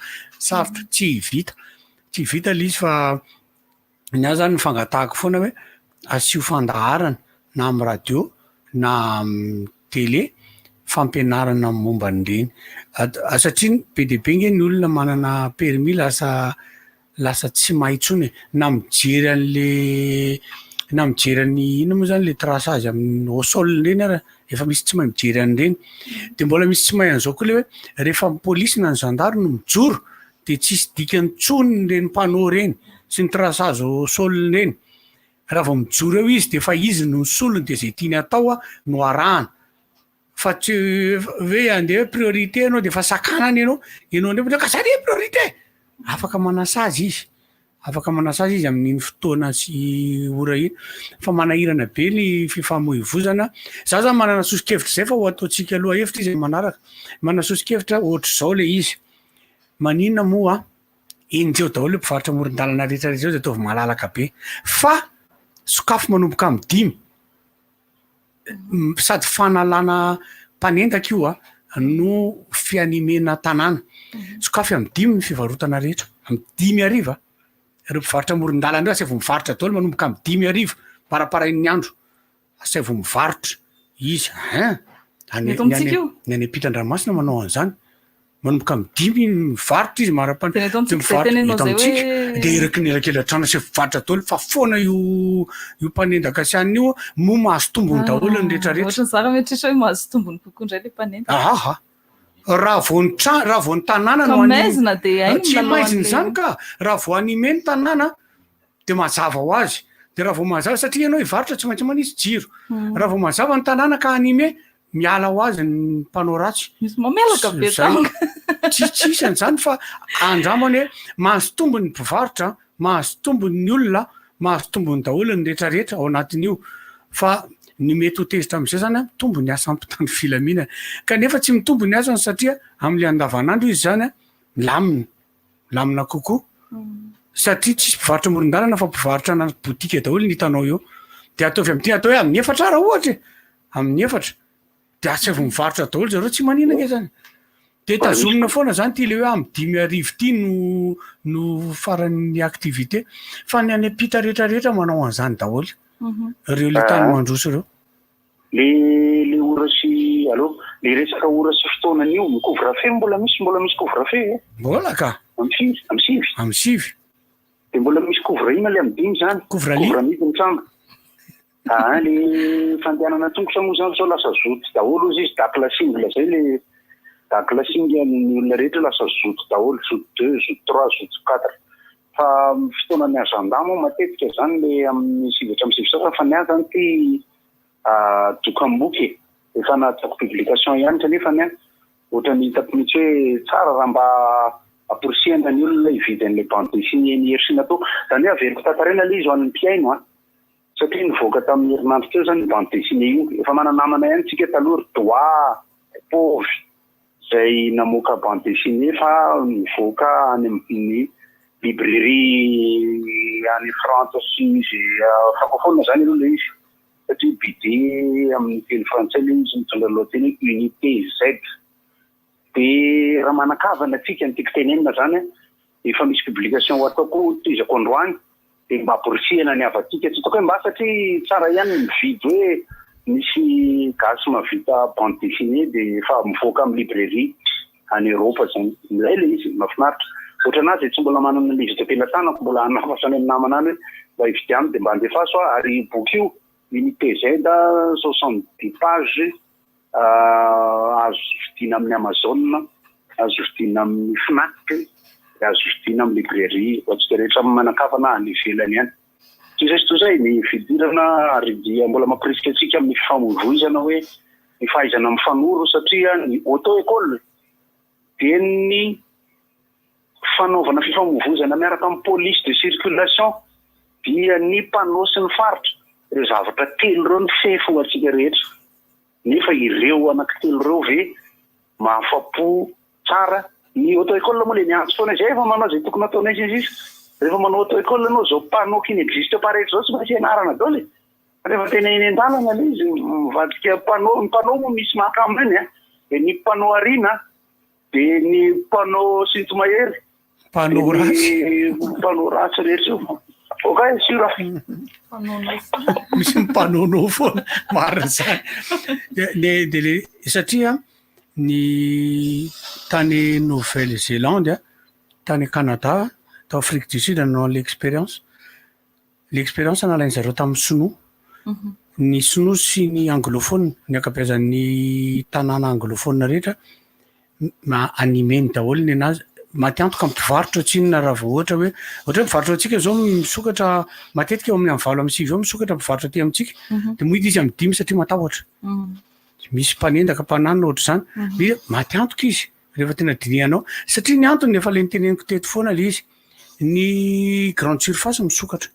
sarotra tsy vita le izy fa ny azy zany fangatahako foana hoe asio fandaharana na amin'ny radio na amin'ny télé fampianarana momba an'ireny satria be de be nge ny olona manana permis lasa tsy mahintsony na mijery an'le ino moa zany le traçage amin'ny au sol reny ara efa misy tsy mahay mijery an'ireny de mbola misy tsy mahay an'izao koa le hoe rehefa polisy na ny zandary no mijoro de tsisy dikany tsony reny mpanao reny sy ny traçage au sol reny raha vao mijoro eo izy de fa izy no solony de zay tiany atao no arahana fa tsy hoe andeha hoe priorité anao de fa sakanany ianao ndray ka zany priorité afaka manasazy izy amin'iny fotoana sy ora iny fa manahirana be ny fifamoivozana za zany manana sosikevitra zay fa ho ataotsika aloha hevitra izy manaraka manana sosikevitra ohatry zao le izy maninona moa enjeo daholo le mpivarotra amoron-dalana rehetrarehetra de ataovy malalaka be fa sokafo manomboka amin'ny 5 sady fanalana mpanendaka io no fianimena tanàna sokafo amin'ny 5 ny fivarotana rehetra amin'ny 5 ariva ireo mpivarotra amoron-dalana reo asay vao mivarotra daholo manomboka amin'ny 5 ariva paraparain'ny andro asay vao mivarotra izy ny any ampitan-dranomasina manao an'izany manomboka amin'ny 5 mivarotra izy marapantsika de erakinelakelan-trano asay mivarotra daholo fa foana io mpanendaka sy any io mo mahazo tombony daholo ny rehetrarehetra mahazo tombony kokoa indray le mpanendaka raha vao ny tanàna tsy maiziny zany ka raha vao anime ny tanàna de mazava ho azy de raha vao mazava satria ianao hivarotra tsy maintsy manisy jiro raha vao mazava ny tanàna ka anime miala ho azy ny mpanao ratsy mamelaka be tsisany zany fa andramany hoe mahazo tombony ny mpivarotra mahazo tombony ny olona mahazo tombony daholo ny rehetrarehetra ao anatin'io fa ny mety ho tezitra amin'izay zany mitombo ny asa ampitany filaminana kanefa tsy mitombo ny asany satria amin'le andavanandro izy zany lamina kokoa satria tsisy mpivarotra amoron-dalana fa mpivarotra na botika daholo ny hitanao eo de ataovy amin'ity atao hoe amin'ny 4 ara ohatra amin'ny 4 de asy vao mivarotra daholo zareo tsy manina nge zany de tazomina foana zany ty le hoe amin'ny 5 arivo ty no faran'ny activité fa ny any ampita rehetrarehetra manao an'izany daholo reo le tany mandroso reo le ora sy alo le resaka ora sy fotoanan'io couvre-feu mbola misy couvre-feu mbola ka amin'ny 6 de mbola misy couvre-ina le amin'ny 5 zany couvre-misy ny trano le fandehanana tongotra moa zany sao lasa zoto daholo izy daka la single zay le daka la single ny olona rehetra lasa zoto daholo zoto 2 zoto 3 zoto 4 fa fotoanany azandamo matetika zany le amin'ny 7 fa ny zany ty dokamboky efa natako publication ihany kanefa ny ohatra ny hitako mihitsy hoe tsara raha mba aporisihana ny olona hividy an'le bande dessinée ny hersina to zany hoe averiko tantarena le izy ho an'ny mpiaino satria nivoaka tamin'ny herinandro teo zany bande dessinée io efa mananamana ihany tsika taloha doigt pauvre zay namoaka bande dessinée fa nivoaka any amin'ny librairie any frantsa sy zay francophone zany aloha le izy satria BD amin'ny teny frantsay le izy mitondra lohateny unité Z de raha manakavana atsika ny tiako tenenina zany efa misy publication ho ataoko tizako androany de mba aporisihana ny avatika tsy toko hoe mba satria tsara ihany mividy hoe misy gasy mavita bande dessinée dia efa mivoaka amin'ny librairie any Europa zany. Izay le izy mahafinaritra. Ohatranazy tsy mbola manana livre de ampelantanako mbola anafatra any amin'ny namana any hoe mba hividiano dia mba andefaso ary boky io unité Z 70 pages azo vidiana amin'ny Amazon, azo vidiana amin'ny Fnac, azo vidiana amin'ny librairie, ohatsika rehetra manakafana any ivelany ihany. Zay ny fidirana ary dia mbola mampirisika antsika amin'ny fifamoivoizana hoe ny fahaizana mifanoro satria ny auto-école dia ny fanaovana fifamoivoizana miaraka amin'ny police de circulation dia ny panneau sy ny faritra ireo zavatra telo ireo ny fefo antsika rehetra nefa ireo anankitelo ireo ve mahafapo tsara ny auto-école moa le miantso foana izay efa manao izay tokony ataonay izy rehefa manao auto-école anao zao panneau qui n'existe pas rehetra zao tsy maintsy ianarana daholo e. Rehefa tena eny an-dalana le izy mivadika panneau, ny panneau moa misy mahakamo eny dia ny panneau arina dia ny panneau sintomahery panneau ratsy rehetra io oka e sura misy mpanonao foana marina zany de satria ny tany Nouvelle-Zélande tany Canada tao Afrique du Sud nanao l'expérience nalainy zareo tamin'ny sinoa ny sinoa sy ny anglophone ny ankabeazan'ny tanàna anglophone rehetra animeny daholo ny anazy matiantoka mpivarotra tsinona raha vao ohatra hoe mivarotra antsika zao misokatra matetika eo amin'ny 5-6 eo misokatra mpivarotra ty amintsika dia moa izy amin'ny 5 satria matahotra misy mpanendaka mpananona ohatra zany dia matiantoka izy rehefa tena dinianao satria ny antony efa le niteneniko teto foana le izy ny grande surface misokatra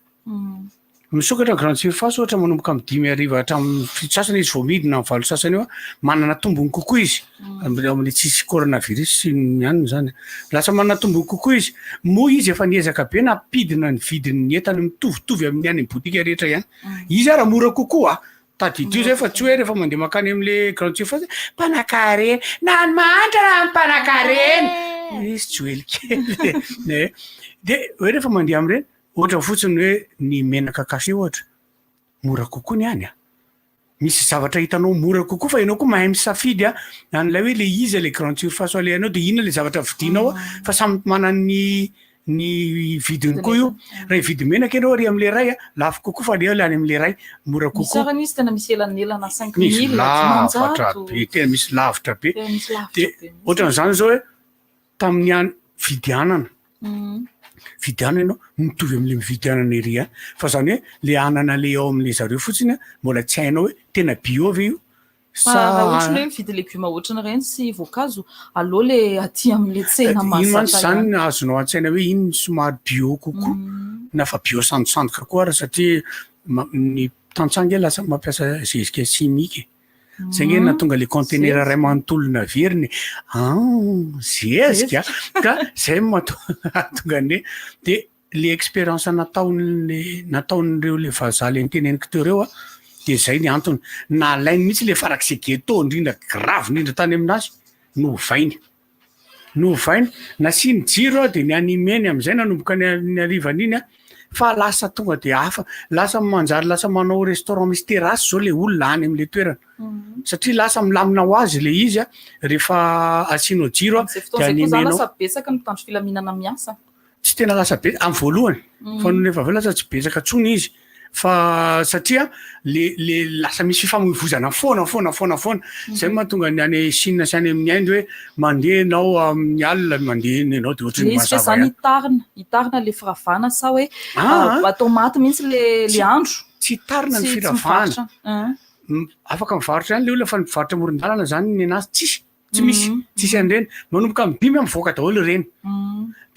grande surface ohatra manomboka amin'ny 5 hatramin'ny fito sasany izy vao midina amin'ny 8 sasany eo manana tombony kokoa izy amin'ny tsisy coronavirus sy ny aniny zany lasa manana tombony kokoa izy moa izy efa niezaka be napidina ny vidiny ny entany mitovitovy amin'ny any botika rehetra ihany izy raha mora kokoa tadidio zay fa tsy hoe rehefa mandeha makany amin'le grande surface mpanakareny na ny mahantra raha mpanakareny izy tsy hoelikely dia hoe rehefa mandeha amin'ireny ohatra fotsiny hoe ny menaka kafe ohatra mora kokoa ny any misy zavatra hitanao mora kokoa fa ianao koa mahay misafidy an'ilay hoe le izy le grande surface alehanao dia inona le zavatra vidinao fa samy mana ny vidiny koa io raha hividy menaka ianao ary amin'le ray lafo kokoa fa le any amin'le ray mora kokoa misarany izy tena misy elanelana 5 misy lavatra be tena misy lavitra be dia ohatran'izany zao hoe tamin'ny any vidianana ianao mitovy amin'le mividianana ery fa zany hoe le anana le ao amin'le zareo fotsiny mbola tsy hainao hoe tena bio ve io raha ohatra hoe mividy legioma ohatrana reny sy voankazo aleo le aty amin'le tsena ino mantsy zany azonao an-tsaina hoe iny somary bio kokoa na fa bio sandosandoka koa raha satria ny tantsangy lasa mampiasa zezika simika zay nge natonga le conteneur ray manontolona veriny zezika ka zay mahatonga ne dia le expérience nataon'ireo le vazaha le niteneniko teo reo dia zay ny antony nalainy mihitsy le farak'izay ghetto indrindra grave indrindra tany aminazy novainy nasiny jiro dia ny animeny amin'izay nanomboka ny arivan'iny fa lasa tonga dia hafa lasa manjary lasa manao restaurant misy terasy zao le olona any amin'le toerana satria lasa milamina ho azy le izy rehefa asianao jiro dia animenao lasa betsaka mitandro filaminana miasa tsy tena lasa be amin'ny voalohany fa nefa aveo lasa tsy betsaka tsony izy fa satria le lasa misy fifamoivoizana foana zay mahatonga ny any Chine sy any amin'ny Inde hoe mandeha anao amin'ny alina mandeha ianao dia ohatrany mazava zany hitarina le firavana sa hoe atao maty mihitsy le andro tsy hitarina ny firavana afaka mivarotra ihany le olona fa mivarotra moron-dalana zany ny anazy tsisy an'ireny manomboka amin'ny 5 mivoaka daholo ireny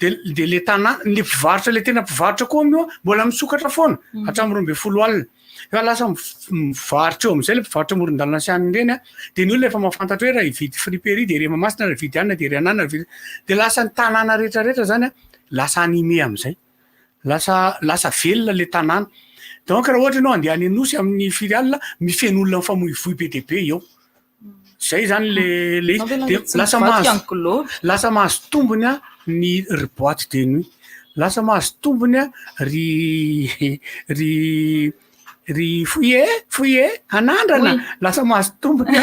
dia le tanàna le mpivarotra le tena mpivarotra koa amin'io mbola misokatra foana hatramin'ny 12 alina fa lasa mivarotra eo amin'izay le mpivarotra moron-dalana sy any ireny dia ny olona efa mahafantatra hoe raha hividy friperie dia rehefa masina raha hividy anina dia anana dia lasa ny tanàna rehetrarehetra zany lasa animé amin'izay lasa velona le tanàna donc raha ohatra ianao andeha any anosy amin'ny filiale mifeno olona mifamoivoy be dia be eo zay zany le lasa mahazo tombony ny boîte de nuit lasa mahazo tombony ry ry foye anandrana lasa mahazo tombony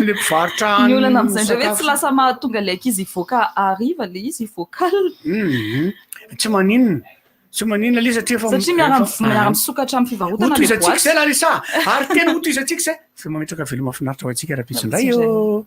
le mpivarotra ny olana am'izay ndray hoe tsy lasa mahatonga le akizy ivoaka ariva le izy ivoaka tsy maninona le satria miara-misokatra amin'ny fivarotana hotoizatsika zay larisa ary tena hotoizatsika zay fa mametraka velo mahafinaritra ho antsika raha-pisindray io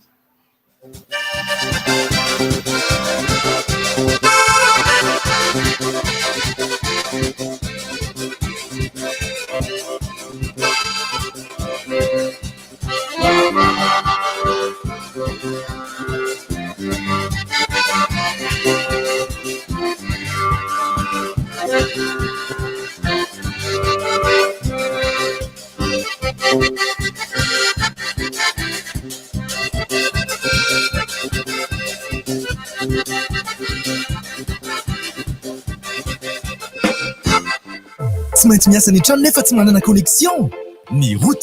tsy maintsy miasa ny trano nefa tsy manana connexion ny routeur